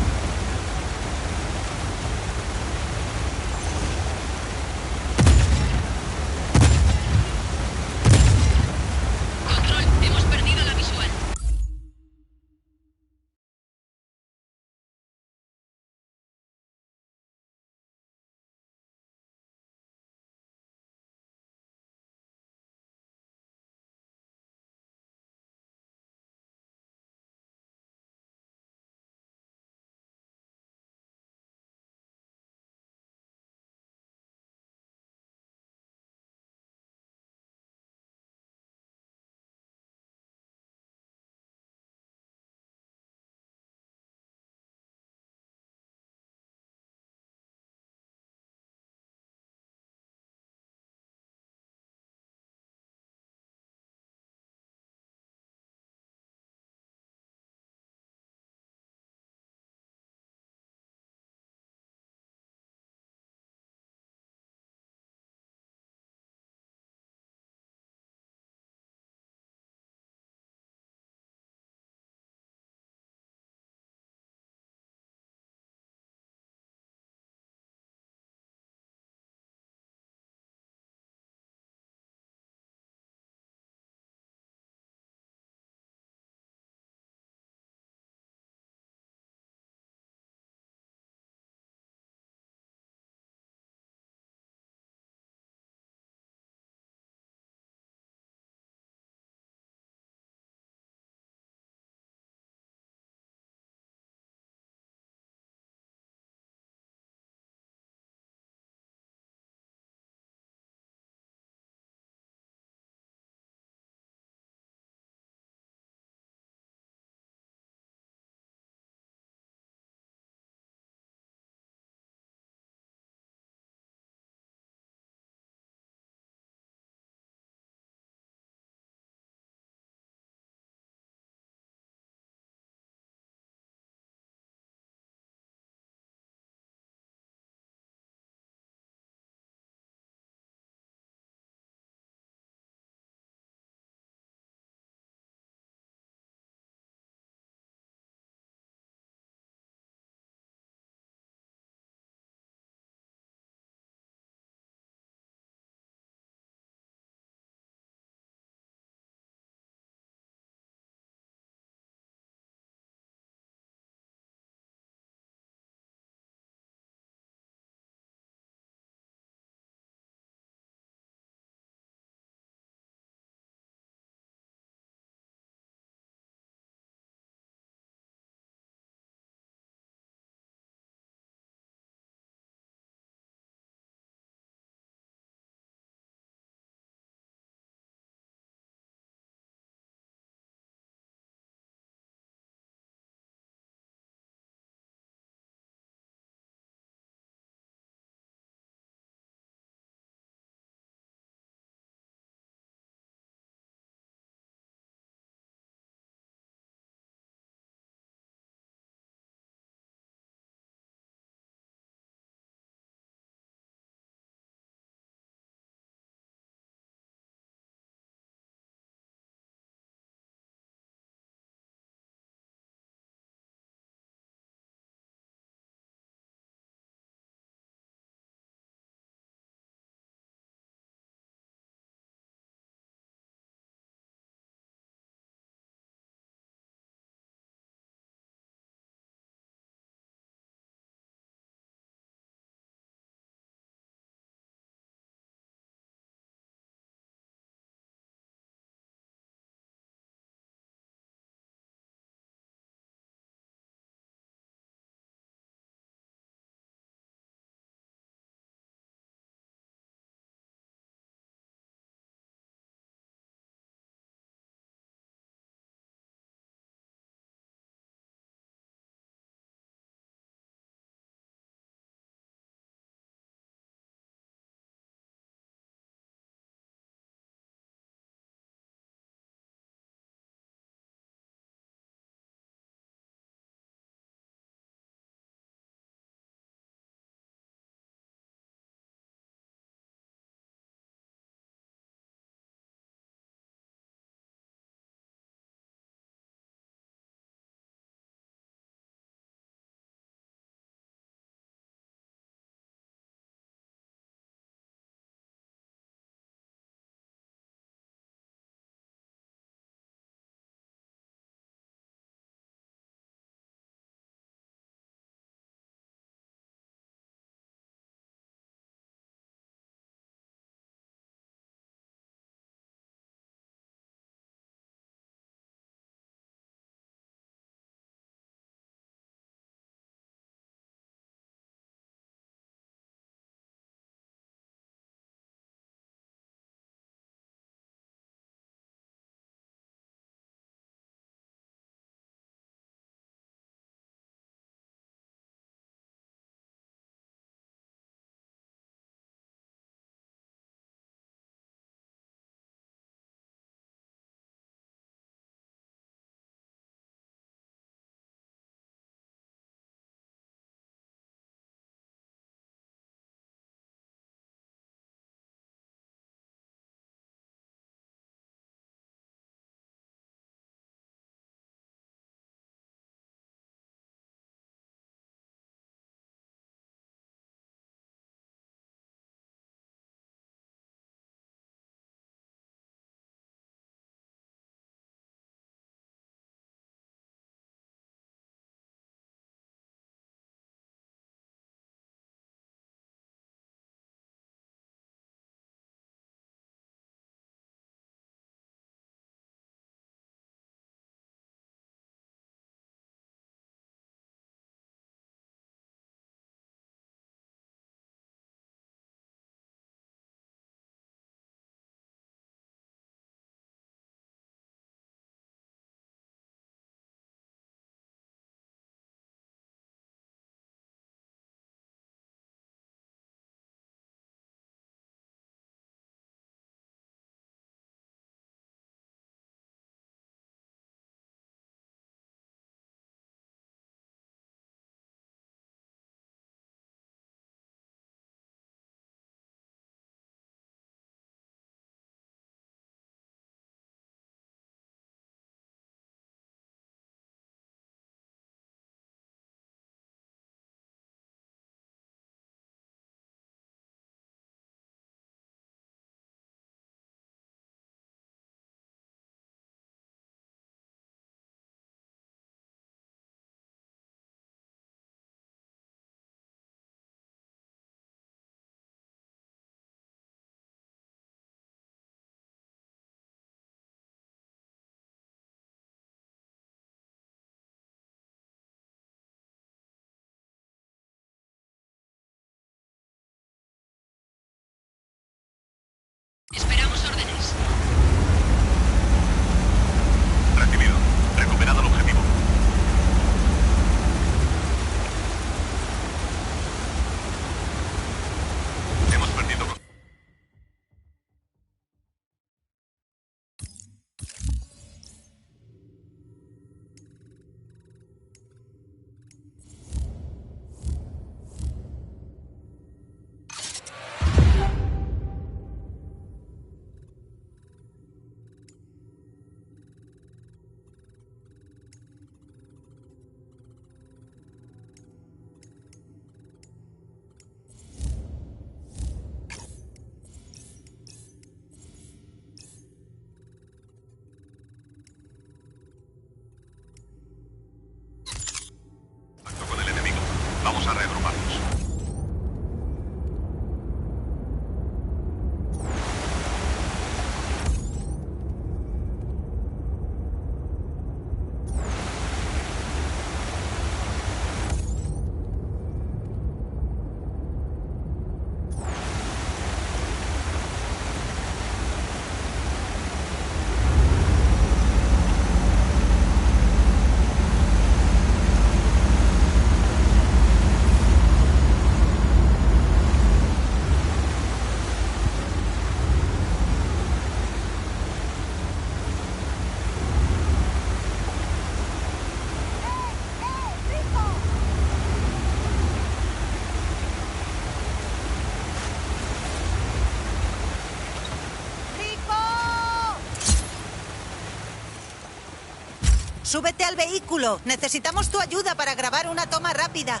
súbete al vehículo. Necesitamos tu ayuda para grabar una toma rápida.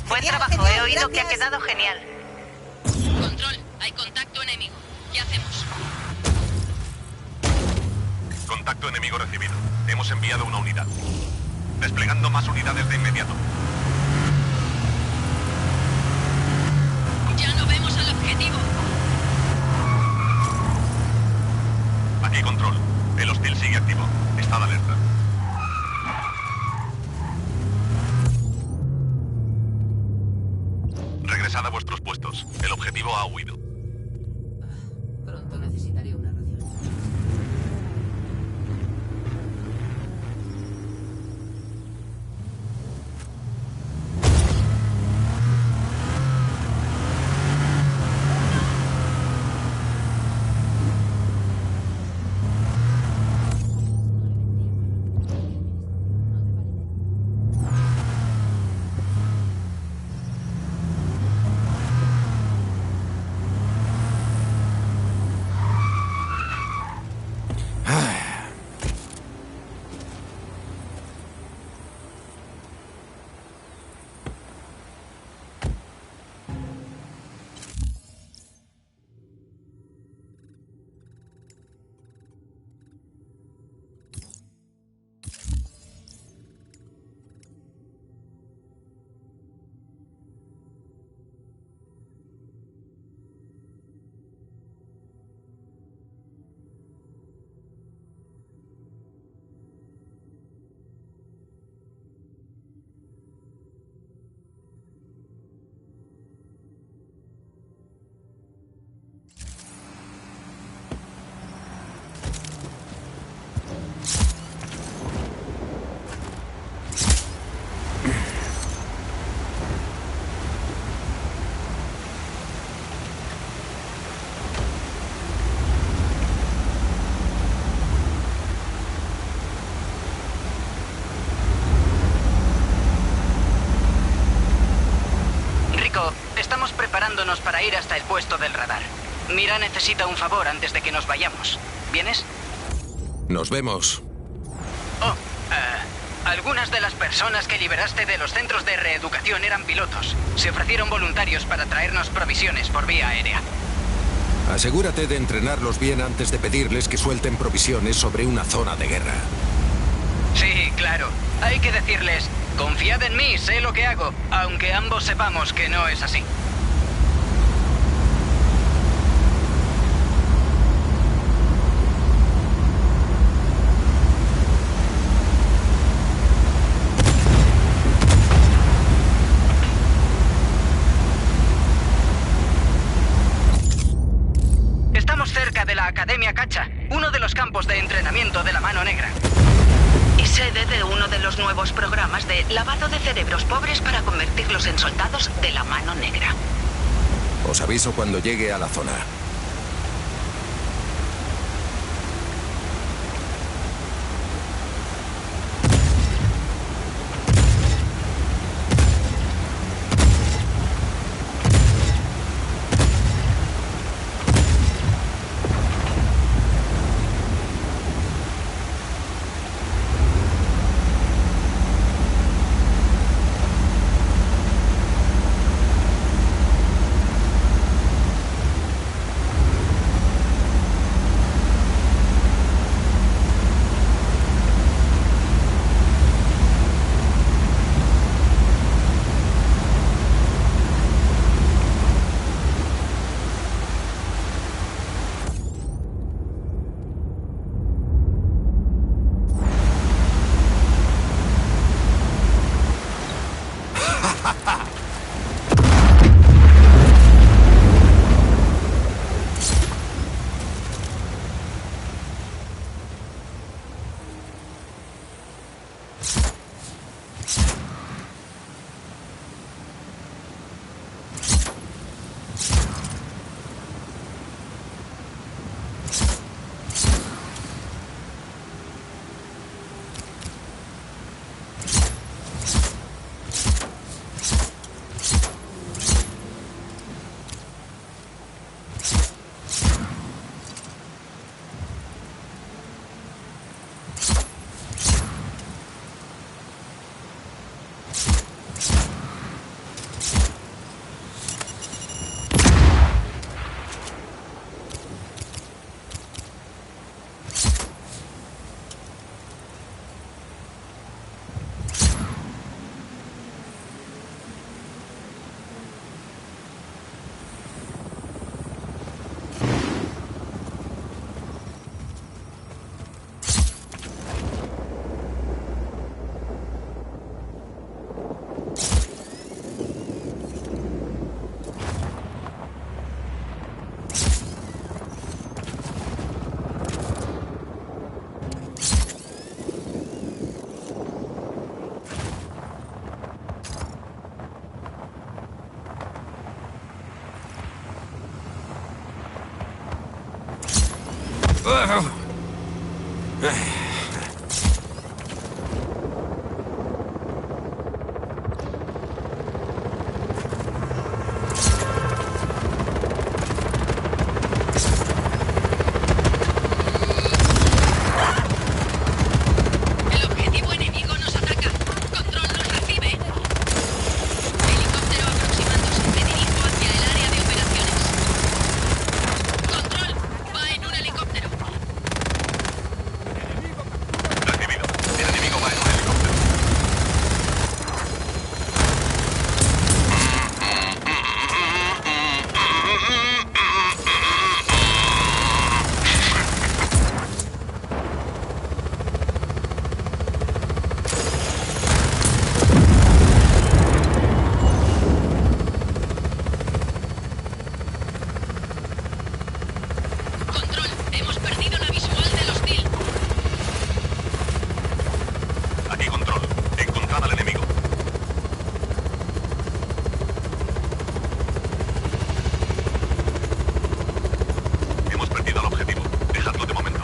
Buen Genial, trabajo, genial, he oído que ha gracias. quedado genial. Control, hay contacto enemigo. ¿Qué hacemos? Contacto enemigo recibido. Hemos enviado una unidad. Desplegando más unidades de inmediato. Ya no vemos al objetivo. Aquí control. El hostil sigue activo. Estad alerta. Regresad a vuestros puestos. El objetivo ha huido. Pronto necesitaré una ración. Estamos preparándonos para ir hasta el puesto del radar. Mira necesita un favor antes de que nos vayamos. ¿Vienes? Nos vemos. Oh, algunas de las personas que liberaste de los centros de reeducación eran pilotos. Se ofrecieron voluntarios para traernos provisiones por vía aérea. Asegúrate de entrenarlos bien antes de pedirles que suelten provisiones sobre una zona de guerra. Sí, claro. Hay que decirles, confiad en mí, sé lo que hago, aunque ambos sepamos que no es así. Estamos cerca de la Academia Cacha, uno de los campos de entrenamiento de la Mano Negra. Y sede de uno de los nuevos programas de lavado de cerebros pobres para convertirlos en soldados de la Mano Negra. Os aviso cuando llegue a la zona. El objetivo enemigo nos ataca. Control nos recibe. Helicóptero aproximándose. Me dirijo hacia el área de operaciones. Control, va en un helicóptero. Recibido. El enemigo va en un helicóptero. Control, hemos perdido la visual del hostil. Aquí control. Encontrad al enemigo. Hemos perdido al objetivo. Dejadlo de momento.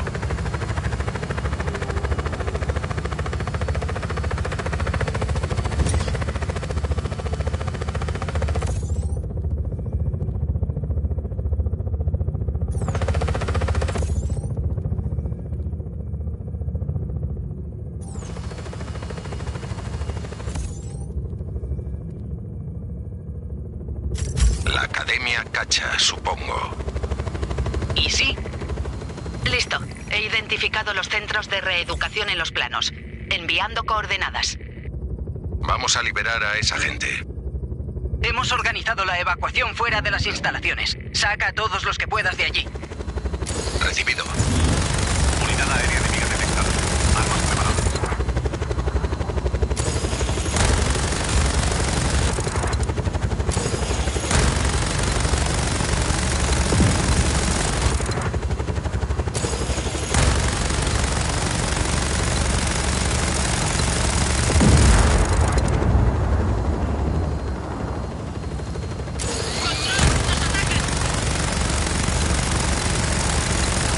La Academia Cacha, supongo. ¿Y sí? Listo. He identificado los centros de reeducación en los planos. Enviando coordenadas. Vamos a liberar a esa gente. Hemos organizado la evacuación fuera de las instalaciones. Saca a todos los que puedas de allí. Recibido. Unidad aérea enemiga detectada. Armas preparadas.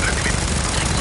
Recibido.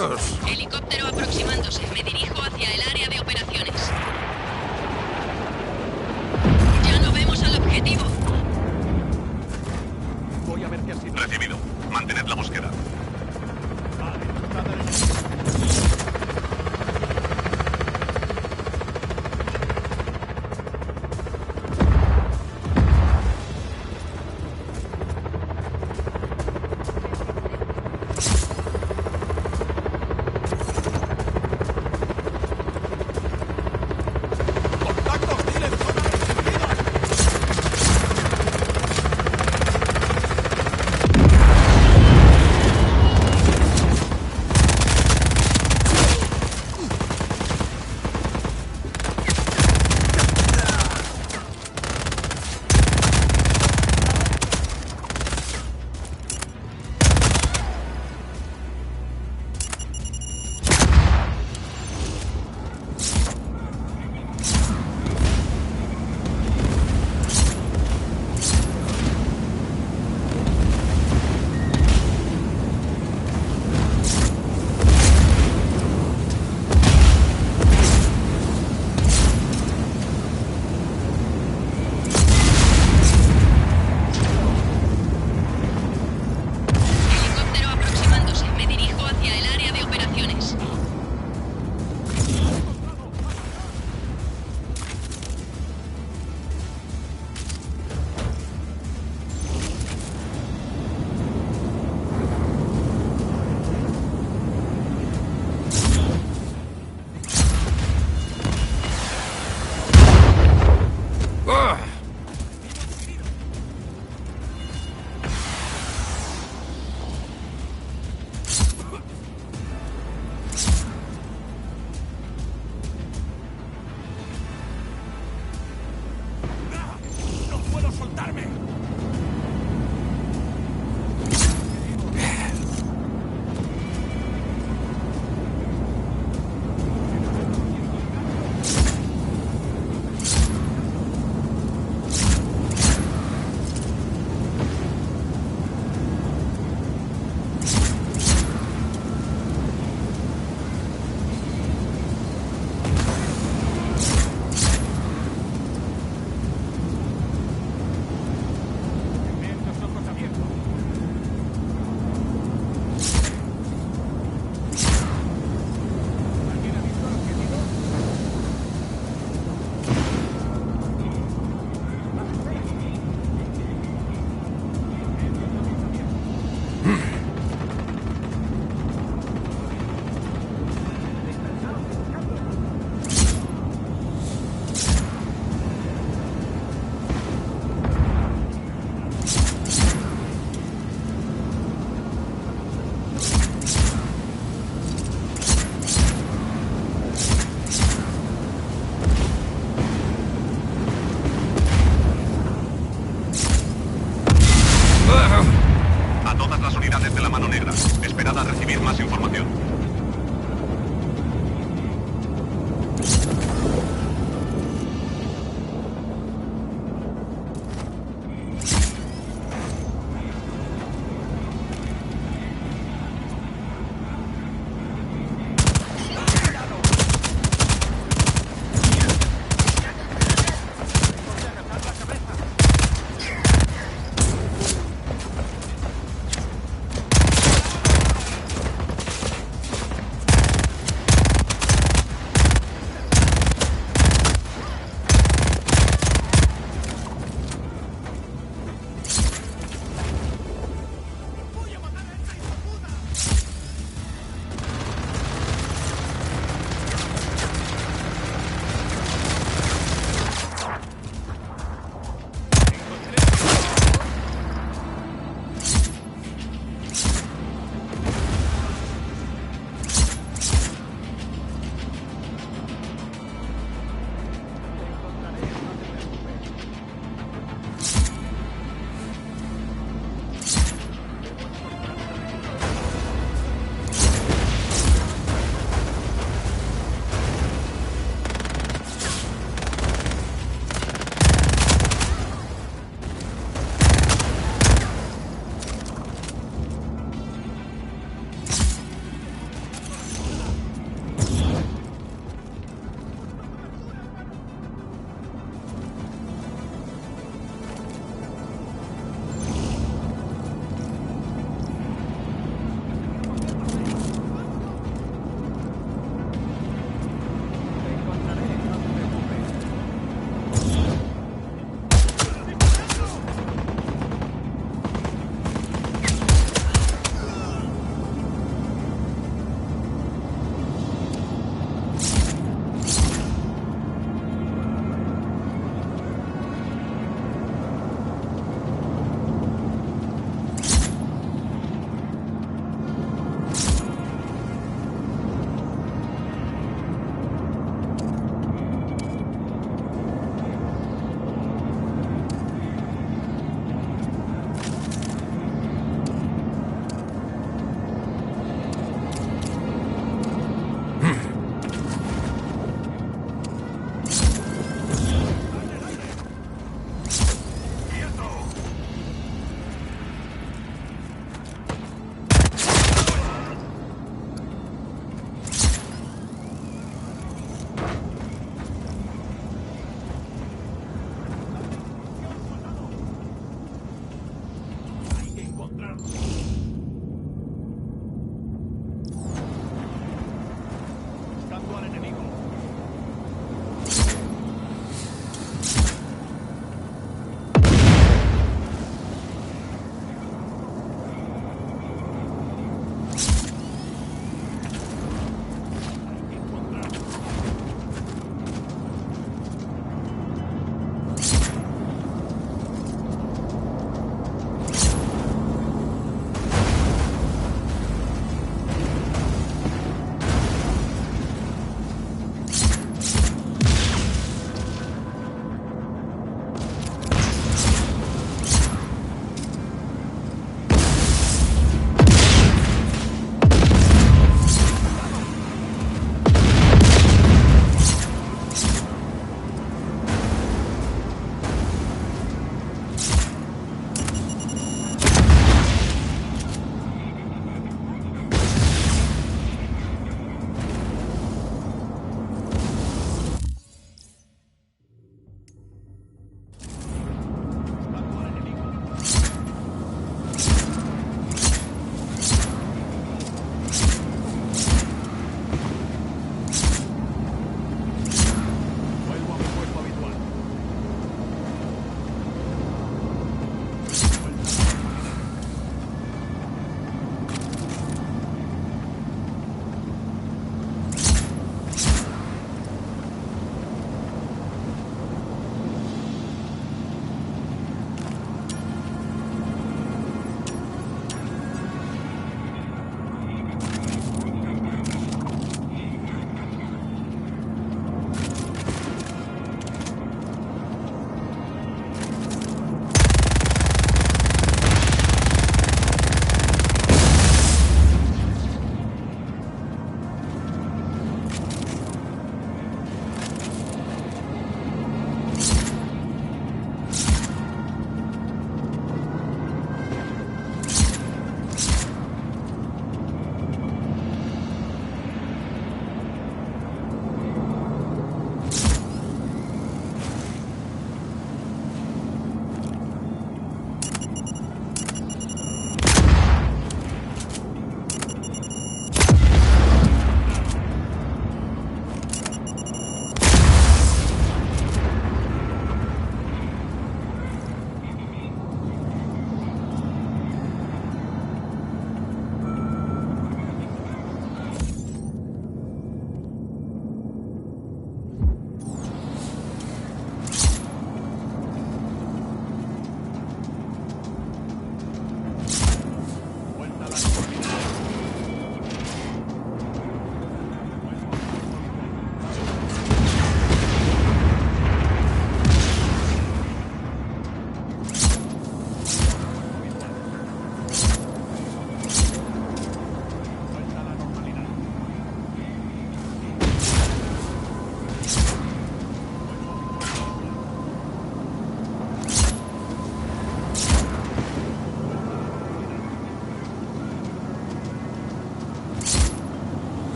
¡Rayos! Helicóptero aproximándose. Me dirijo hacia el área de operaciones. Ya no vemos al objetivo. Voy a ver qué ha sido. Recibido. Mantened la búsqueda.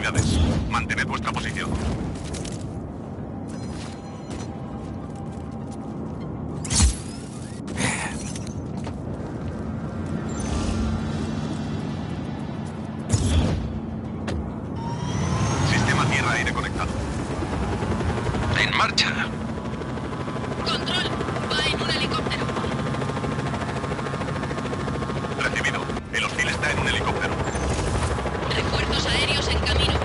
unidades. Mantened vuestra posición. Sistema tierra-aire conectado. En marcha. Control, va en un helicóptero. Recibido. El hostil está en un helicóptero. Refuerzos aéreos en camino.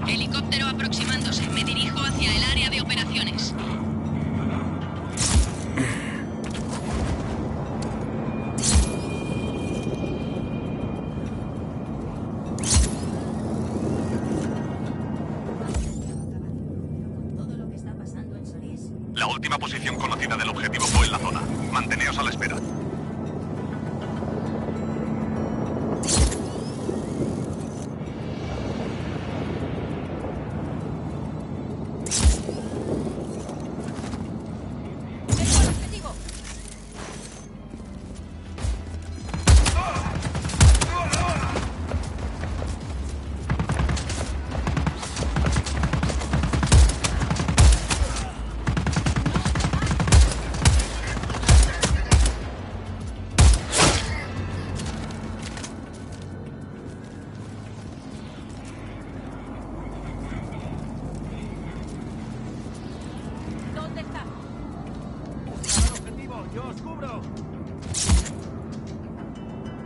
Helicóptero aproximándose. Me dirijo hacia el área de operaciones. La última posición conocida del objetivo fue en la zona. Manteneos a la espera. ¡Yo os cubro!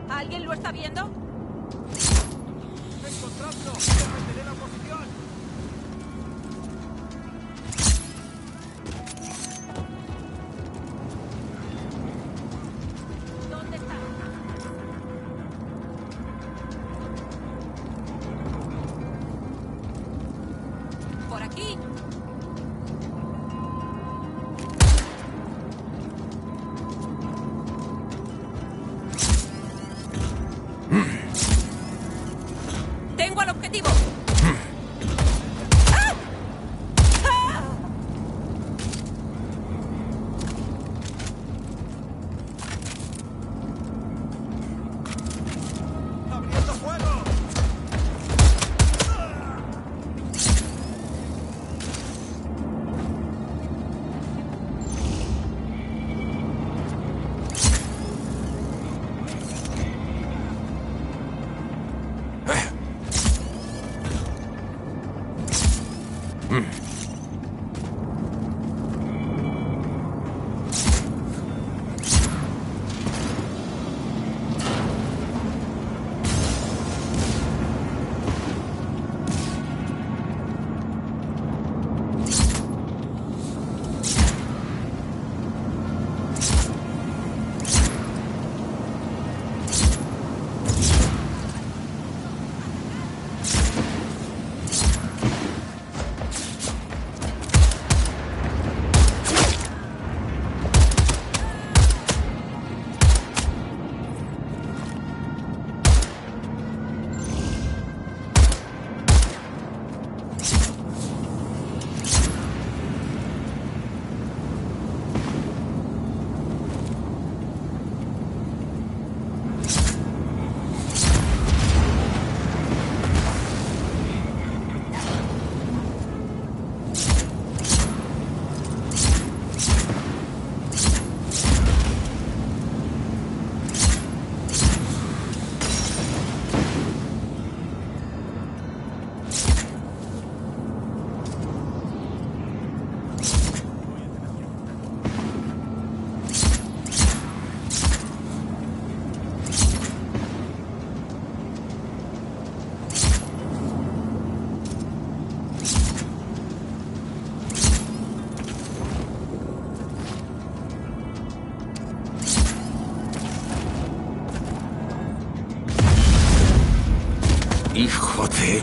¿Alguien lo está viendo? ¡Encontradlo! ¡Defenderé la posición! ¿Dónde está? Por aquí. Tengo al objetivo. Hijo de...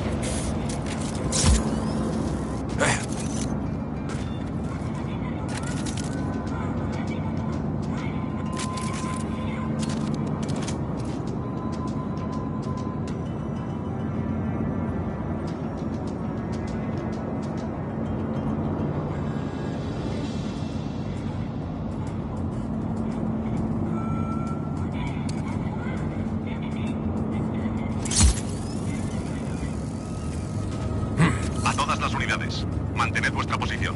A todas las unidades, mantened vuestra posición.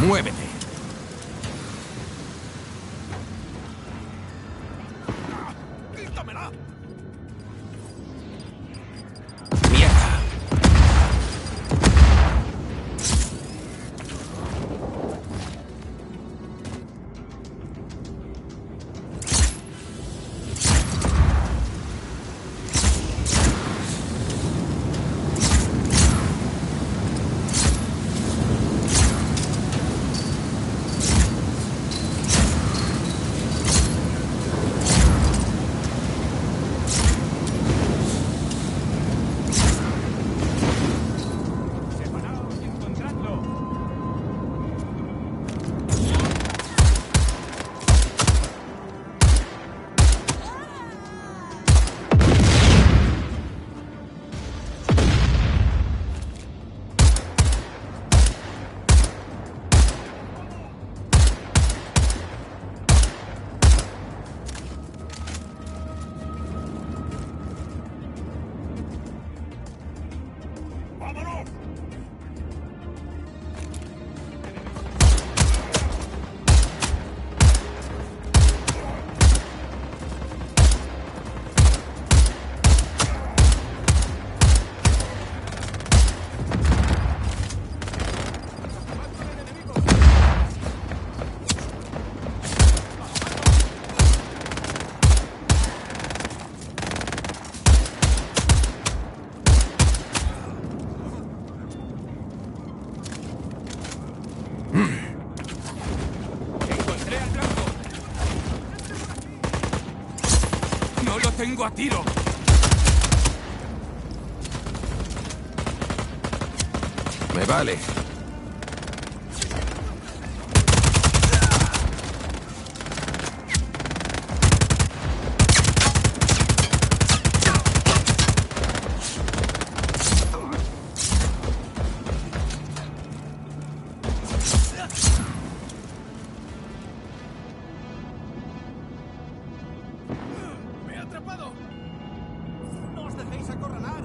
¡Muévete! ¡Quítamela! ¡Mierda! ¡Separaos y encontradlo! ¡Vámonos! ¡Encontré al blanco! ¡No lo tengo a tiro! Me vale. ¡Me he atrapado! ¡No os dejéis acorralar!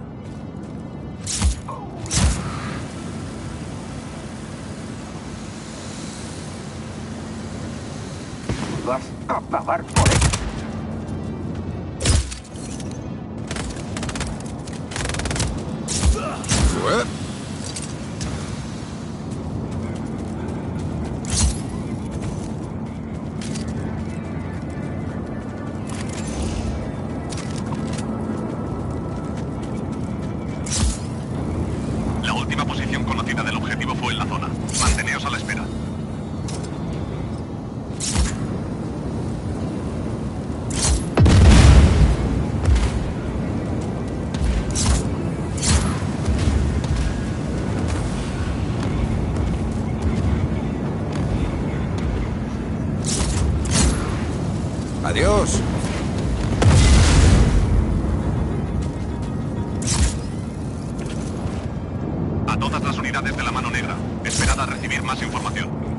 Vas a pagar por esto. La última posición conocida del objetivo fue en la zona. Manteneos a la espera. unidades de la Mano Negra. Esperad a recibir más información.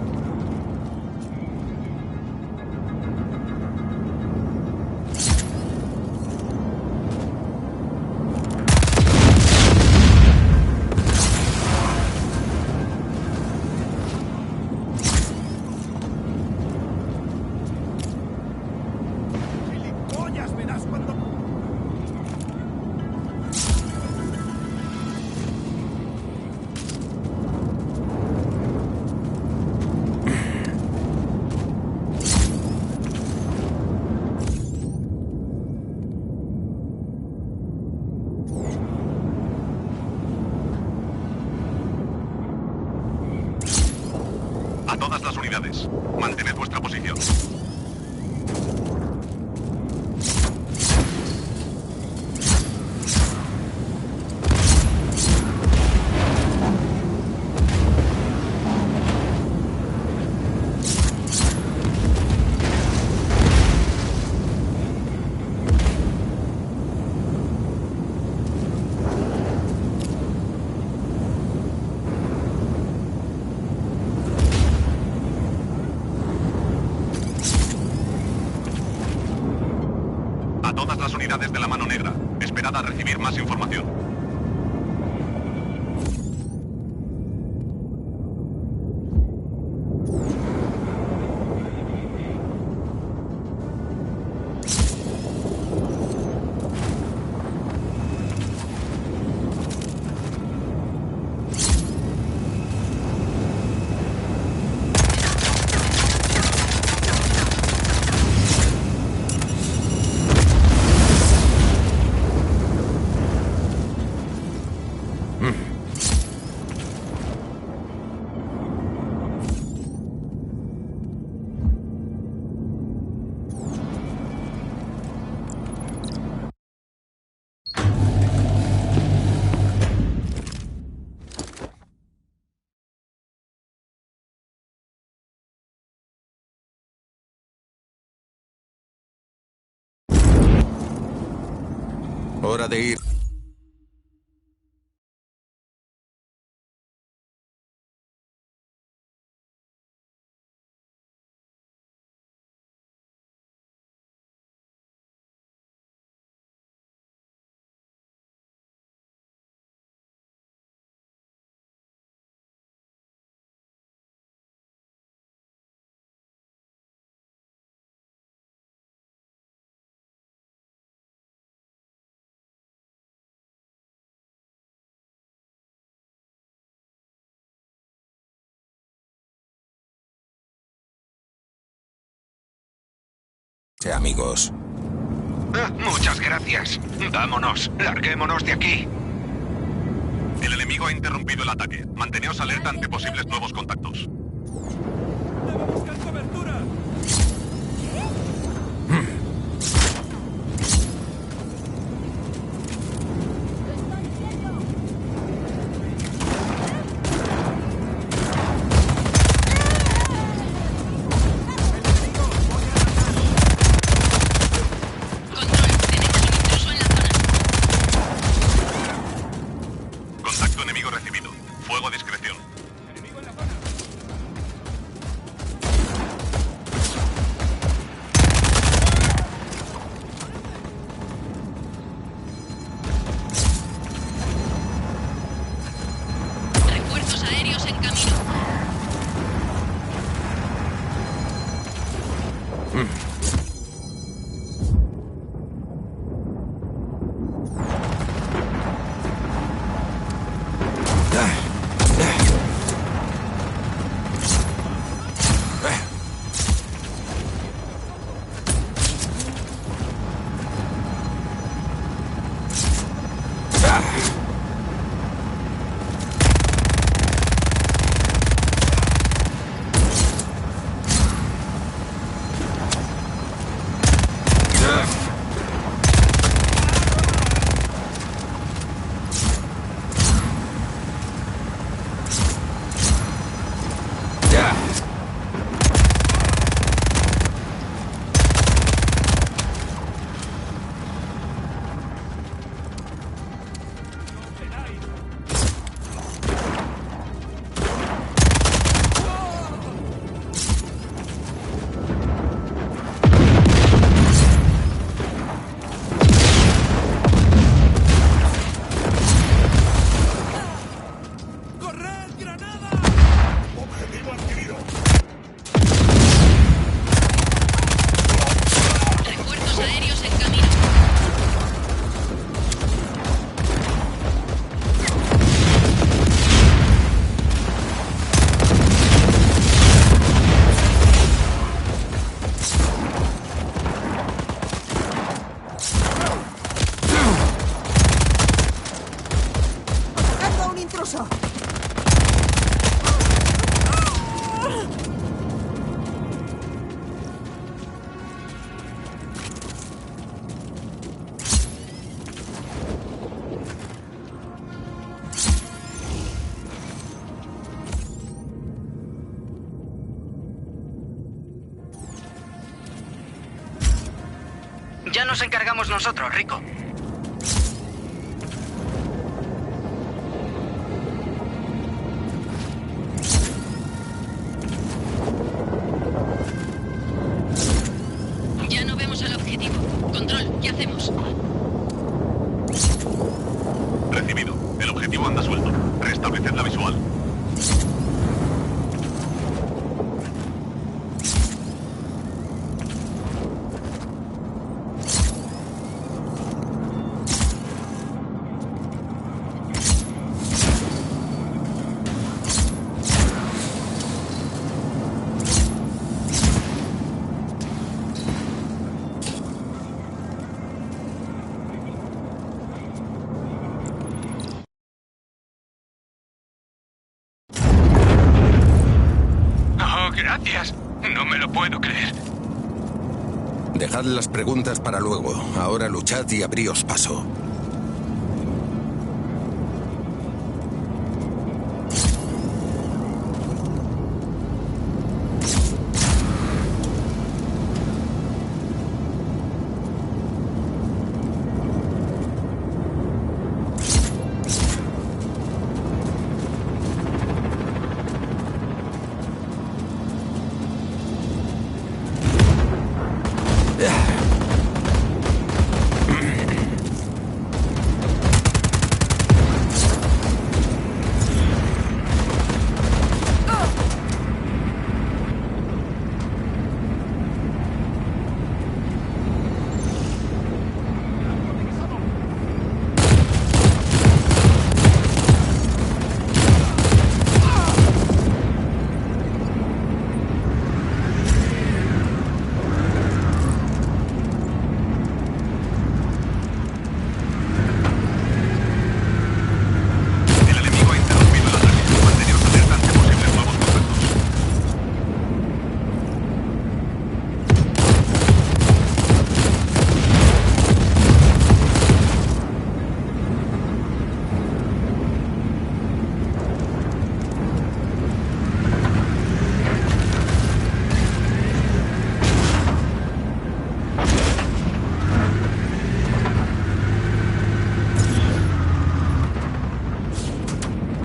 A todas las unidades, mantened vuestra posición. A todas las unidades de la Mano Negra, esperad a recibir más información. Hora de ir. Amigos. Muchas gracias. Vámonos. Larguémonos de aquí. El enemigo ha interrumpido el ataque. Manteneos alerta ante posibles nuevos contactos. ¡Debe buscar cobertura! Contacto enemigo recibido. Fuego a discreción. ¡Enemigo en la zona! Refuerzos aéreos en camino. intruso! Ya nos encargamos nosotros, Rico. Ya no vemos el objetivo. Control, ¿qué hacemos? Recibido. El objetivo anda suelto. Restableced la visual. Oh, gracias. No me lo puedo creer. Dejad las preguntas para luego. Ahora luchad y abríos paso.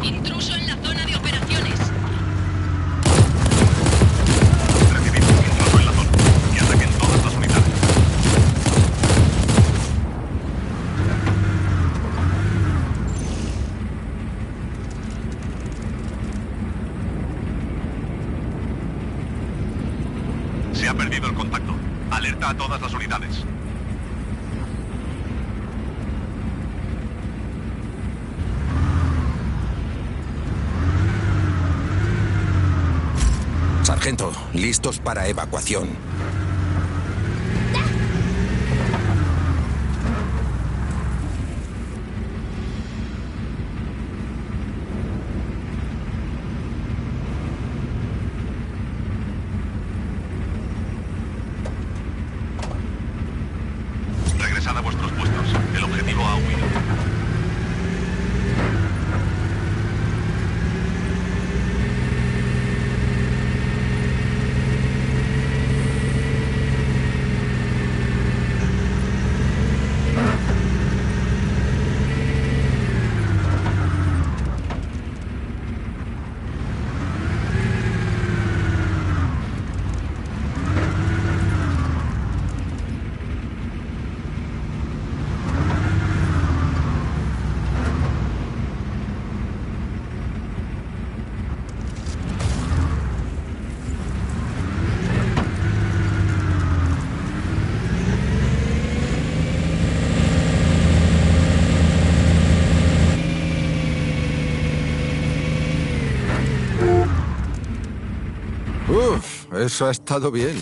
Intruso en la zona de operaciones. Recibido. Intruso en la zona. Y ataquen todas las unidades. Se ha perdido el contacto. Alerta a todas las unidades. Sargento, listos para evacuación. Regresad a vuestros puestos. El objetivo ha huido. Eso ha estado bien.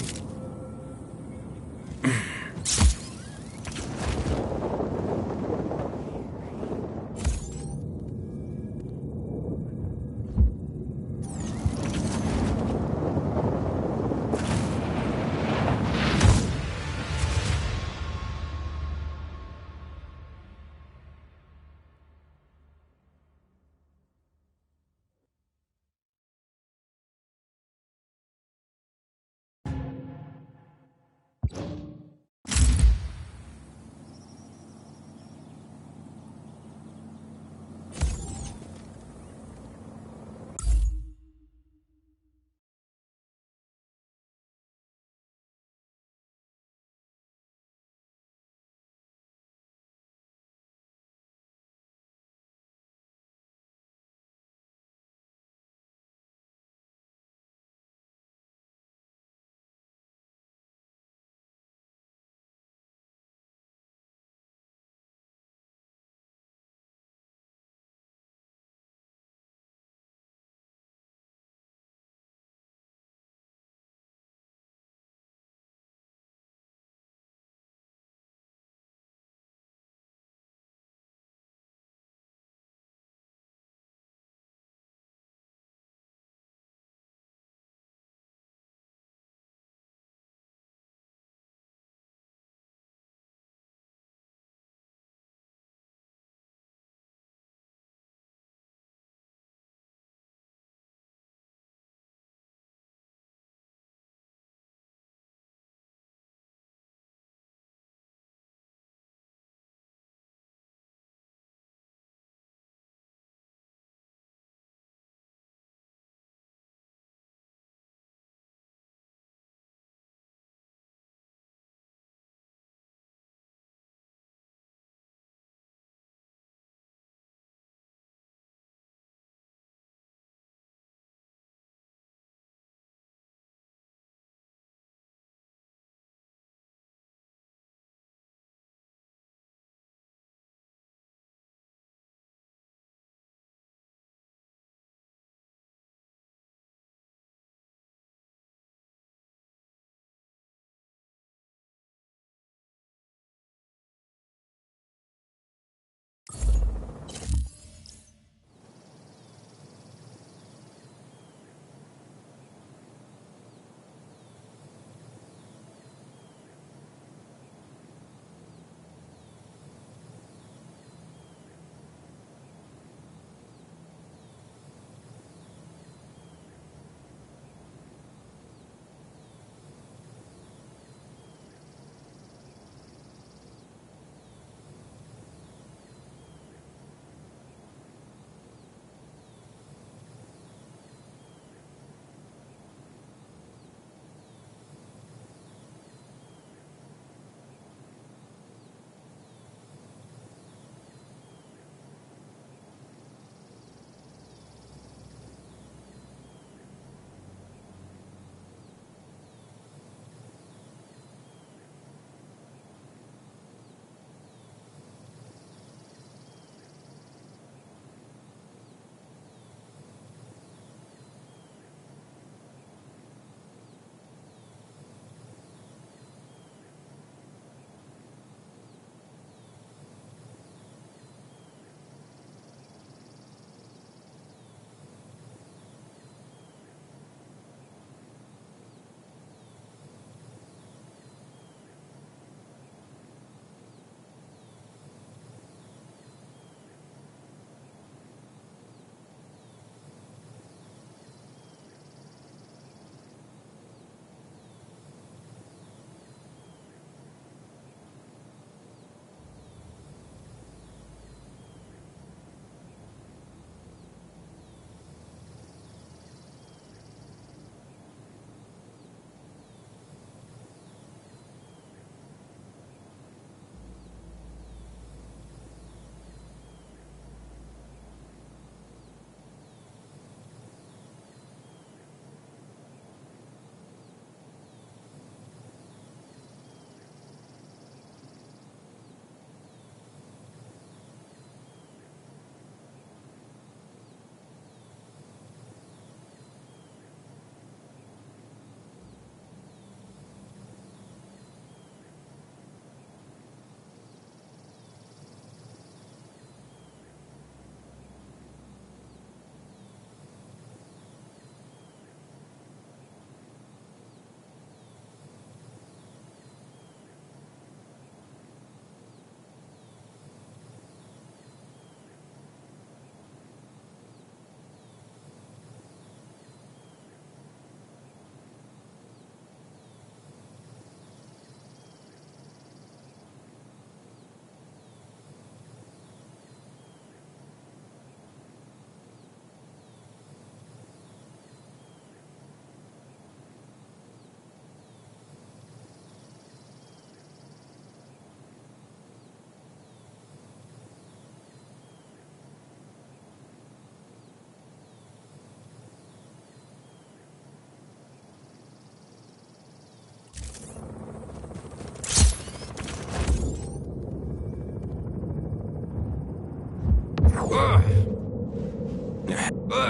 Control,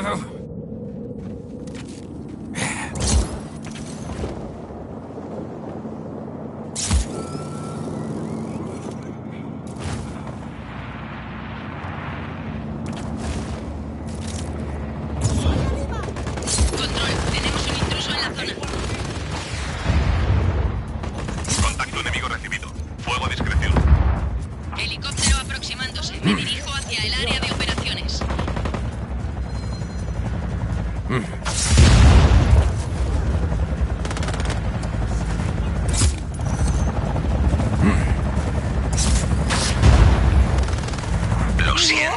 tenemos un intruso en la zona. Contacto enemigo recibido. Fuego a discreción. Helicóptero aproximándose. Me dirijo hacia el área de operaciones. Lo siento.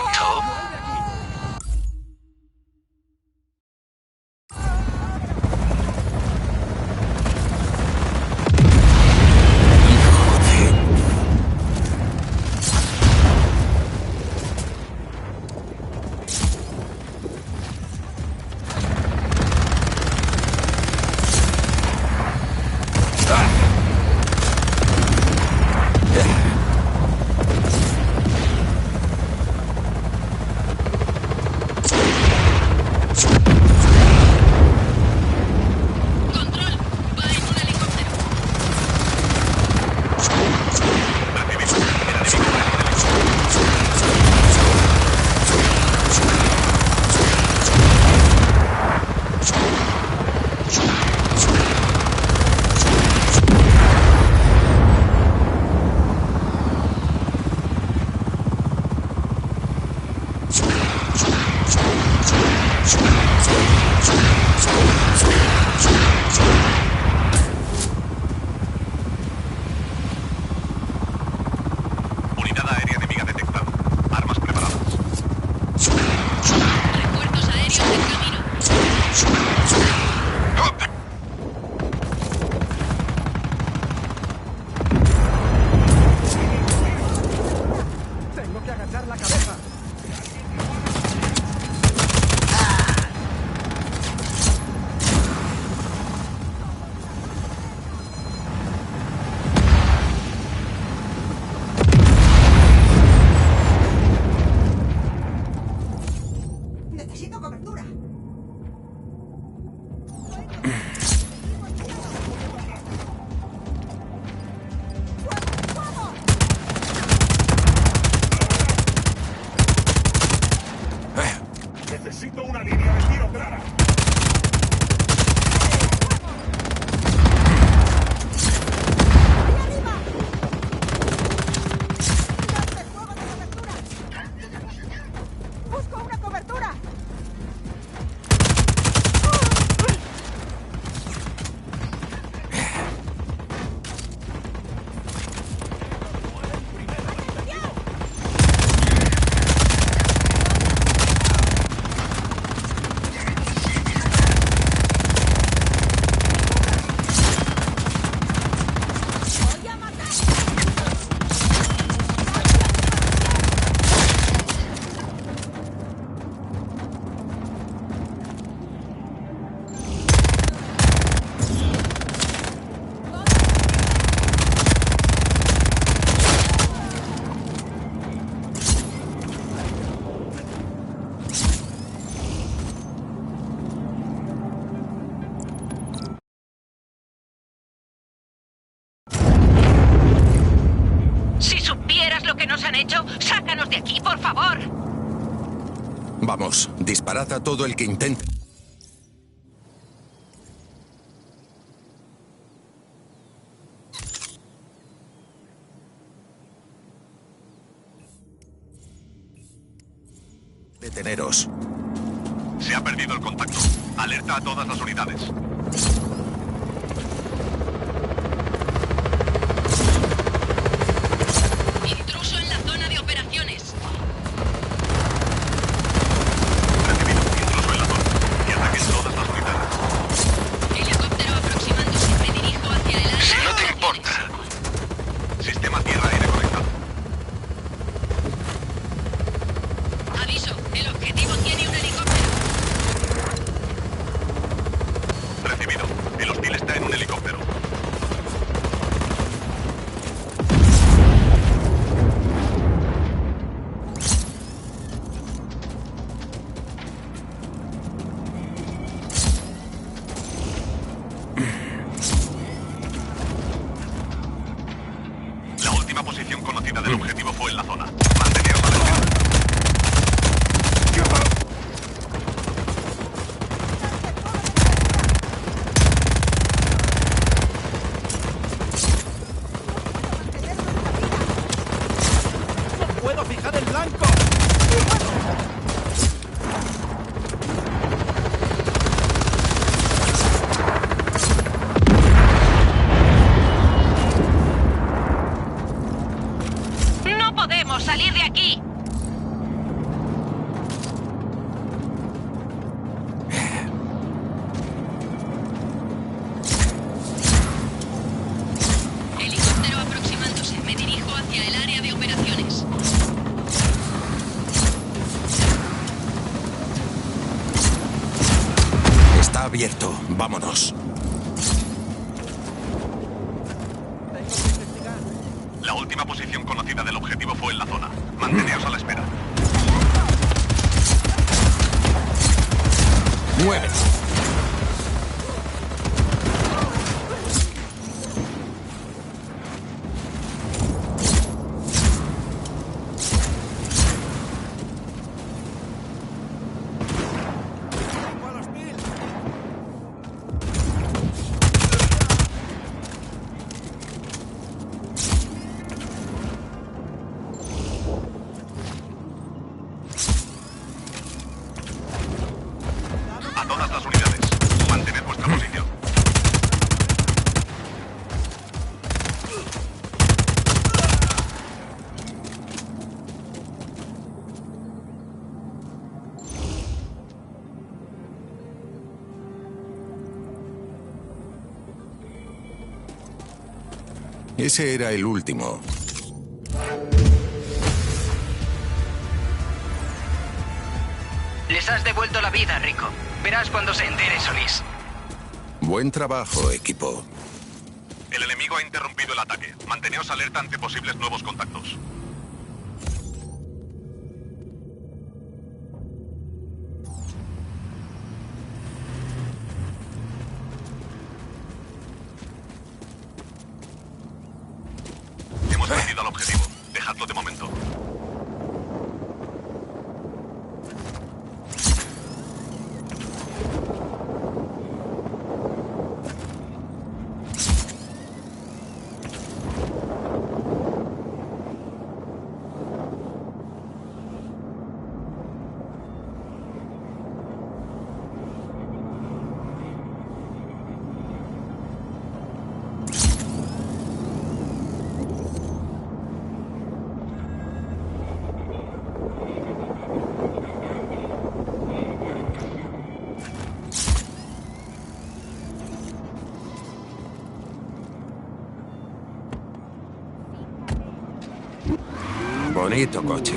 Control, va en un helicóptero. Unidad aérea enemiga detectada. Armas preparadas. Refuerzos aéreos en camino. Tengo que agachar la cabeza. Necesito cobertura. Necesito una línea de tiro clara. ¡Ahí arriba! ¡Dame fuego de cobertura! ¡Busco una cobertura! ¡Voy a matar! Si supieras lo que nos han hecho, sácanos de aquí, por favor. Vamos, disparad a todo el que intente. Deteneros. Se ha perdido el contacto. Alerta a todas las unidades. Intruso en la zona de operaciones. Recibido. Intruso en la zona. Y ataquen todas las unidades. Helicóptero aproximándose. Me dirijo hacia el área. Si de no te operaciones. importa. Sistema tierra-aire conectado. Aviso, el objetivo tiene un helicóptero. Recibido. Está abierto. Vámonos. La última posición conocida del objetivo fue en la zona. Manteneos a la espera. ¡Mueve! A todas las unidades, mantened vuestra posición. Ese era el último. Les has devuelto la vida, Rico. Verás cuando se entere Solís. Buen trabajo, equipo. El enemigo ha interrumpido el ataque. Manteneos alerta ante posibles nuevos contactos. Hemos perdido al objetivo. Dejadlo de momento. Bonito coche.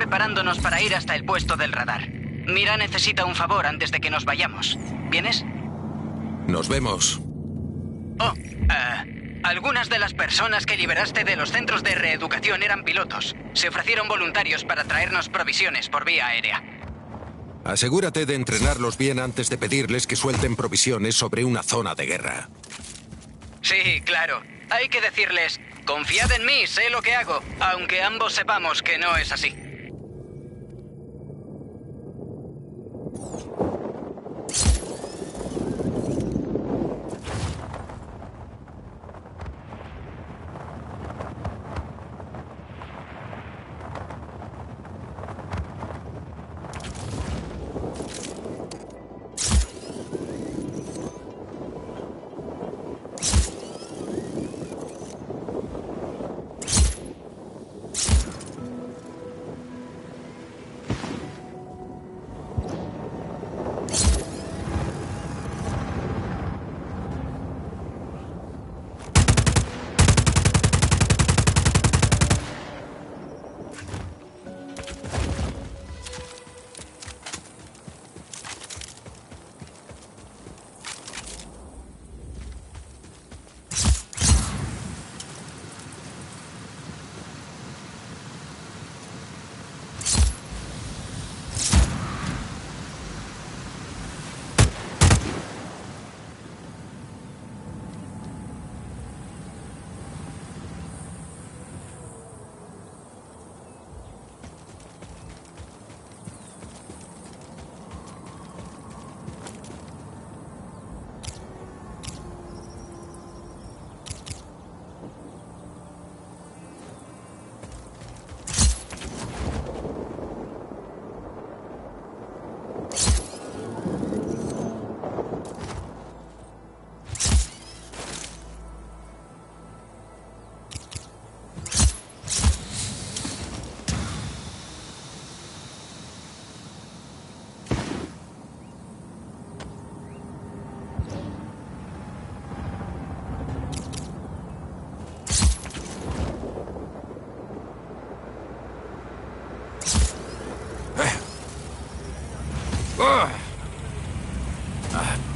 preparándonos para ir hasta el puesto del radar. Mira necesita un favor antes de que nos vayamos. ¿Vienes? Nos vemos. Oh, algunas de las personas que liberaste de los centros de reeducación eran pilotos. Se ofrecieron voluntarios para traernos provisiones por vía aérea. Asegúrate de entrenarlos bien antes de pedirles que suelten provisiones sobre una zona de guerra. Sí, claro. Hay que decirles, confiad en mí, sé lo que hago, aunque ambos sepamos que no es así.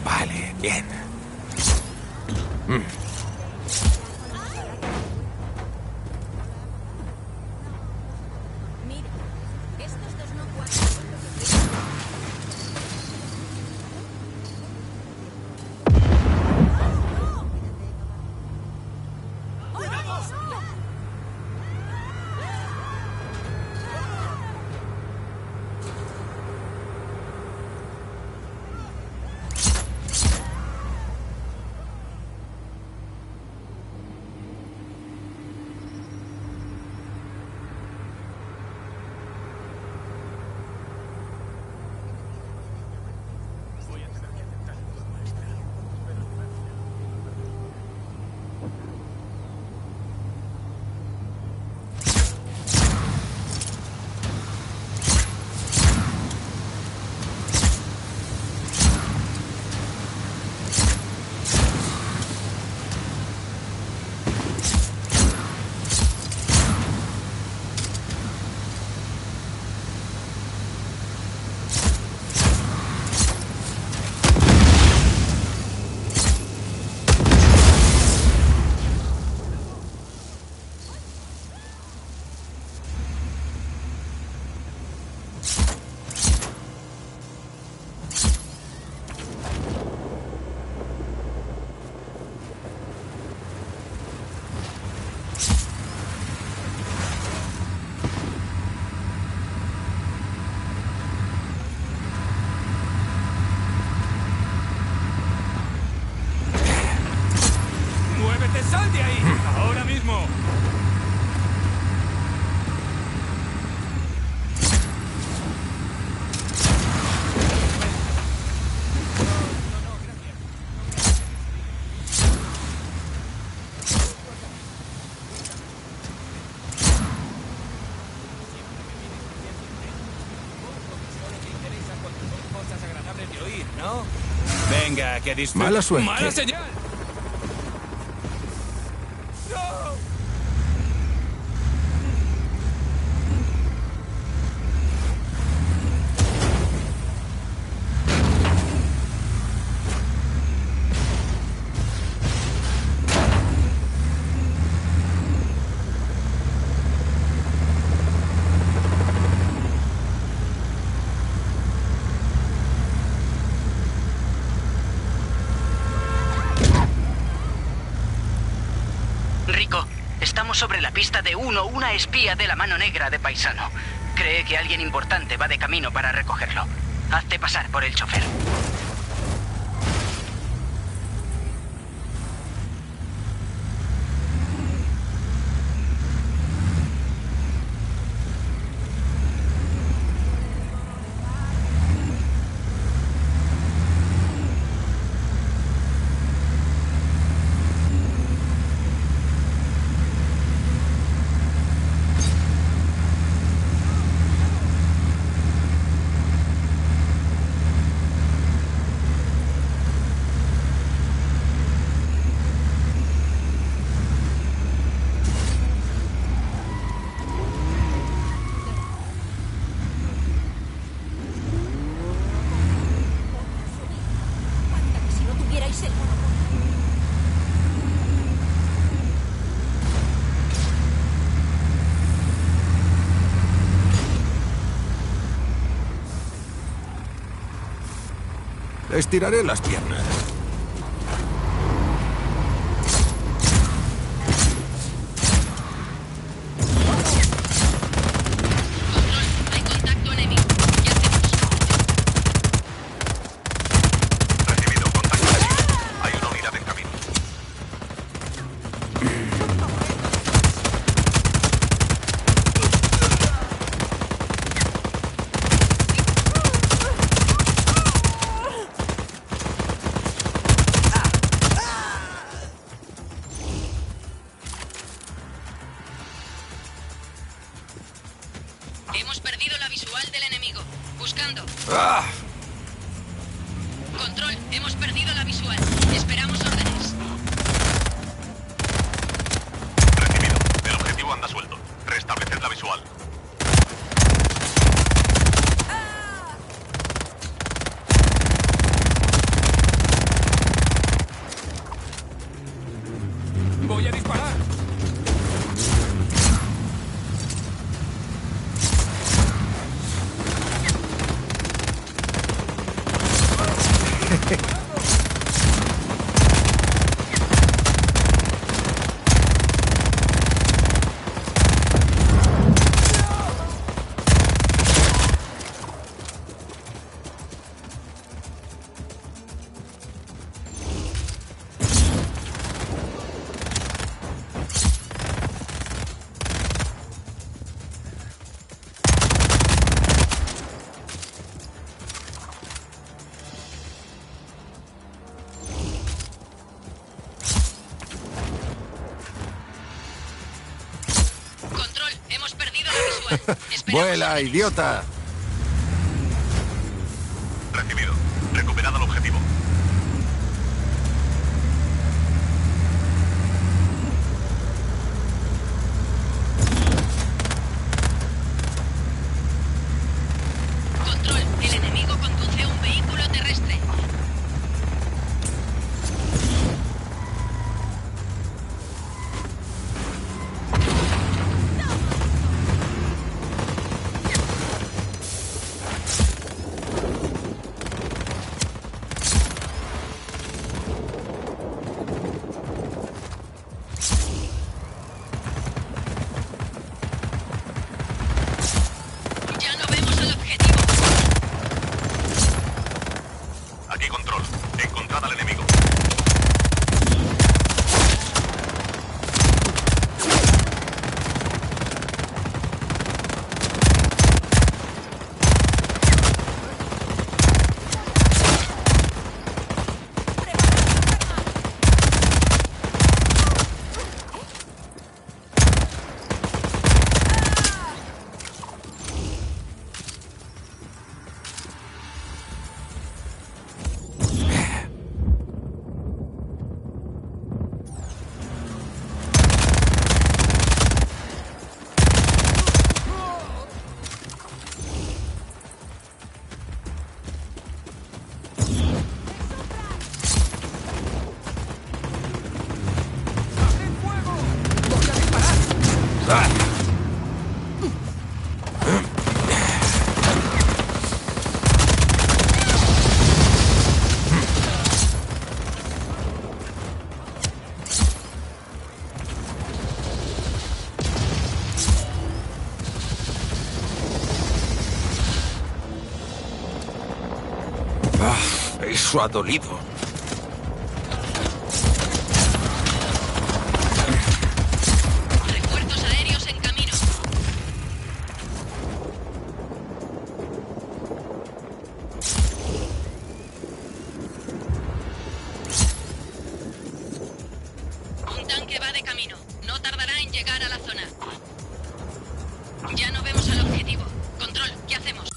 Vale, bien. ¡Sal de ahí! ¡Ahora mismo! Cosas agradables de oír, ¿no? Venga, que disfrute. Mala suerte. ¡Mala señal! Estamos sobre la pista de una espía de la mano negra de Paisano. Cree que alguien importante va de camino para recogerlo. Hazte pasar por el chofer. Si no tuvierais el monopolio. Estiraré las piernas. Hay contacto enemigo. ¿Qué hacemos? Recibido, contacto enemigo. Hay una unidad en camino. Hemos perdido la visual del enemigo. Buscando. ¡Ah! Control, hemos perdido la visual. Esperamos órdenes. Recibido. El objetivo anda suelto. Restableced la visual. Voy a disparar. Control, hemos perdido la visual. Esperamos ¡Vuela, órdenes. idiota! Recibido. Recuperad el objetivo. Control, el enemigo conduce un vehículo terrestre. Eso ha dolido. Refuerzos aéreos en camino. Un tanque va de camino. No tardará en llegar a la zona. Ya no vemos al objetivo. Control, ¿qué hacemos?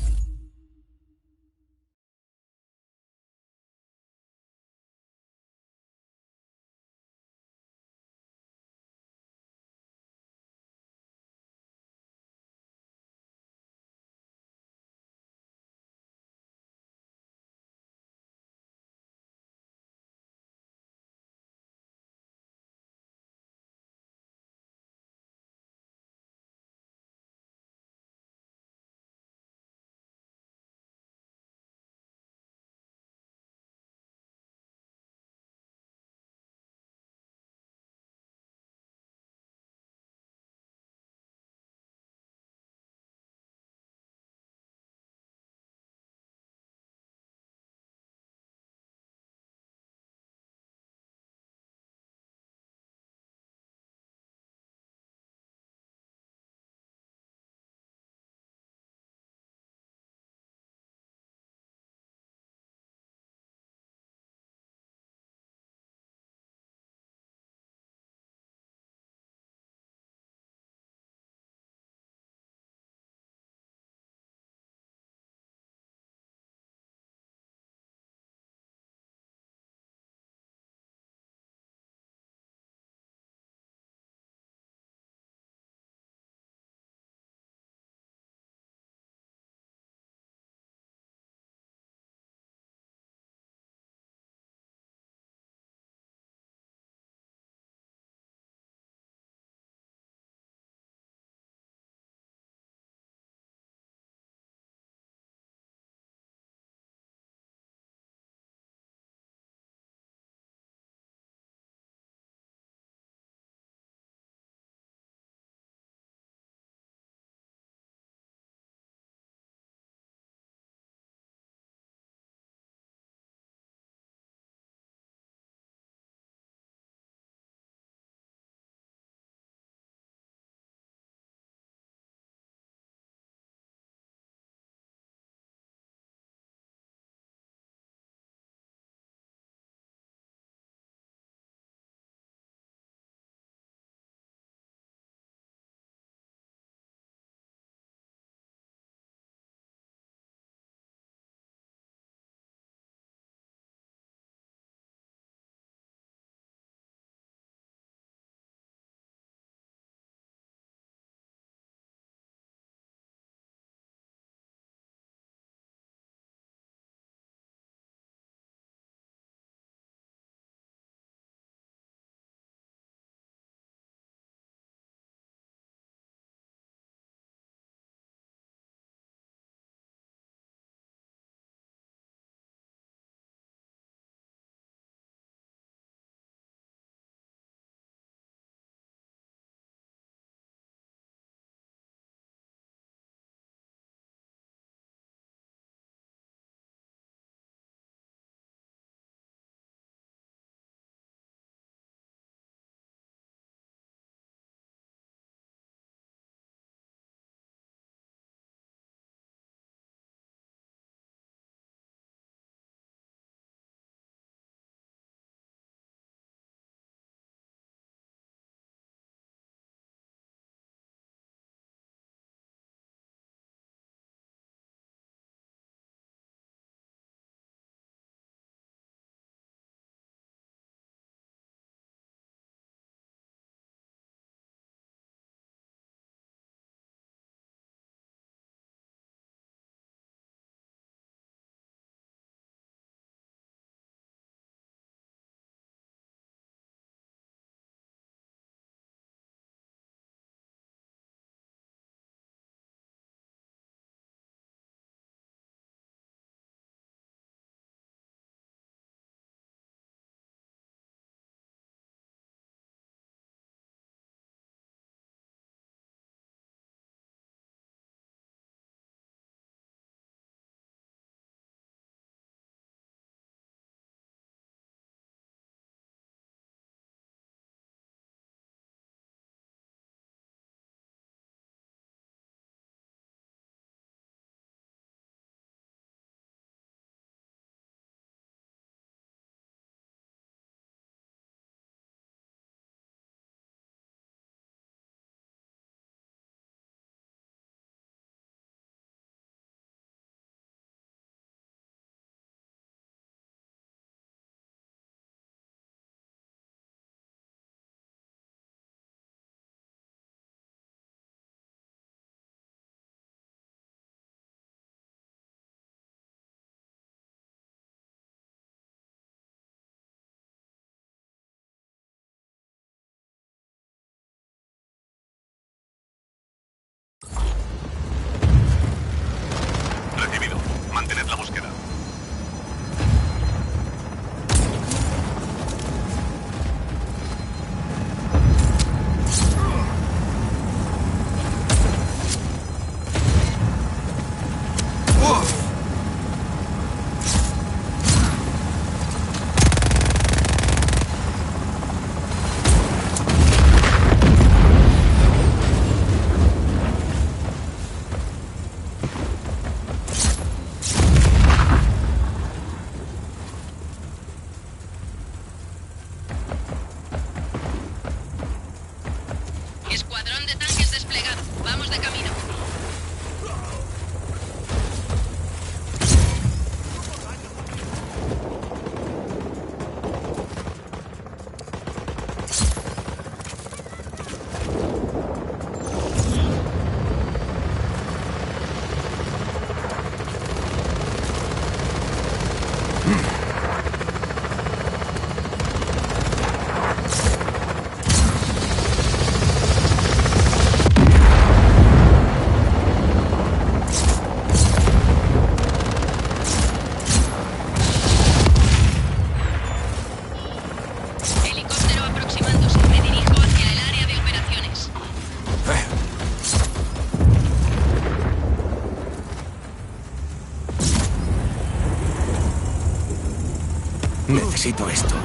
necesito esto.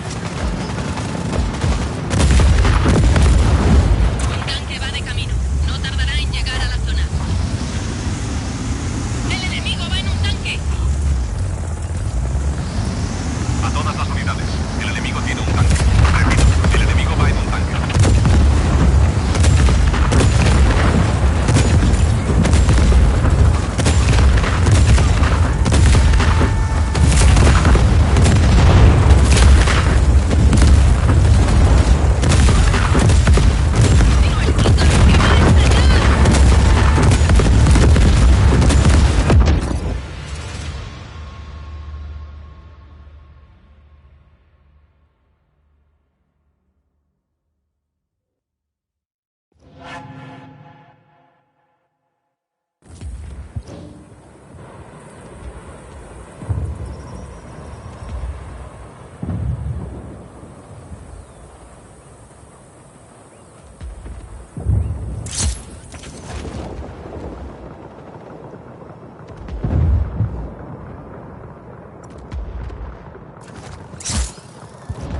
Un tanque va de camino. No tardará en llegar a la zona. ¡El enemigo va en un tanque! A todas las unidades. El enemigo tiene un tanque. Repito, el enemigo va en un tanque.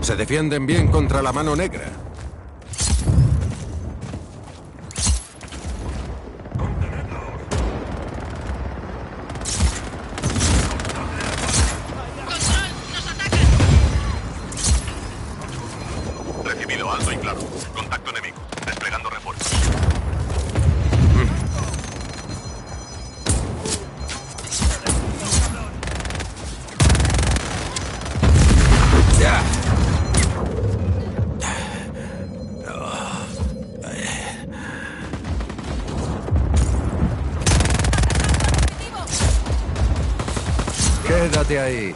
Se defienden bien contra la mano negra. ¡Control! ¡Nos atacan! Recibido, alto y claro. Contacto enemigo. Desplegando refuerzos. ¡Ya! Quédate ahí.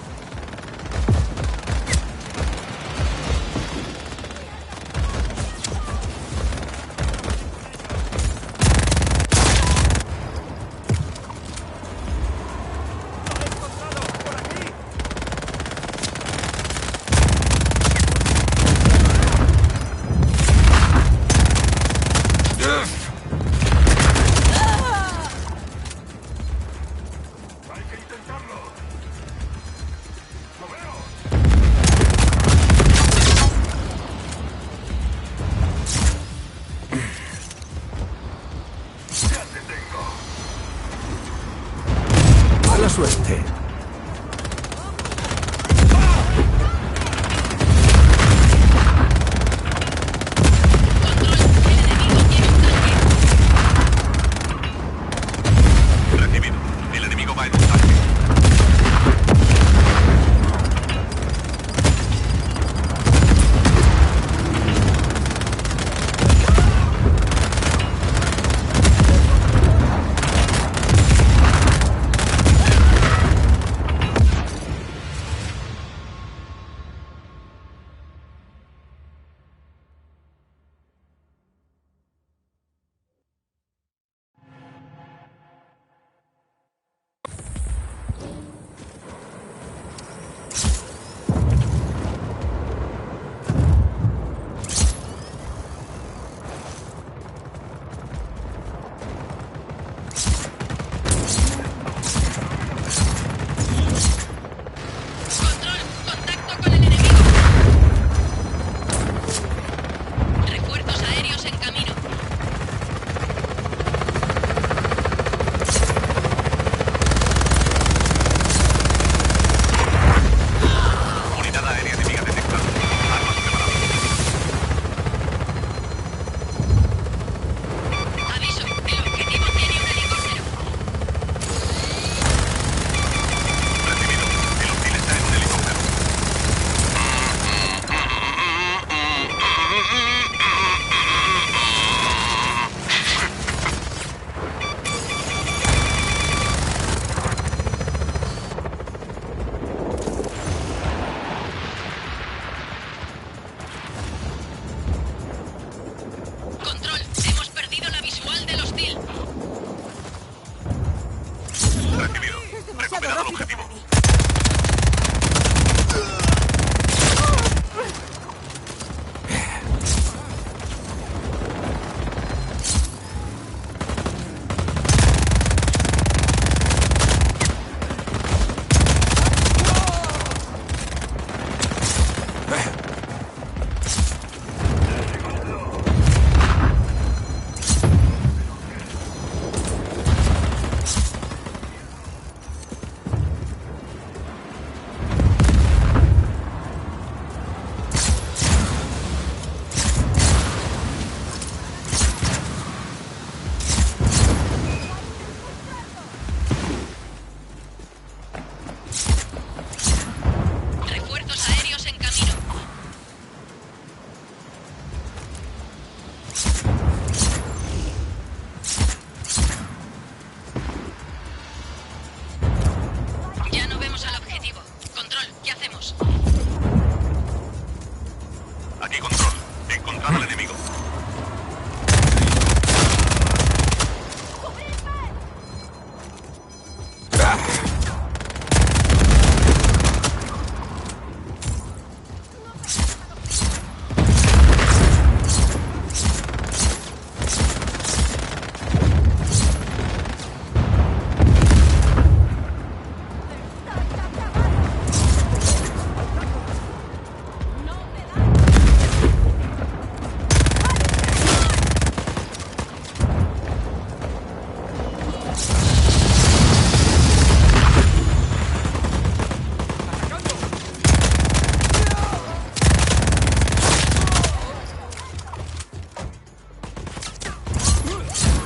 Aquí control. He encontrado al enemigo.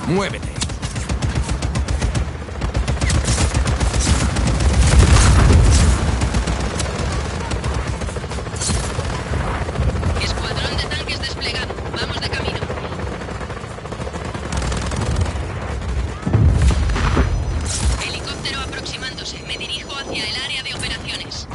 ¡Muévete! Escuadrón de tanques desplegado. Vamos de camino. Helicóptero aproximándose. Me dirijo hacia el área de operaciones.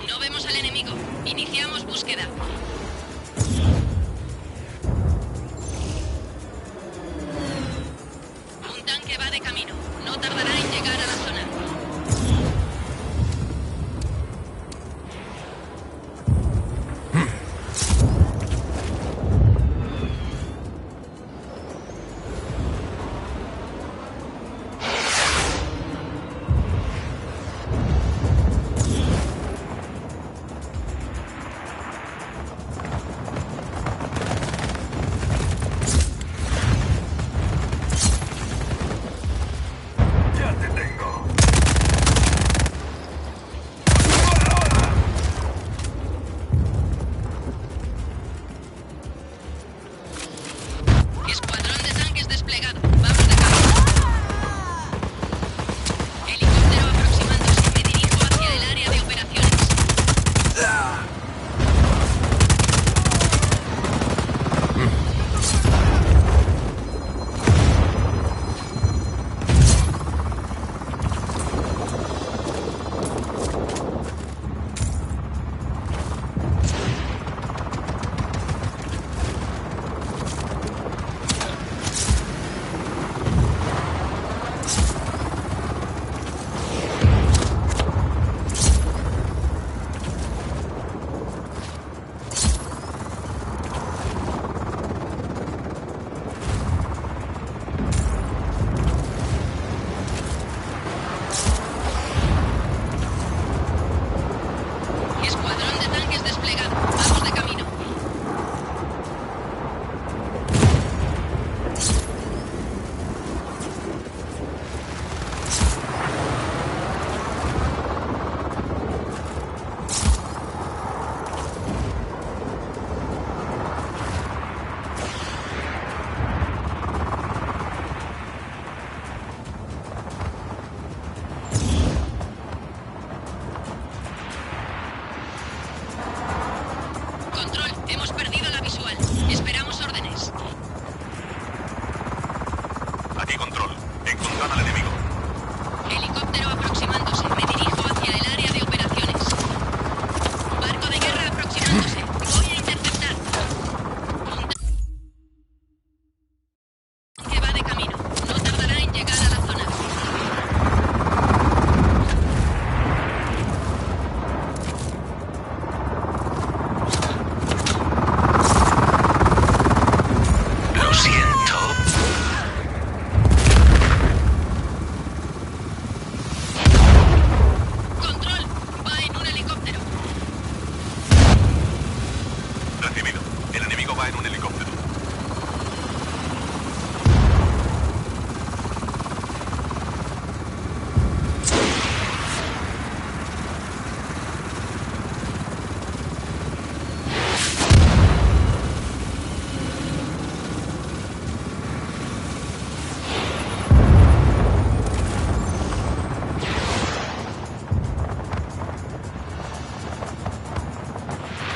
No vemos al enemigo. Iniciamos búsqueda. Un tanque va de camino. No tardará en llegar a la zona. va en un helicóptero.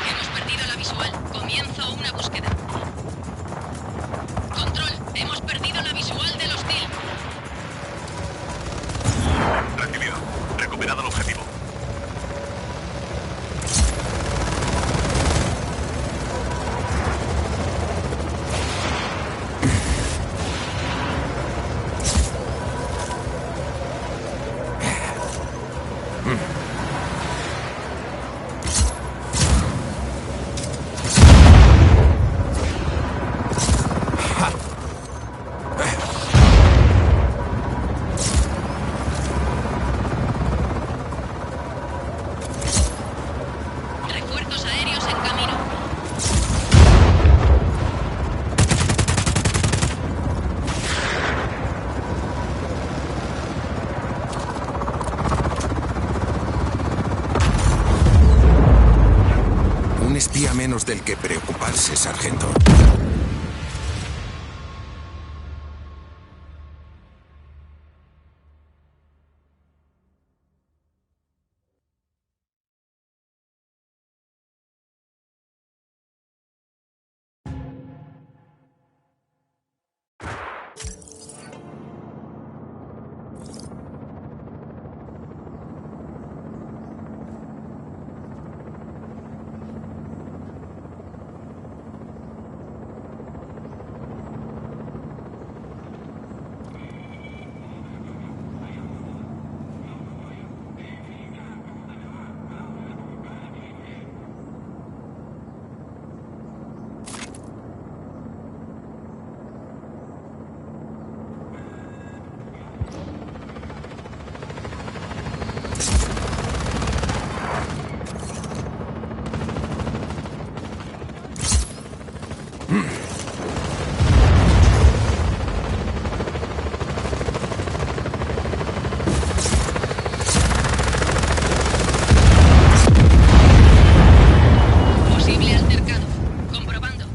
Hemos perdido la visual. Comienzo una búsqueda. Control, hemos perdido la visual del hostil. Recibido. Recuperado el objetivo. Refuerzos aéreos en camino. Un espía menos del que preocuparse, sargento. Posible altercado. Comprobando.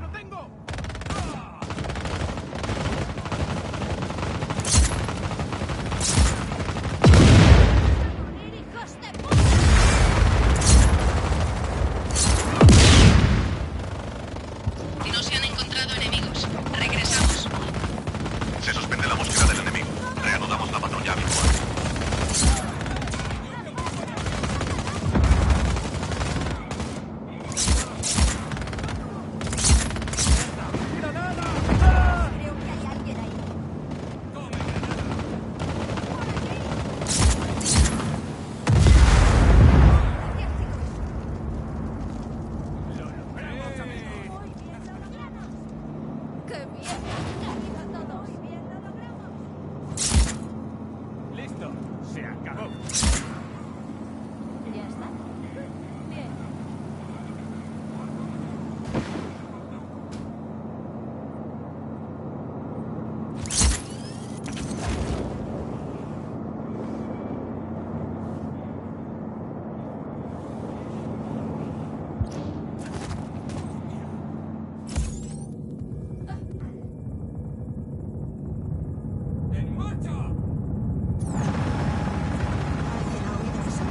¡Lo tengo! No se han encontrado enemigos. Regresamos. Se suspende la búsqueda del enemigo. Reanudamos la patrulla habitual. Creo que hay alguien ahí. ¡Qué bien! ¡Ha ido todo! Muy bien, lo logramos. ¡Listo! ¡Se acabó! ¿Ya está? Bien. ¡En marcha! ¿Alguien ha oído eso?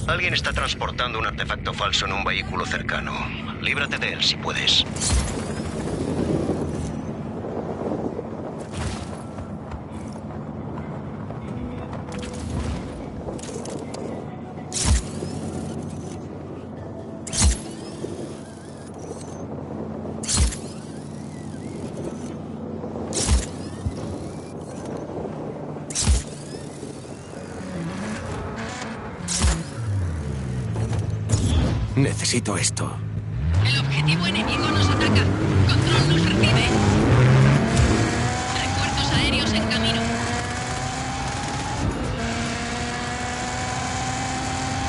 Alguien está transportando un artefacto falso en un vehículo cercano. Líbrate de él si puedes. Necesito esto. El objetivo enemigo nos ataca. Control nos recibe. Refuerzos aéreos en camino.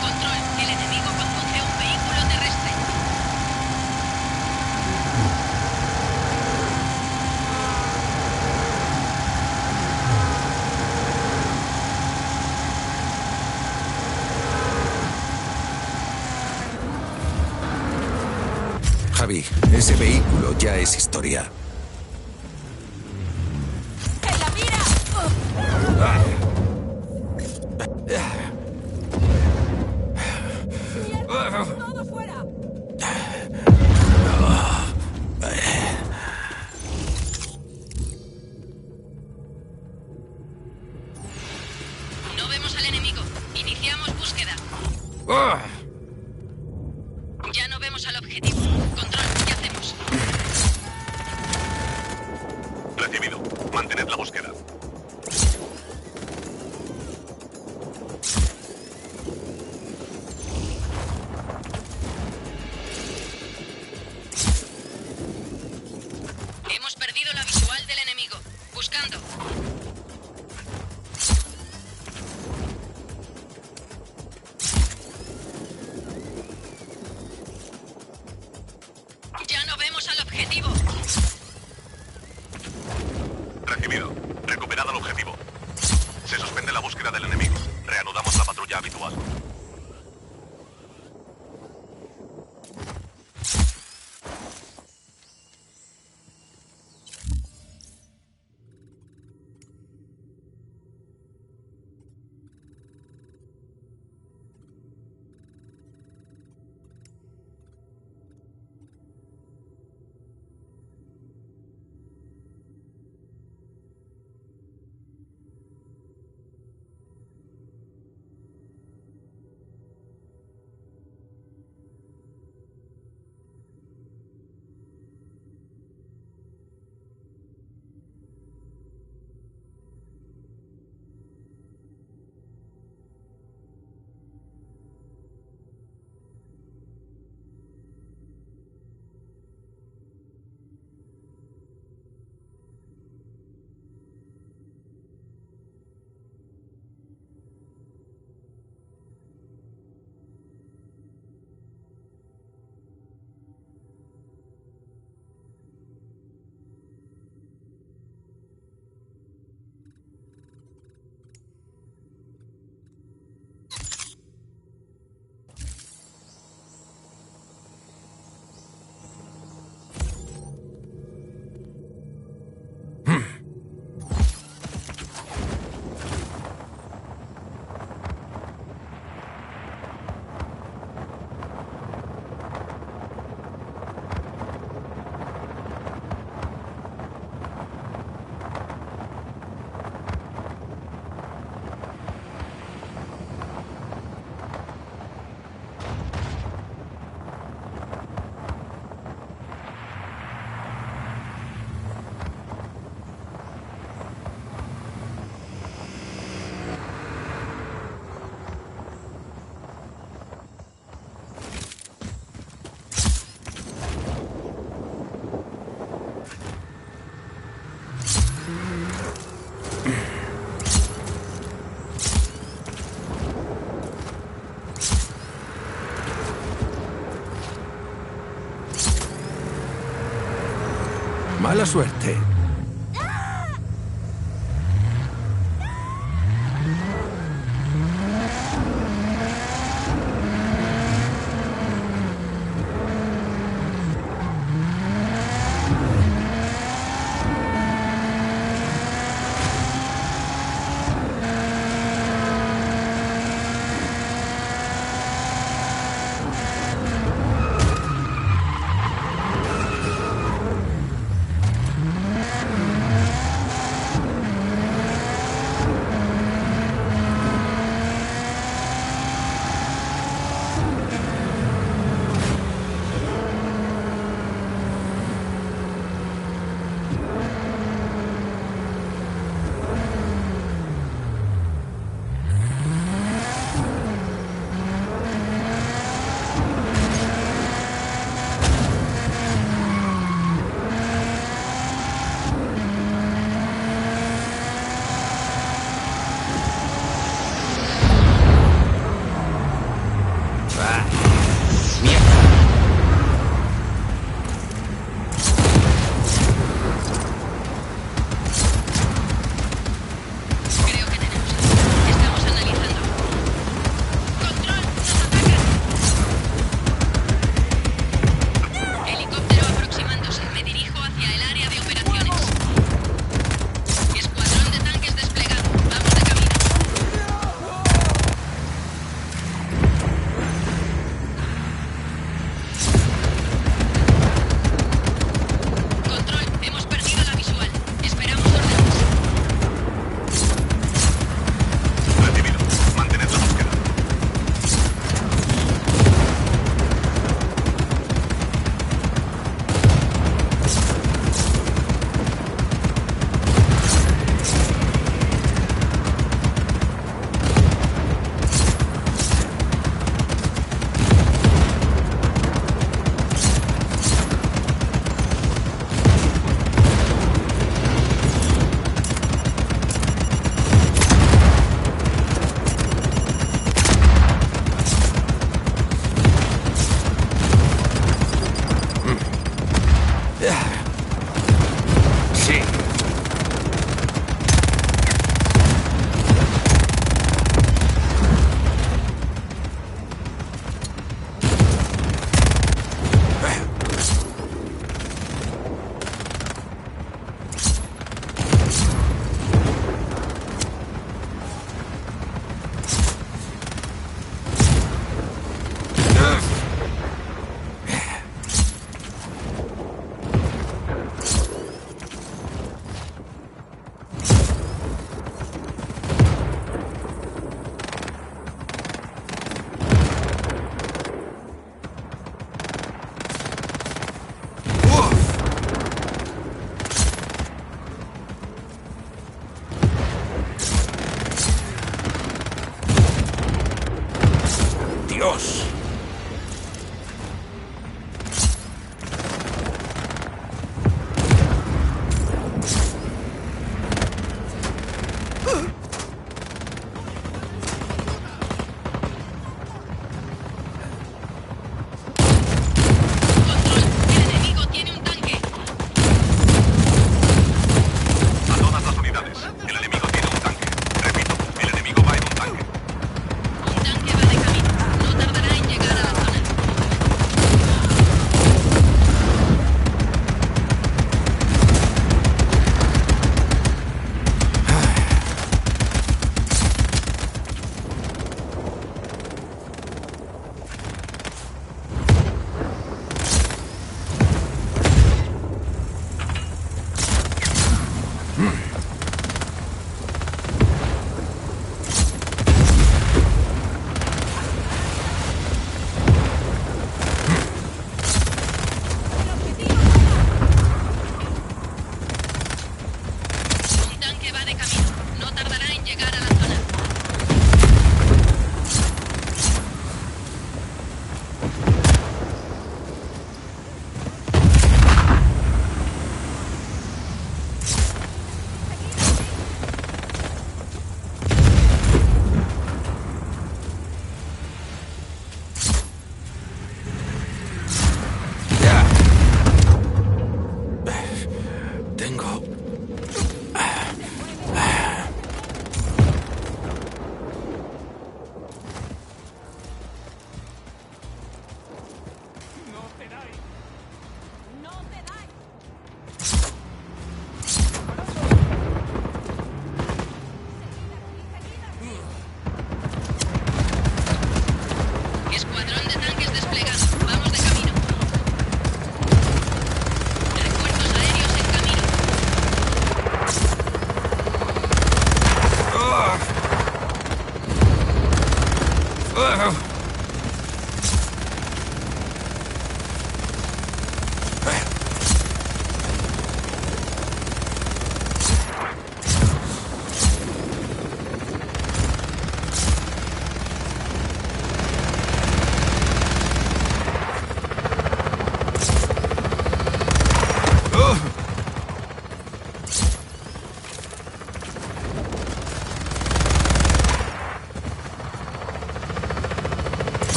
Control, el enemigo conduce un vehículo terrestre. Javi, ese vehículo ya es historia. ¡En la mira! ¡Todo fuera! No vemos al enemigo. Iniciamos búsqueda. Ya no vemos al objetivo. Control, ¿qué hacemos? Recibido. Mantened la búsqueda. Hemos perdido la visual del enemigo. Buscando. Ya no vemos al objetivo. Recibido. Recuperad el objetivo. Se suspende la búsqueda del enemigo. Reanudamos la patrulla habitual. Mala suerte.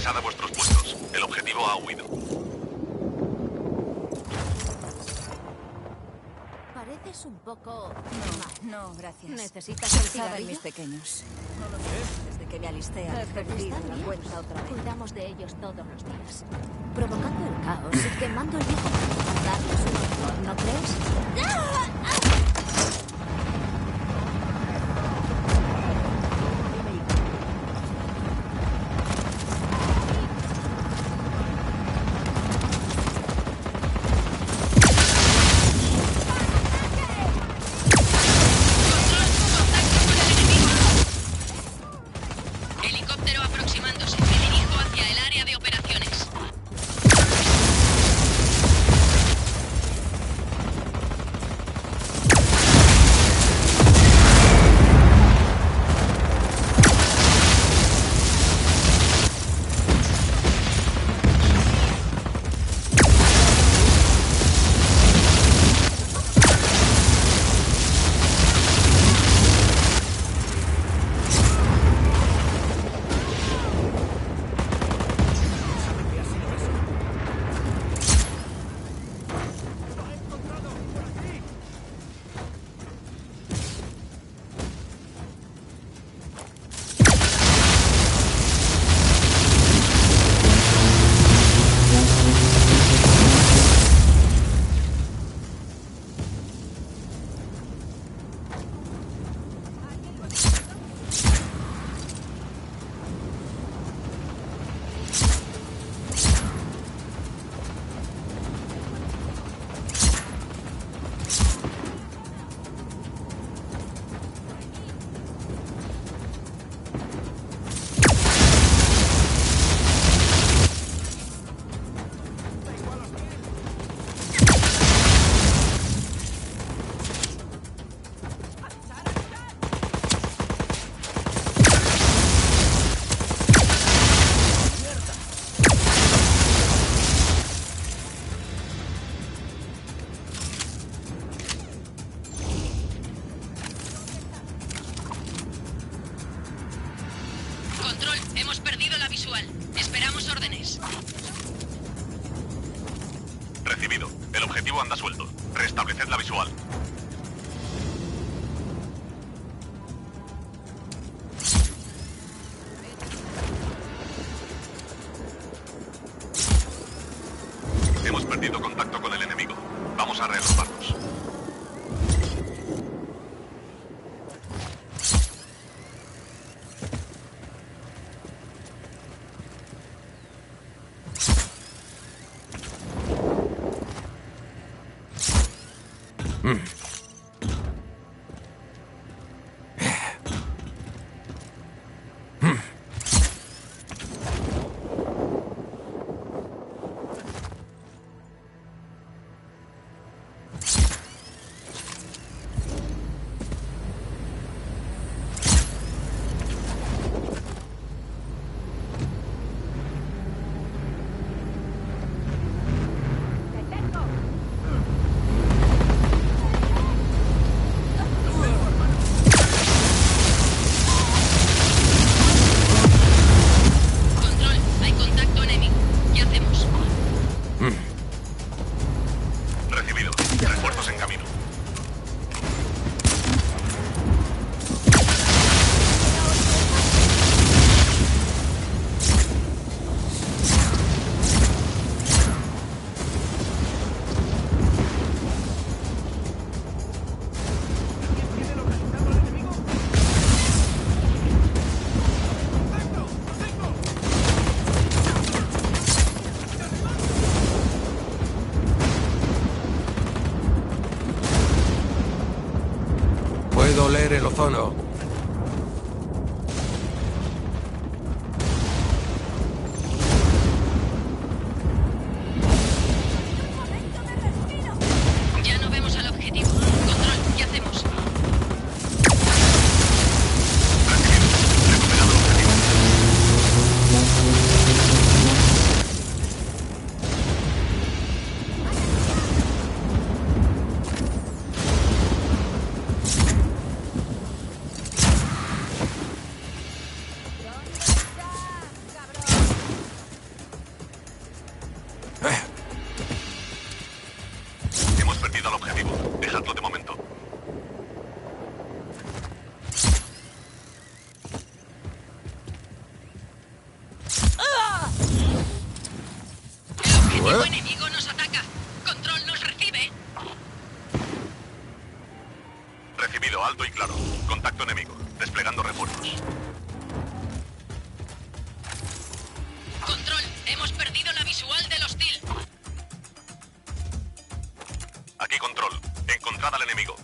Regresad a vuestros puestos. El objetivo ha huido. Pareces un poco... No, gracias. ¿Necesitas Pensaba el en cigarrillo? mis pequeños. No lo sé. Desde que me alisté han perdido Está la bien. cuenta otra vez. Cuidamos de ellos todos los días. Provocando el caos y quemando el viejo para darles un horror, ¿no crees? Helicóptero aproximándose. Me dirijo hacia el área de operaciones. Control, hemos perdido la visual. Esperamos órdenes. Recibido. El objetivo anda suelto. Restableced la visual. Hemos perdido contacto con el enemigo. Vamos a reagruparnos. Control, hay contacto enemigo. ¿Qué hacemos? Recibido. Refuerzos en camino. Puedo leer el ozono. Ya no vemos al objetivo. Control, ¿qué hacemos? equipo enemigo nos ataca. Control nos recibe. Recibido, alto y claro. Contacto enemigo. Desplegando refuerzos. Control, hemos perdido la visual del hostil. Aquí control. Encontrad al enemigo.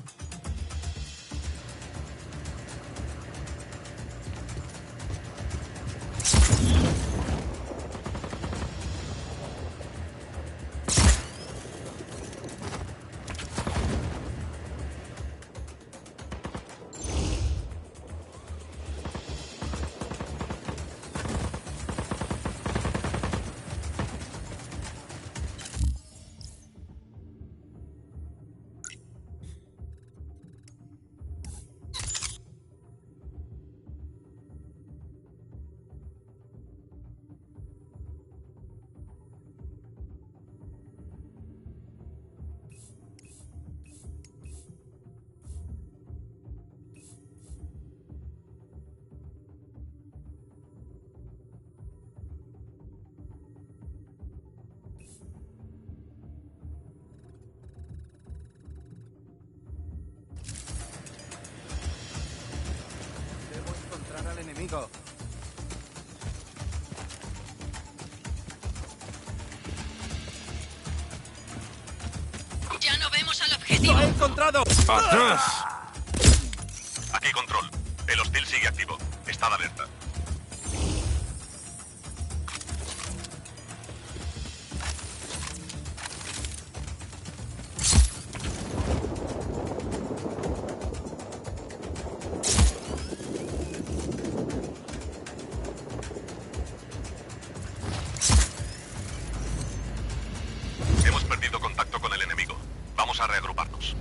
Debo encontrar al enemigo. Ya no vemos al objetivo. ¡Lo he encontrado! ¡Atrás! Aquí control. El hostil sigue activo. Estad alerta. Hemos perdido contacto con el enemigo. Vamos a reagruparnos.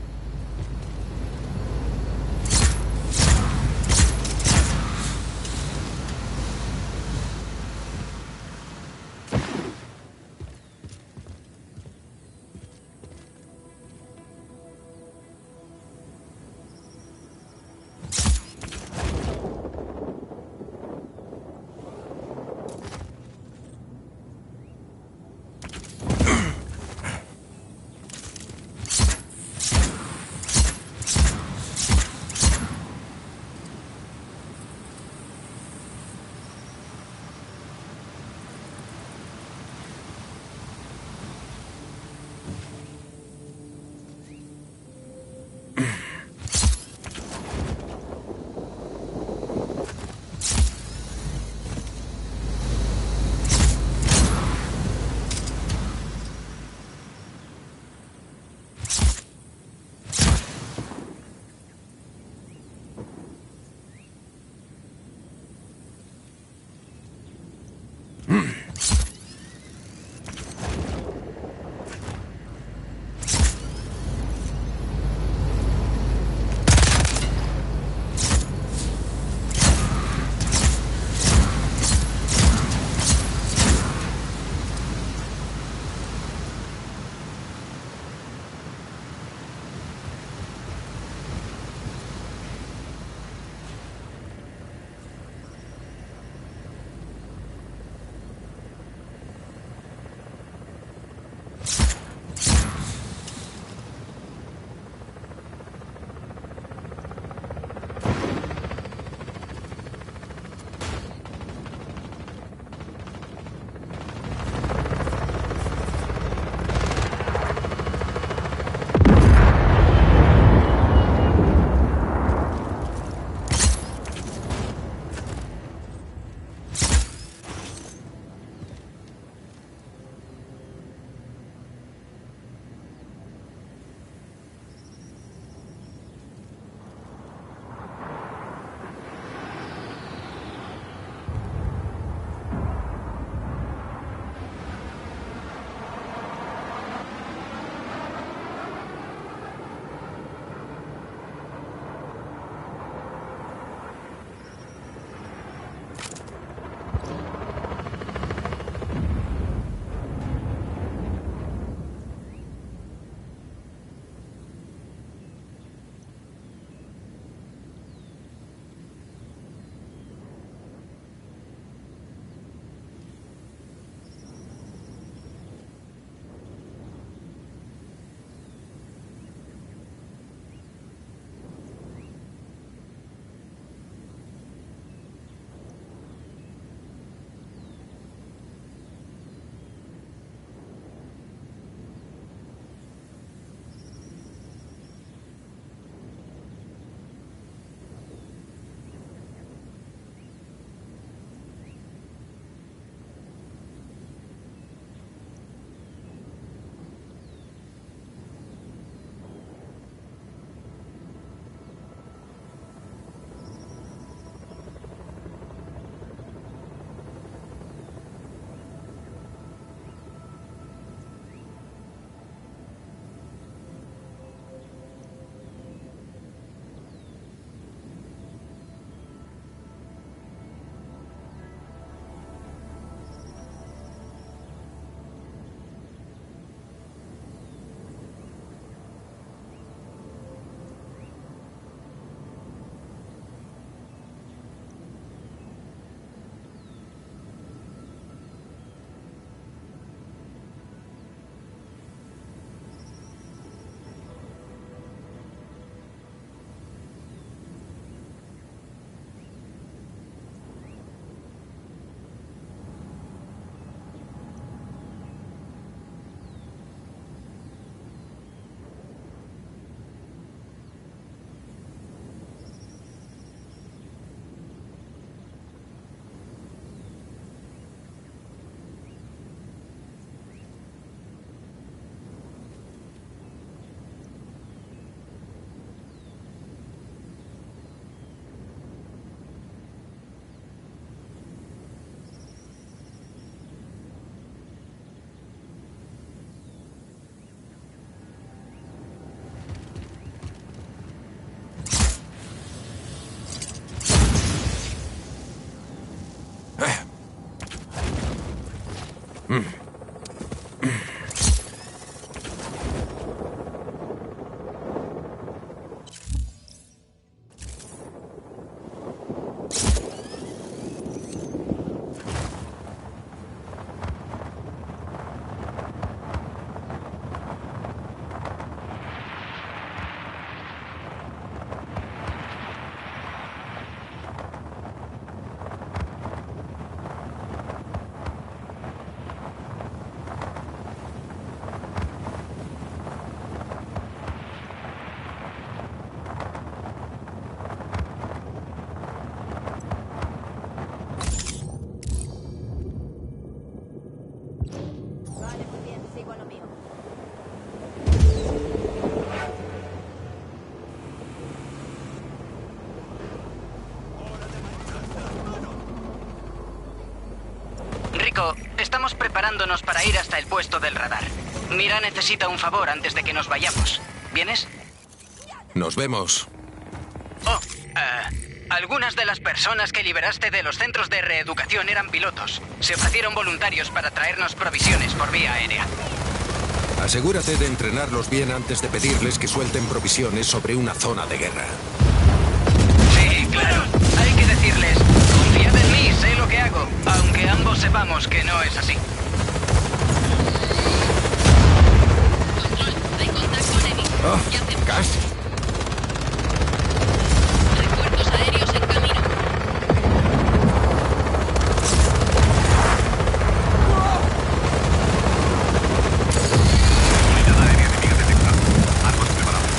Vale, muy bien, sigo a lo mío. Rico, estamos preparándonos para ir hasta el puesto del radar. Mira necesita un favor antes de que nos vayamos. ¿Vienes? Nos vemos. Oh, algunas de las personas que liberaste de los centros de reeducación eran pilotos. Se ofrecieron voluntarios para traernos provisiones por vía aérea. Asegúrate de entrenarlos bien antes de pedirles que suelten provisiones sobre una zona de guerra. Sí, claro. Hay que decirles, confiad en mí, sé lo que hago, aunque ambos sepamos que no es así. Control, hay contacto enemigo. Oh, ¿Qué hacemos? casi. Refuerzos aéreos en camino. Unidad aérea enemiga detectada. Armas preparadas.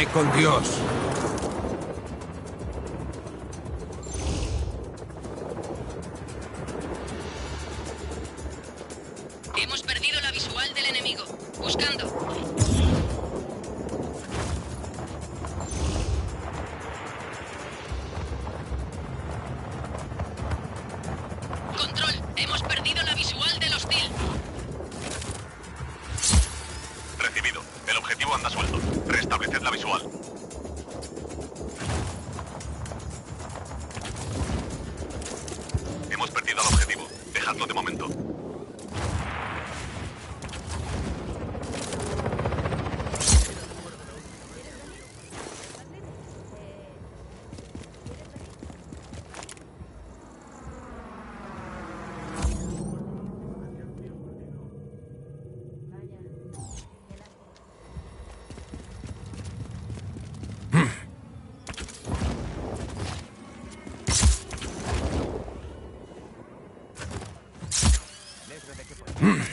Ve con Dios. Hemos perdido la visual del enemigo. Buscando. Control, hemos perdido la visual del hostil. Recibido. El objetivo anda suelto. Restableced la visual. Hemos perdido al objetivo. Dejadlo de momento.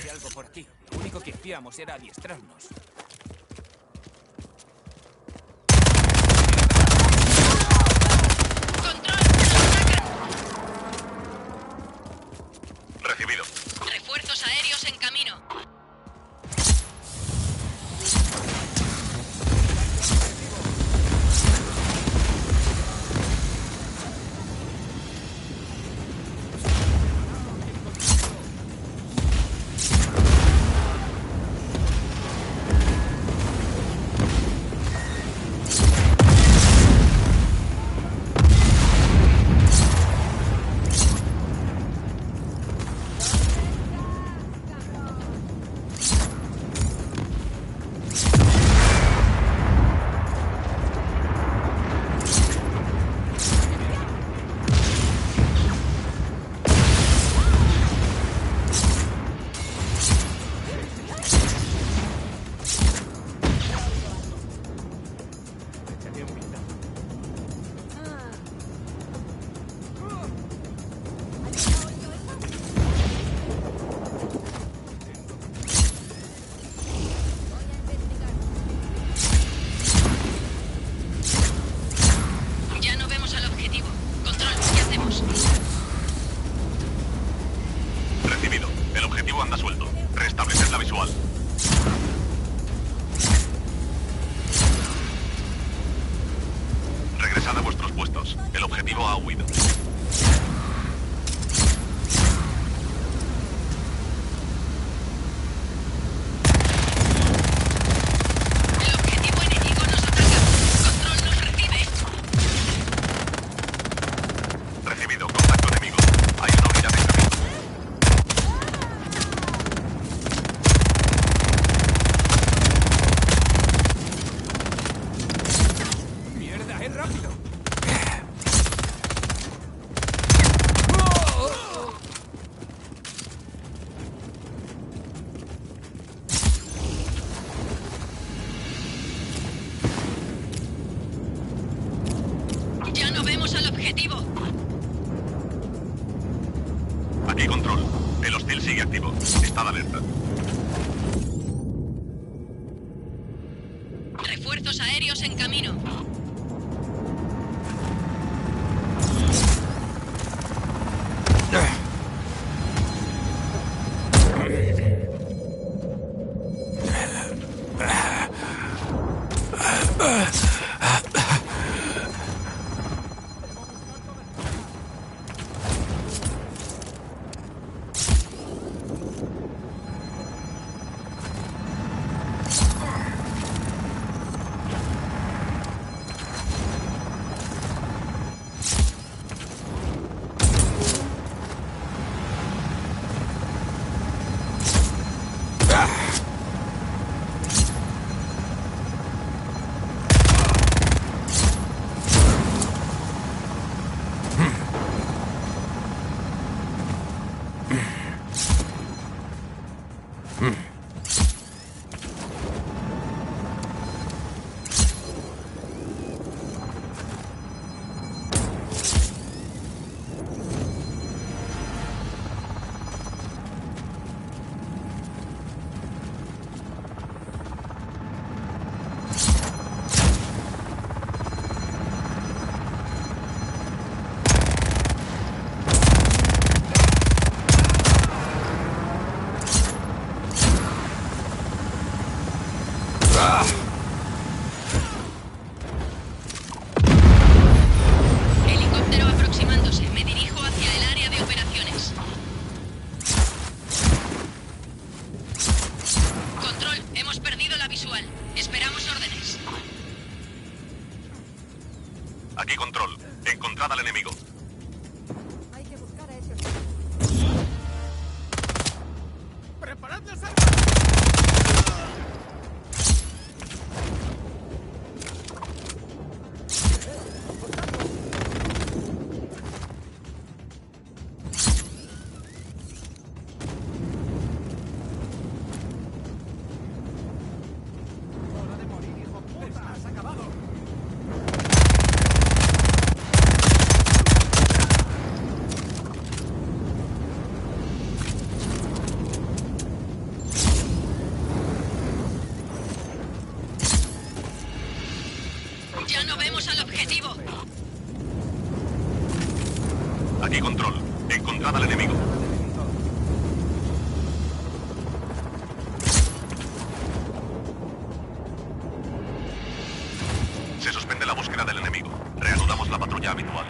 Hay algo por aquí. Lo único que hacíamos era adiestrarnos. Recibido. Refuerzos aéreos en camino. Ya no vemos al objetivo. Control, ¿qué hacemos? Recibido. El objetivo anda suelto. Restableced la visual. Regresad a vuestros puestos. El objetivo ha huido. El objetivo enemigo nos ataca. Control nos recibe. Recibido. Contacto enemigo. Hay una unidad en camino. ¡Mierda, es rápido! Ya no vemos al objetivo. Aquí control. El hostil sigue activo. Estad alerta. Refuerzos aéreos en camino. Encontrad al enemigo. Hay que buscar a esos. ¡Preparad las armas! Hora de morir, hijo puta. Has acabado. Ya no vemos al objetivo. Aquí control. Encontrad al enemigo. Se suspende la búsqueda del enemigo. Reanudamos la patrulla habitual.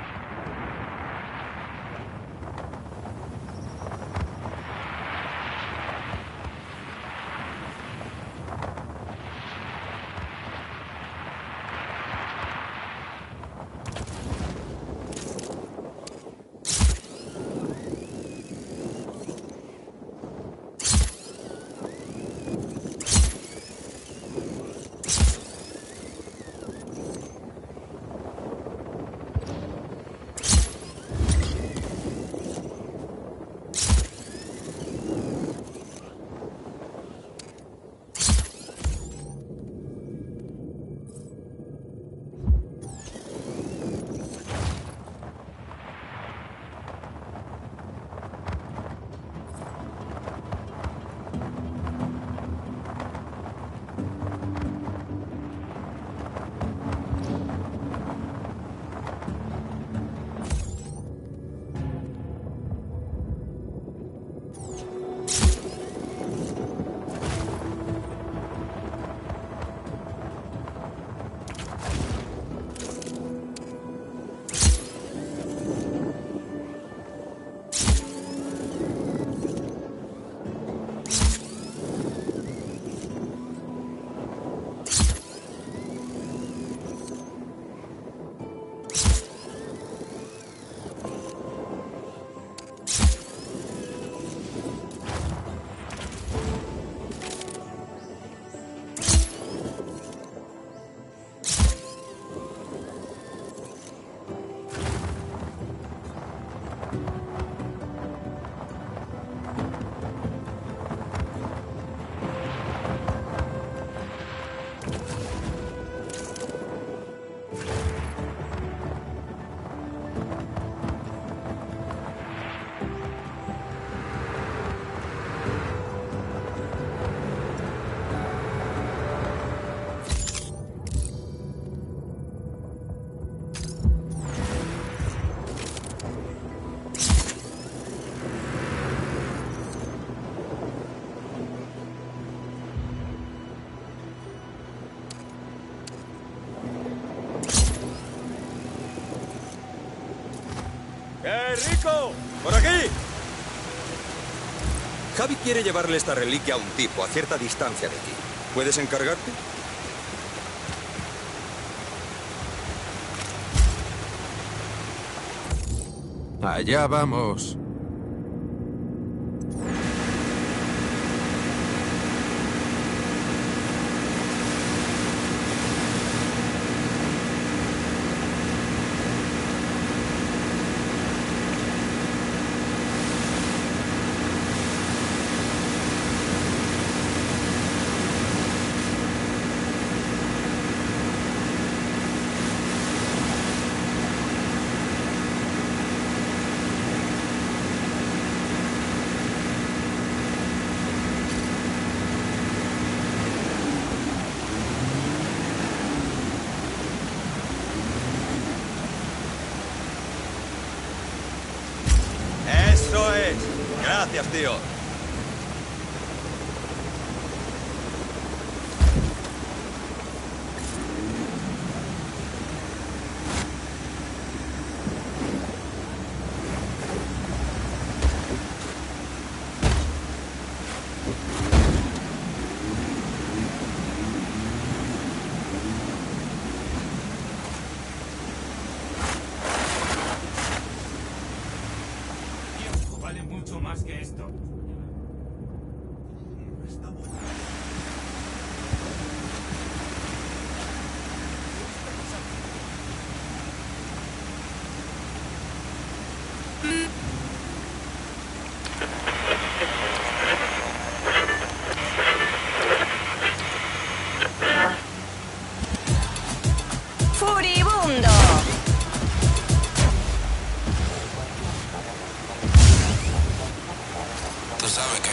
¡Eh, Rico! ¡Por aquí! Javi quiere llevarle esta reliquia a un tipo a cierta distancia de aquí. ¿Puedes encargarte? Allá vamos. ¡Eso es! Gracias, tío. más que esto. ¡Furibundo! ¿Tú sabes qué?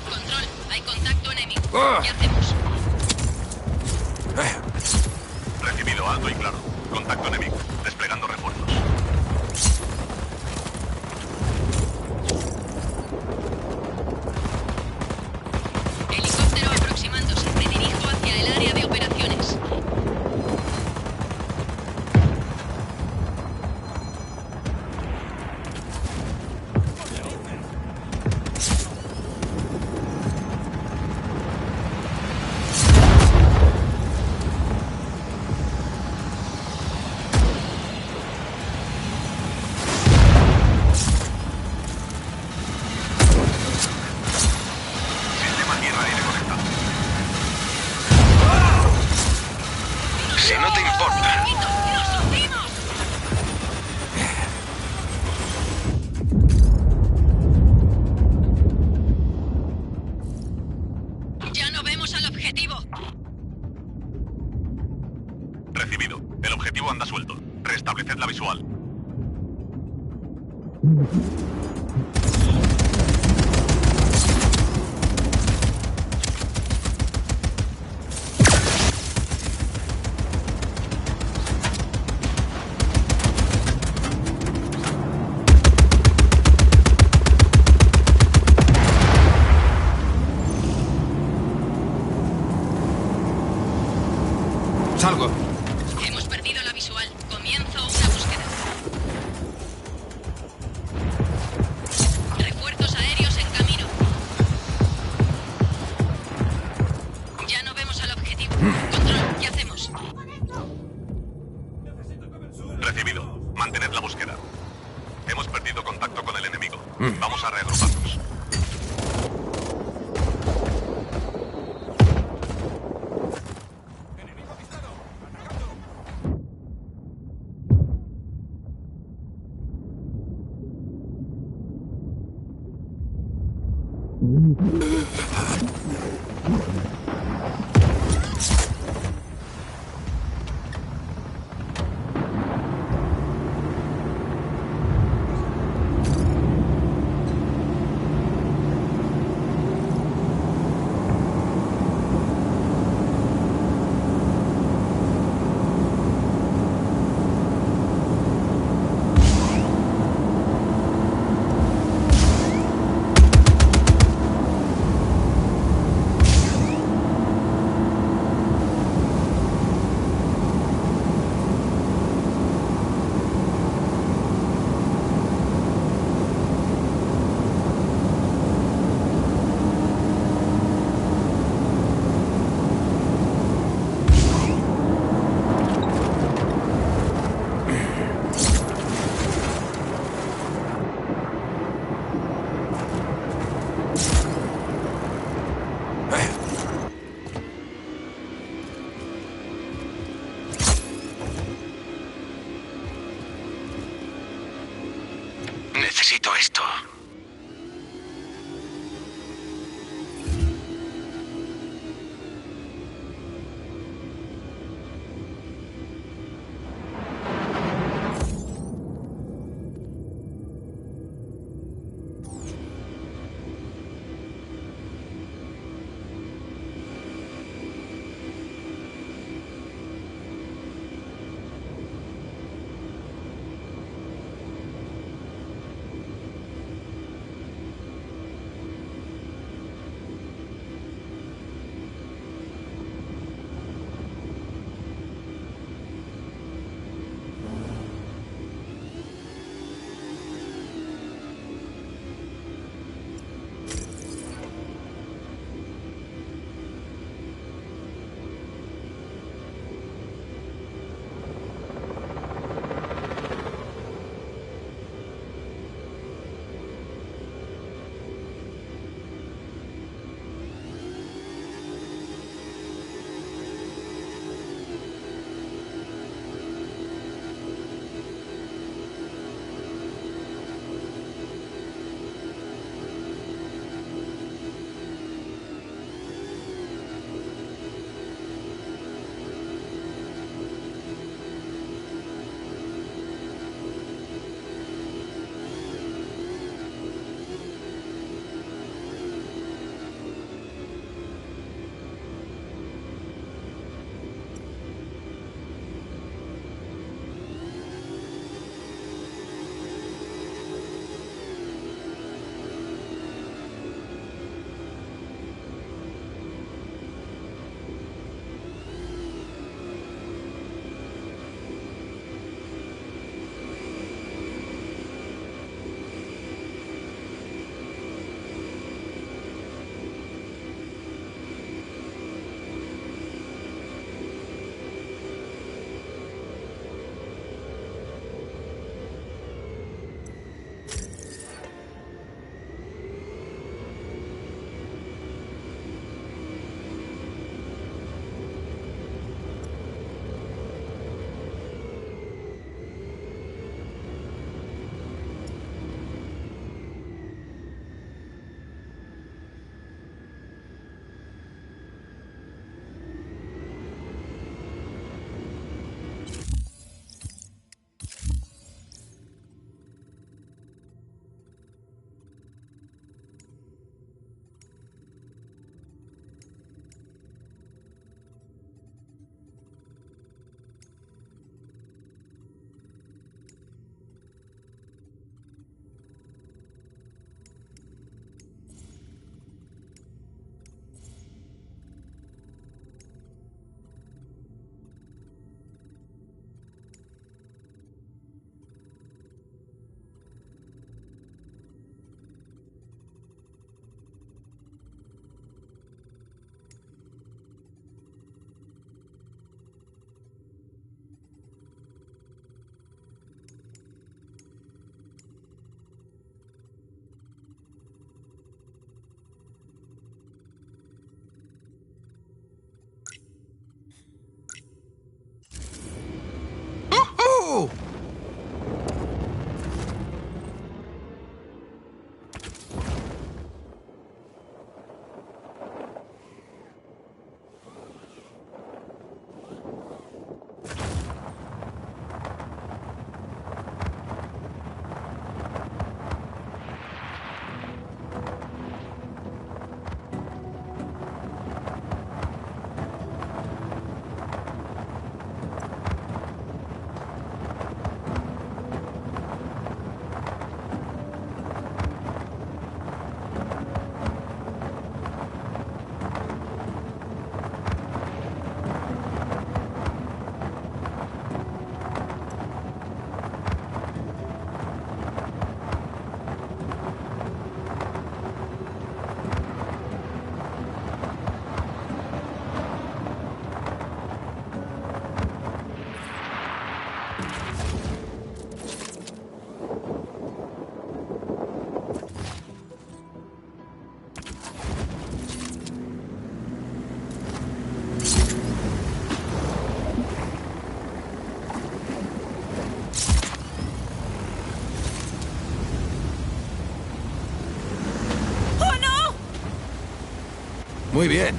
Control, hay contacto enemigo. ¿Qué hacemos? Recibido, alto y claro. Contacto enemigo. Desplegando refuerzos. Helicóptero aproximándose. Me dirijo hacia el área de operaciones. Sistema tierra-aire conectado. Si no te importa. ¡Nos hundimos! Ya no vemos al objetivo. Recibido. El objetivo anda suelto. Restableced la visual. Salgo. Hemos perdido la visual. Comienzo una búsqueda. Refuerzos aéreos en camino. Ya no vemos al objetivo. Control, ¿qué hacemos? Recibido. Mantened la búsqueda. Hemos perdido contacto con el enemigo. Vamos a reagruparnos. Muy bien.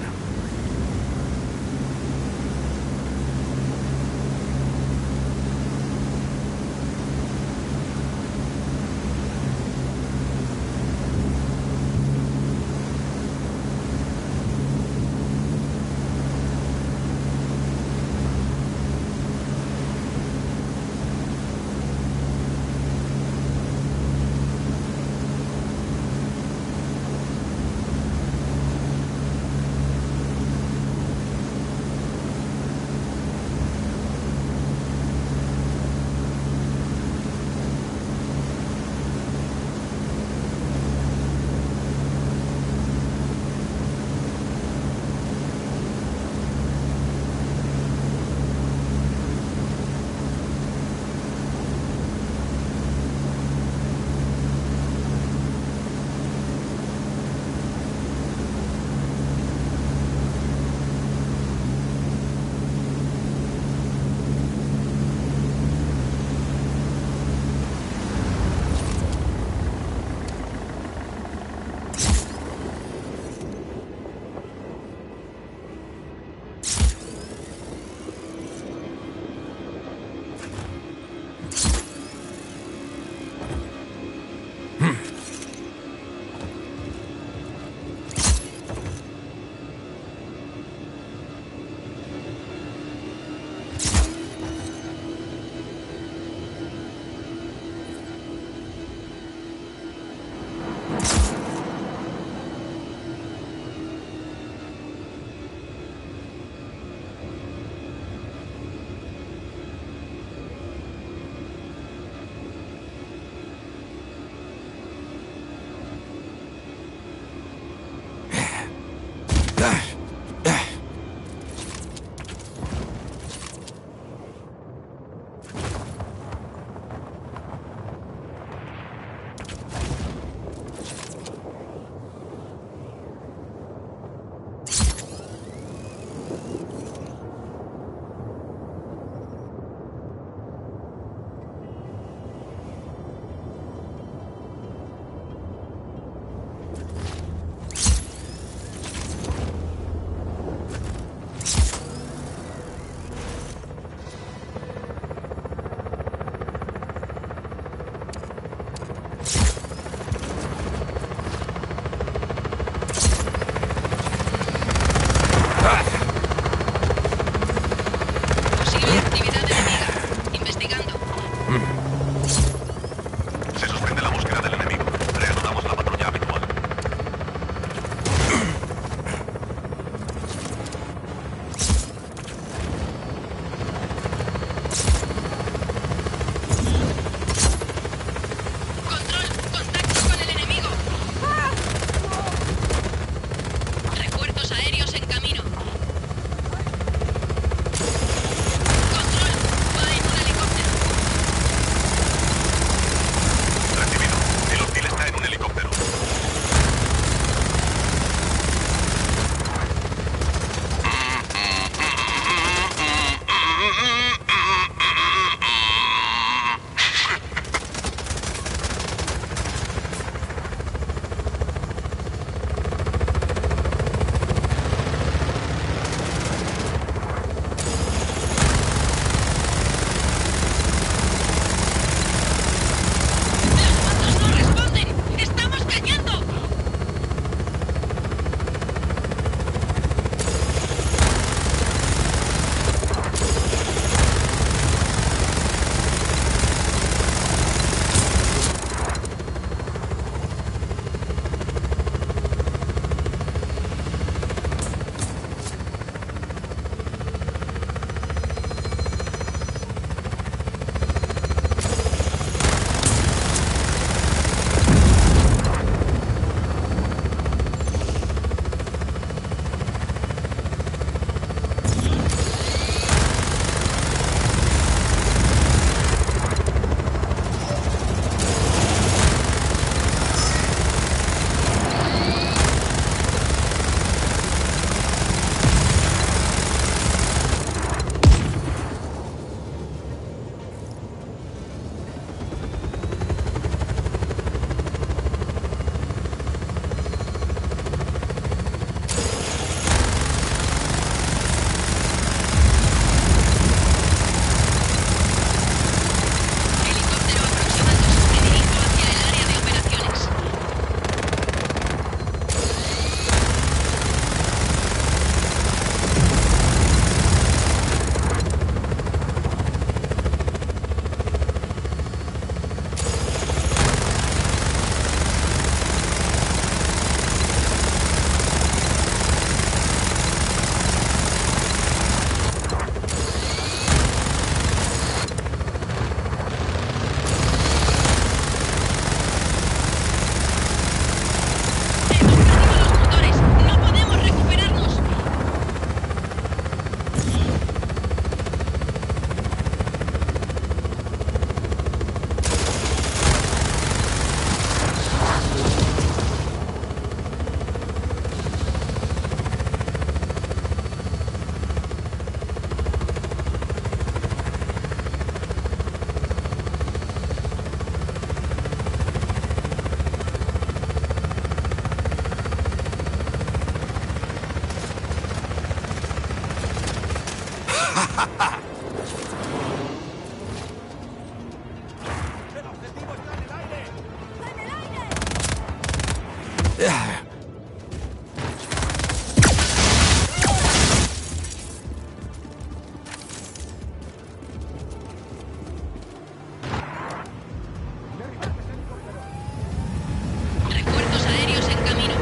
Refuerzos aéreos en camino.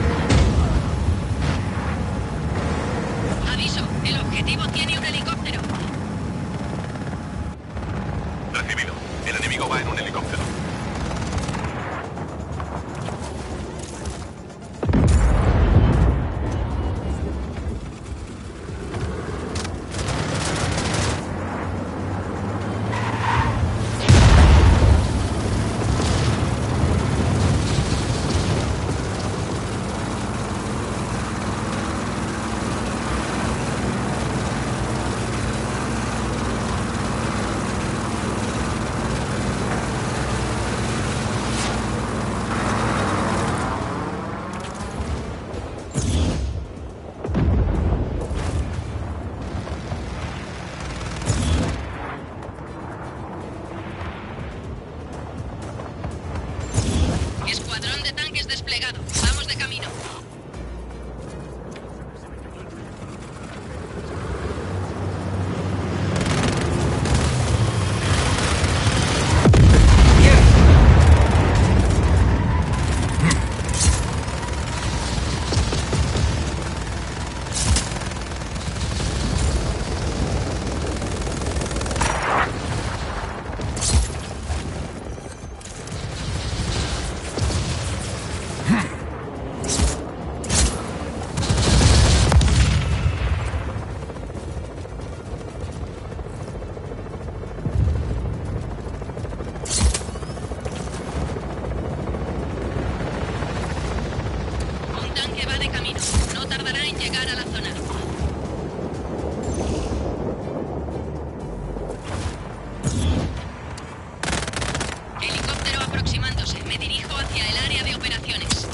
Aviso, el objetivo tiene un helicóptero. Recibido. El enemigo va en un helicóptero. Escuadrón de tanques desplegado. Vamos de camino. Un tanque va de camino. No tardará en llegar a la zona. Helicóptero aproximándose. Me dirijo hacia el área de operaciones.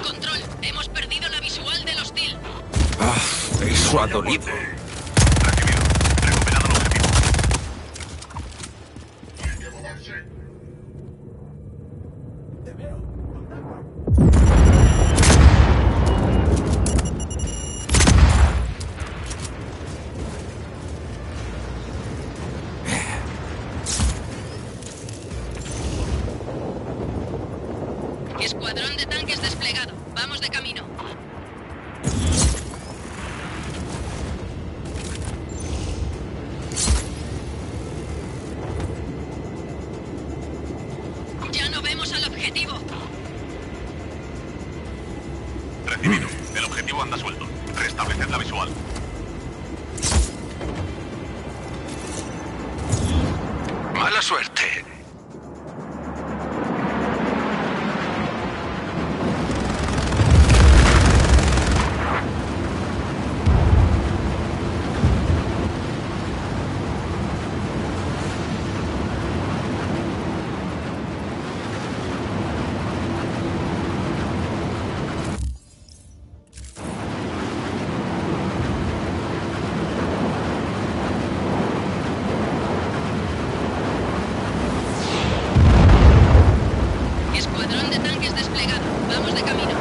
Control, hemos perdido la visual del hostil. Eso ha dolido. Escuadrón de tanques desplegado. Vamos de camino. Ya no vemos al objetivo. Recibido. El objetivo anda suelto. Restableced la visual. Mala suerte. Escuadrón de tanques desplegado. Vamos de camino.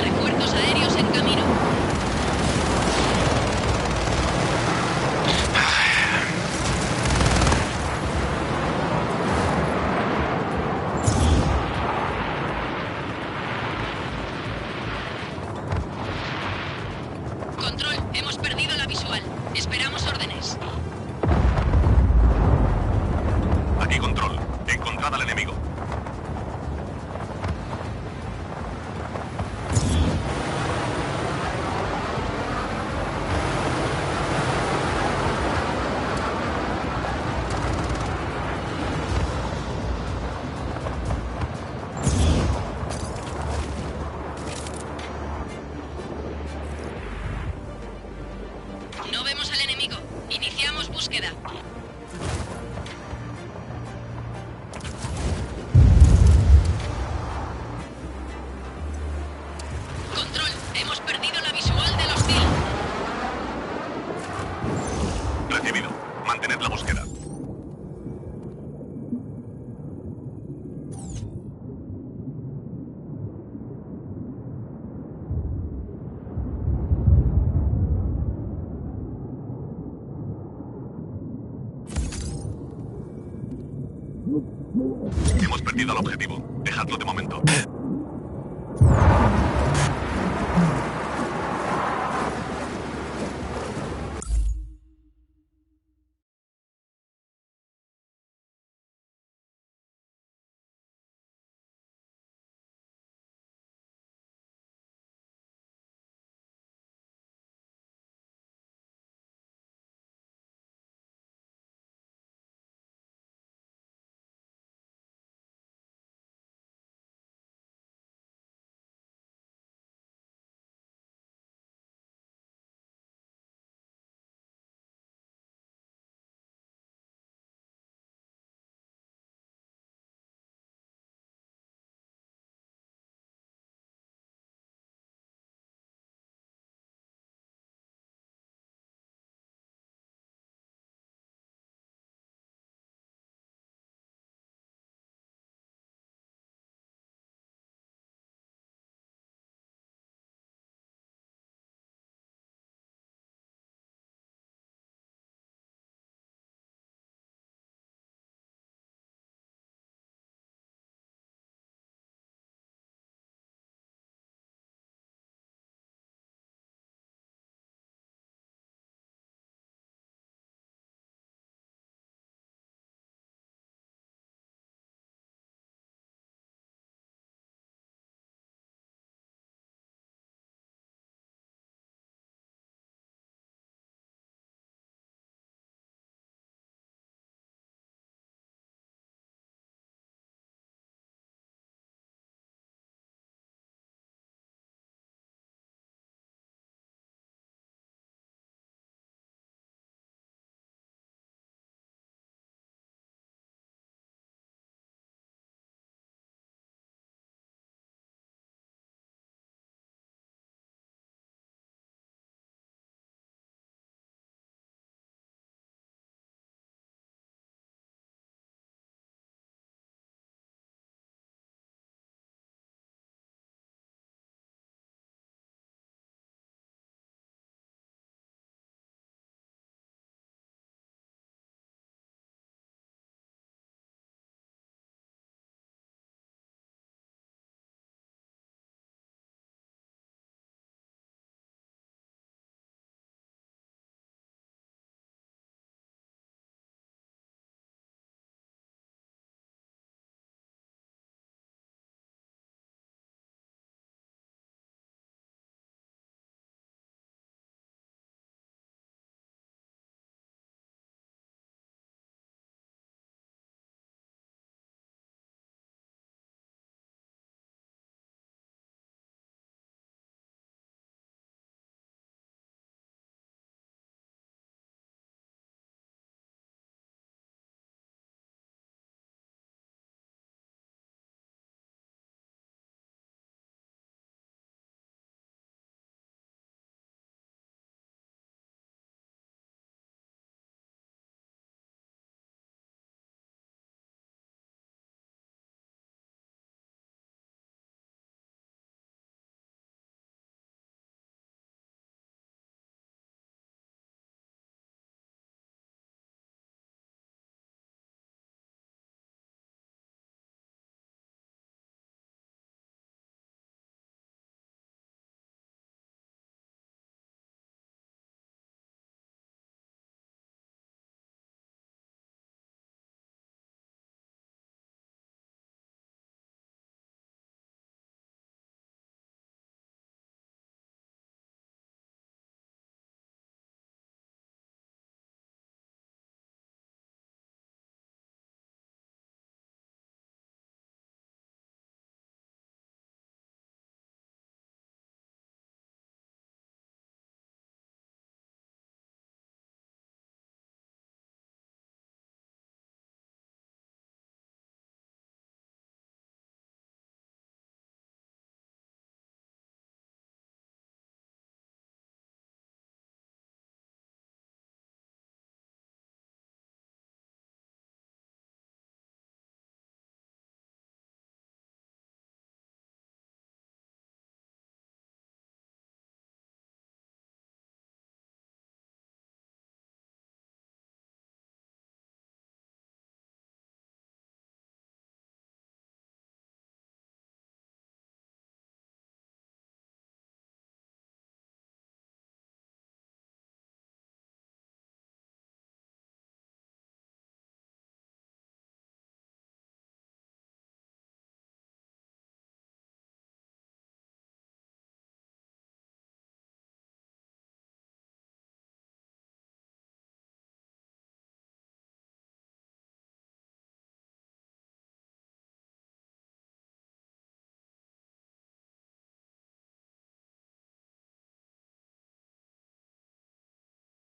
Refuerzos aéreos en camino. Control, hemos perdido la visual. Esperamos órdenes. Aquí control. Encontrad al enemigo. No vemos al enemigo. Iniciamos búsqueda. Hemos perdido el objetivo. Dejadlo de momento.